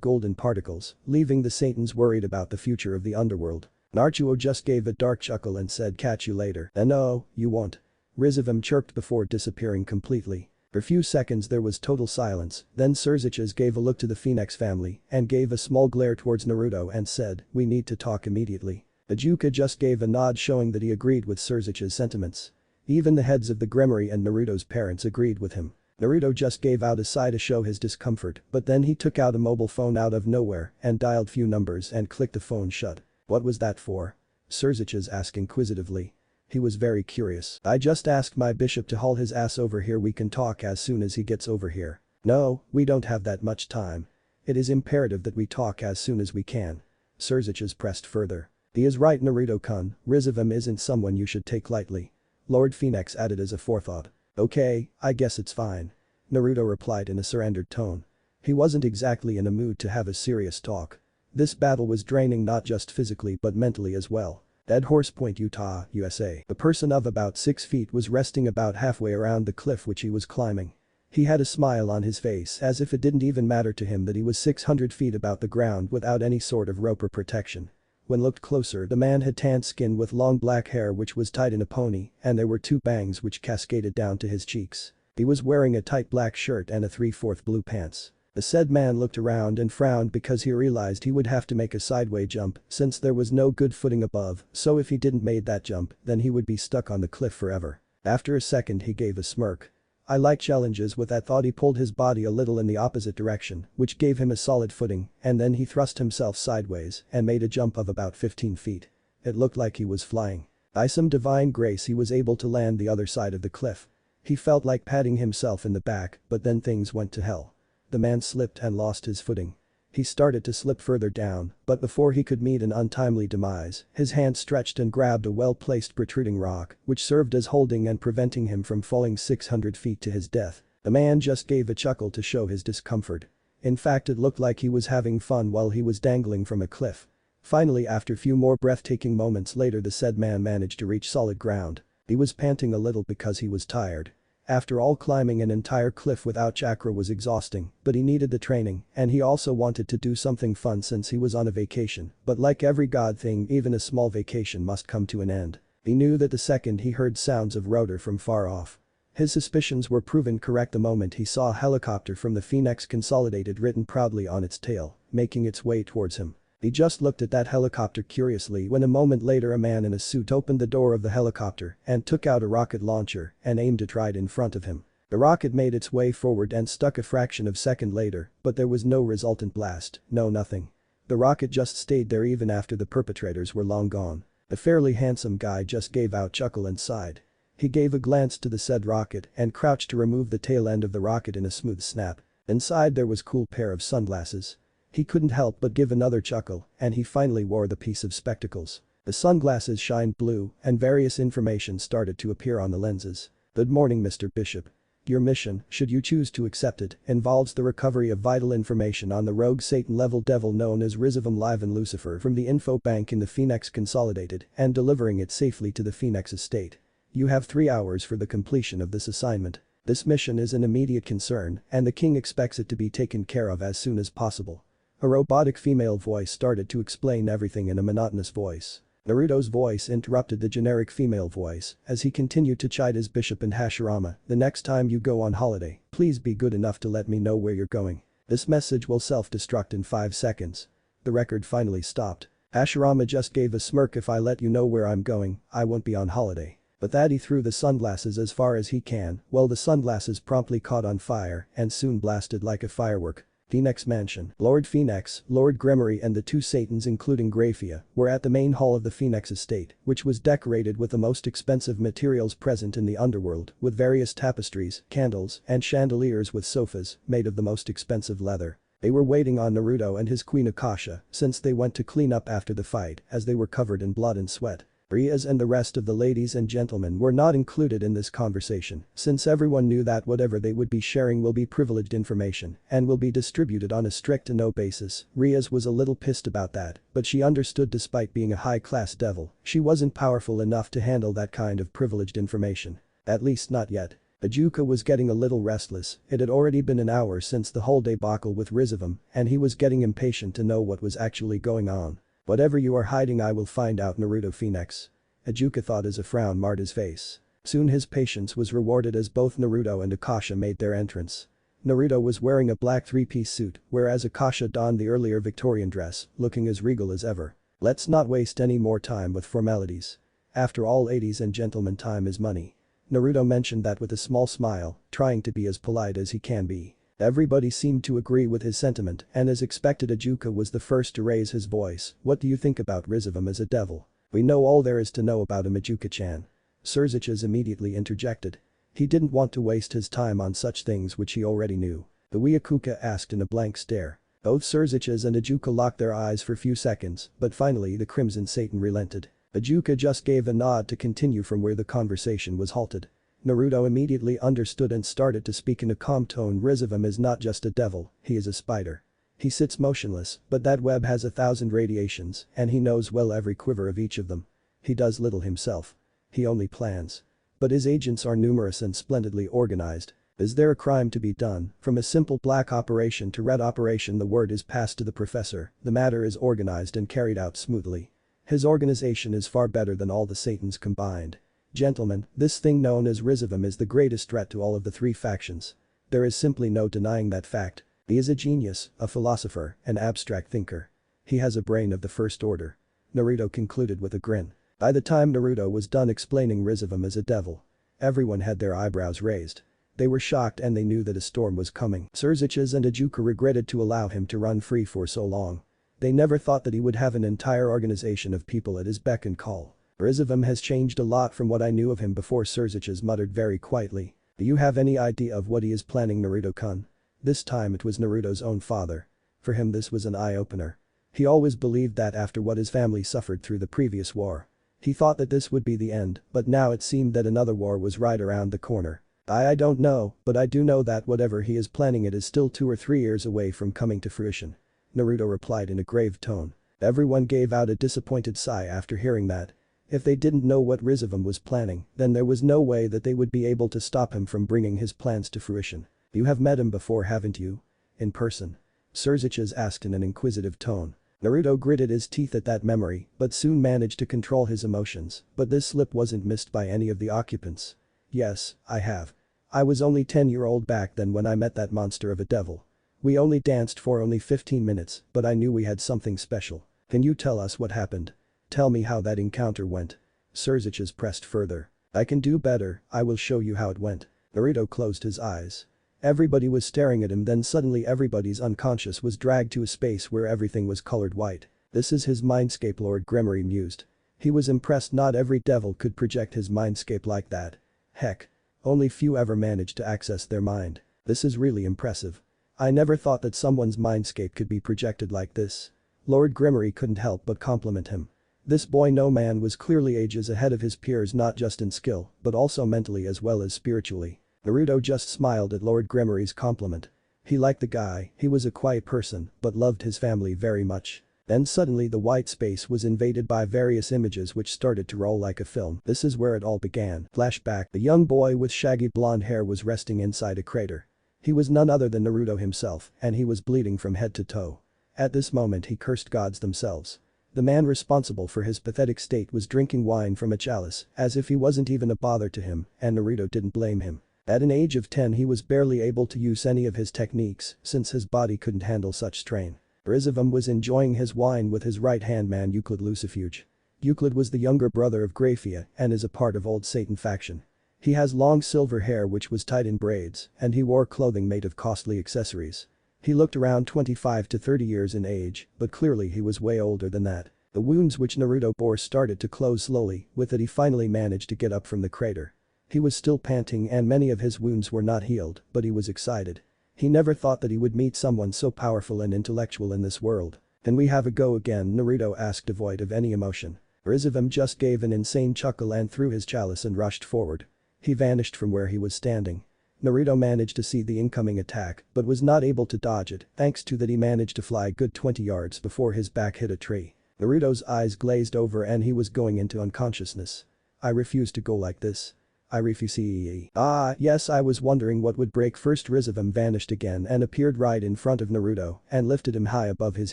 golden particles, leaving the Satans worried about the future of the underworld. Naruto just gave a dark chuckle and said, catch you later. No, you won't. Rizevim chirped before disappearing completely. For a few seconds there was total silence, then Surzich's gave a look to the Phenex family and gave a small glare towards Naruto and said, we need to talk immediately. Ajuka just gave a nod showing that he agreed with Surzich's sentiments. Even the heads of the Grimoire and Naruto's parents agreed with him. Naruto just gave out a sigh to show his discomfort, but then he took out a mobile phone out of nowhere and dialed few numbers and clicked the phone shut. What was that for? Crazyrajat asked inquisitively. He was very curious. I just asked my bishop to haul his ass over here, we can talk as soon as he gets over here. No, we don't have that much time. It is imperative that we talk as soon as we can. Crazyrajat pressed further. He is right, Naruto-kun, Rizevim isn't someone you should take lightly. Lord Phenex added as a forethought. Okay, I guess it's fine. Naruto replied in a surrendered tone. He wasn't exactly in a mood to have a serious talk. This battle was draining not just physically but mentally as well. At Horse Point, Utah, USA. A person of about 6 feet was resting about halfway around the cliff which he was climbing. He had a smile on his face as if it didn't even matter to him that he was 600 feet about the ground without any sort of rope or protection. When looked closer, the man had tanned skin with long black hair which was tied in a pony, and there were 2 bangs which cascaded down to his cheeks. He was wearing a tight black shirt and a 3/4 blue pants. The said man looked around and frowned because he realized he would have to make a sideway jump since there was no good footing above, so if he didn't make that jump, then he would be stuck on the cliff forever. After a second he gave a smirk. I like challenges. With that thought he pulled his body a little in the opposite direction, which gave him a solid footing, and then he thrust himself sideways and made a jump of about 15 feet. It looked like he was flying. By some divine grace he was able to land the other side of the cliff. He felt like patting himself in the back, but then things went to hell. The man slipped and lost his footing. He started to slip further down, but before he could meet an untimely demise, his hand stretched and grabbed a well-placed protruding rock, which served as holding and preventing him from falling 600 feet to his death. The man just gave a chuckle to show his discomfort. In fact, it looked like he was having fun while he was dangling from a cliff. Finally, after few more breathtaking moments later, the said man managed to reach solid ground. He was panting a little because he was tired. After all, climbing an entire cliff without chakra was exhausting, but he needed the training, and he also wanted to do something fun since he was on a vacation, but like every god thing, even a small vacation must come to an end. He knew that the second he heard sounds of rotor from far off. His suspicions were proven correct the moment he saw a helicopter from the Phenex Consolidated written proudly on its tail, making its way towards him. He just looked at that helicopter curiously when a moment later a man in a suit opened the door of the helicopter and took out a rocket launcher and aimed it right in front of him. The rocket made its way forward and stuck a fraction of a second later, but there was no resultant blast, no nothing. The rocket just stayed there even after the perpetrators were long gone. The fairly handsome guy just gave out a chuckle and sighed. He gave a glance to the said rocket and crouched to remove the tail end of the rocket in a smooth snap. Inside there was a cool pair of sunglasses. He couldn't help but give another chuckle, and he finally wore the piece of spectacles. The sunglasses shined blue, and various information started to appear on the lenses. Good morning, Mr. Bishop. Your mission, should you choose to accept it, involves the recovery of vital information on the rogue Satan-level devil known as Rizevim Live and Lucifer from the info bank in the Phenex Consolidated and delivering it safely to the Phenex estate. You have 3 hours for the completion of this assignment. This mission is an immediate concern, and the king expects it to be taken care of as soon as possible. A robotic female voice started to explain everything in a monotonous voice. Naruto's voice interrupted the generic female voice as he continued to chide his bishop and Hashirama. The next time you go on holiday, please be good enough to let me know where you're going. This message will self-destruct in 5 seconds. The record finally stopped. Hashirama just gave a smirk. If I let you know where I'm going, I won't be on holiday. But that he threw the sunglasses as far as he can, well, the sunglasses promptly caught on fire and soon blasted like a firework. Phenex Mansion. Lord Phenex, Lord Grimoire and the 2 Satans including Graphia were at the main hall of the Phenex estate, which was decorated with the most expensive materials present in the underworld, with various tapestries, candles, and chandeliers with sofas made of the most expensive leather. They were waiting on Naruto and his queen Akasha since they went to clean up after the fight as they were covered in blood and sweat. Rias and the rest of the ladies and gentlemen were not included in this conversation since everyone knew that whatever they would be sharing will be privileged information and will be distributed on a strict-to-no basis. Rias was a little pissed about that, but she understood despite being a high-class devil, she wasn't powerful enough to handle that kind of privileged information. At least not yet. Ajuka was getting a little restless. It had already been an hour since the whole debacle with Rizevim, and he was getting impatient to know what was actually going on. Whatever you are hiding, I will find out, Naruto Phenex. Ajuka thought as a frown marred his face. Soon his patience was rewarded as both Naruto and Akasha made their entrance. Naruto was wearing a black 3-piece suit, whereas Akasha donned the earlier Victorian dress, looking as regal as ever. Let's not waste any more time with formalities. After all, ladies and gentlemen, time is money. Naruto mentioned that with a small smile, trying to be as polite as he can be. Everybody seemed to agree with his sentiment, and as expected Ajuka was the first to raise his voice. What do you think about Rizevim as a devil? We know all there is to know about him, Ajuka-chan. Surziches immediately interjected. He didn't want to waste his time on such things which he already knew. The Wyakuka asked in a blank stare. Both Surziches and Ajuka locked their eyes for a few seconds, but finally the Crimson Satan relented. Ajuka just gave a nod to continue from where the conversation was halted. Naruto immediately understood and started to speak in a calm tone. Rizevim is not just a devil, he is a spider. He sits motionless, but that web has 1,000 radiations, and he knows well every quiver of each of them. He does little himself. He only plans. But his agents are numerous and splendidly organized. Is there a crime to be done? From a simple black operation to red operation, the word is passed to the professor. The matter is organized and carried out smoothly. His organization is far better than all the Satans combined. Gentlemen, this thing known as Rizevim is the greatest threat to all of the three factions. There is simply no denying that fact. He is a genius, a philosopher, an abstract thinker. He has a brain of the first order. Naruto concluded with a grin. By the time Naruto was done explaining Rizevim as a devil, everyone had their eyebrows raised. They were shocked and they knew that a storm was coming. Surziches and Ajuka regretted to allow him to run free for so long. They never thought that he would have an entire organization of people at his beck and call. Rizevim has changed a lot from what I knew of him before, Surziches muttered very quietly. Do you have any idea of what he is planning, Naruto-kun? This time it was Naruto's own father. For him this was an eye-opener. He always believed that after what his family suffered through the previous war. He thought that this would be the end, but now it seemed that another war was right around the corner. I don't know, but I do know that whatever he is planning it is still 2 or 3 years away from coming to fruition. Naruto replied in a grave tone. Everyone gave out a disappointed sigh after hearing that. If they didn't know what Rizevim was planning, then there was no way that they would be able to stop him from bringing his plans to fruition. You have met him before, haven't you? In person? Surziches asked in an inquisitive tone. Naruto gritted his teeth at that memory, but soon managed to control his emotions, but this slip wasn't missed by any of the occupants. Yes, I have. I was only 10-year-old back then when I met that monster of a devil. We only danced for only 15 minutes, but I knew we had something special. Can you tell us what happened? Tell me how that encounter went. Surziches pressed further. I can do better, I will show you how it went. Naruto closed his eyes. Everybody was staring at him, then suddenly everybody's unconscious was dragged to a space where everything was colored white. This is his mindscape, Lord Gremory mused. He was impressed not every devil could project his mindscape like that. Heck. Only few ever managed to access their mind. This is really impressive. I never thought that someone's mindscape could be projected like this. Lord Gremory couldn't help but compliment him. This boy no man was clearly ages ahead of his peers, not just in skill, but also mentally as well as spiritually. Naruto just smiled at Lord Gremory's compliment. He liked the guy, he was a quiet person, but loved his family very much. Then suddenly the white space was invaded by various images which started to roll like a film. This is where it all began. Flashback. The young boy with shaggy blonde hair was resting inside a crater. He was none other than Naruto himself, and he was bleeding from head to toe. At this moment he cursed gods themselves. The man responsible for his pathetic state was drinking wine from a chalice, as if he wasn't even a bother to him, and Naruto didn't blame him. At an age of 10 he was barely able to use any of his techniques, since his body couldn't handle such strain. Rizevim was enjoying his wine with his right-hand man Euclid Lucifuge. Euclid was the younger brother of Graphia and is a part of Old Satan faction. He has long silver hair which was tied in braids, and he wore clothing made of costly accessories. He looked around 25 to 30 years in age, but clearly he was way older than that. The wounds which Naruto bore started to close slowly, with it he finally managed to get up from the crater. He was still panting and many of his wounds were not healed, but he was excited. He never thought that he would meet someone so powerful and intellectual in this world. Can we have a go again? Naruto asked, devoid of any emotion. Rizevim just gave an insane chuckle and threw his chalice and rushed forward. He vanished from where he was standing. Naruto managed to see the incoming attack, but was not able to dodge it, thanks to that he managed to fly a good 20 yards before his back hit a tree. Naruto's eyes glazed over and he was going into unconsciousness. I refuse to go like this. I refuse. Ah, yes, I was wondering what would break first. Rizevim vanished again and appeared right in front of Naruto and lifted him high above his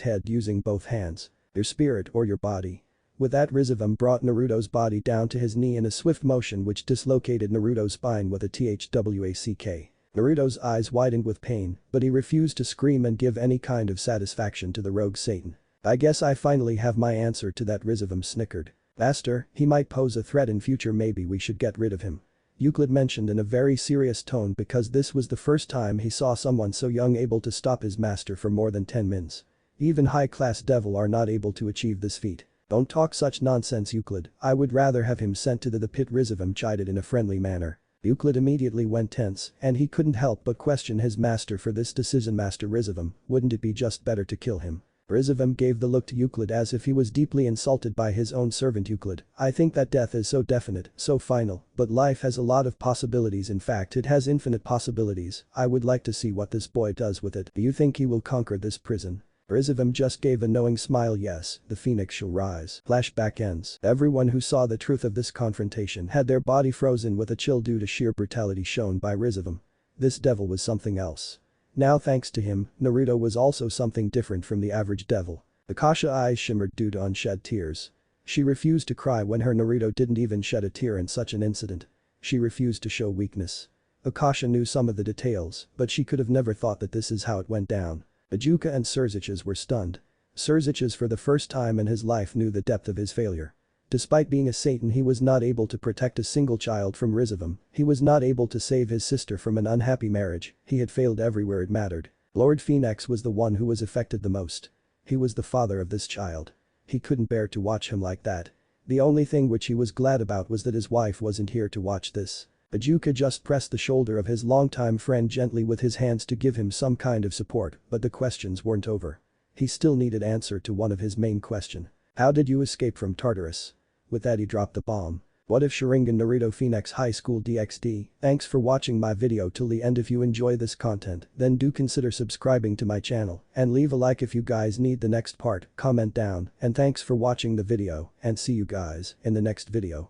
head using both hands. Your spirit or your body. With that, Rizevim brought Naruto's body down to his knee in a swift motion which dislocated Naruto's spine with a thwack. Naruto's eyes widened with pain, but he refused to scream and give any kind of satisfaction to the rogue Satan. I guess I finally have my answer to that. Rizevim snickered. Master, he might pose a threat in future, maybe we should get rid of him. Euclid mentioned in a very serious tone because this was the first time he saw someone so young able to stop his master for more than 10 mins. Even high-class devil are not able to achieve this feat. Don't talk such nonsense, Euclid, I would rather have him sent to the pit. Rizevim chided in a friendly manner. Euclid immediately went tense and he couldn't help but question his master for this decision. Master Rizevim, wouldn't it be just better to kill him? Rizevim gave the look to Euclid as if he was deeply insulted by his own servant. Euclid, I think that death is so definite, so final, but life has a lot of possibilities. In fact, it has infinite possibilities. I would like to see what this boy does with it. Do you think he will conquer this prison? Rizevim just gave a knowing smile. Yes, the phoenix shall rise. Flashback ends. Everyone who saw the truth of this confrontation had their body frozen with a chill due to sheer brutality shown by Rizevim. This devil was something else. Now thanks to him, Naruto was also something different from the average devil. Akasha's eyes shimmered due to unshed tears. She refused to cry when her Naruto didn't even shed a tear in such an incident. She refused to show weakness. Akasha knew some of the details, but she could have never thought that this is how it went down. Ajuka and Crazyrajat were stunned. Crazyrajat for the first time in his life knew the depth of his failure. Despite being a Satan, he was not able to protect a single child from Rizevim. He was not able to save his sister from an unhappy marriage. He had failed everywhere it mattered. Lord Phenex was the one who was affected the most. He was the father of this child. He couldn't bear to watch him like that. The only thing which he was glad about was that his wife wasn't here to watch this. Ajuka just pressed the shoulder of his longtime friend gently with his hands to give him some kind of support, but the questions weren't over. He still needed answer to one of his main question. How did you escape from Tartarus? With that he dropped the bomb. What if Sharingan Naruto Phenex High School DxD? Thanks for watching my video till the end. If you enjoy this content, then do consider subscribing to my channel and leave a like if you guys need the next part, comment down, and thanks for watching the video and see you guys in the next video.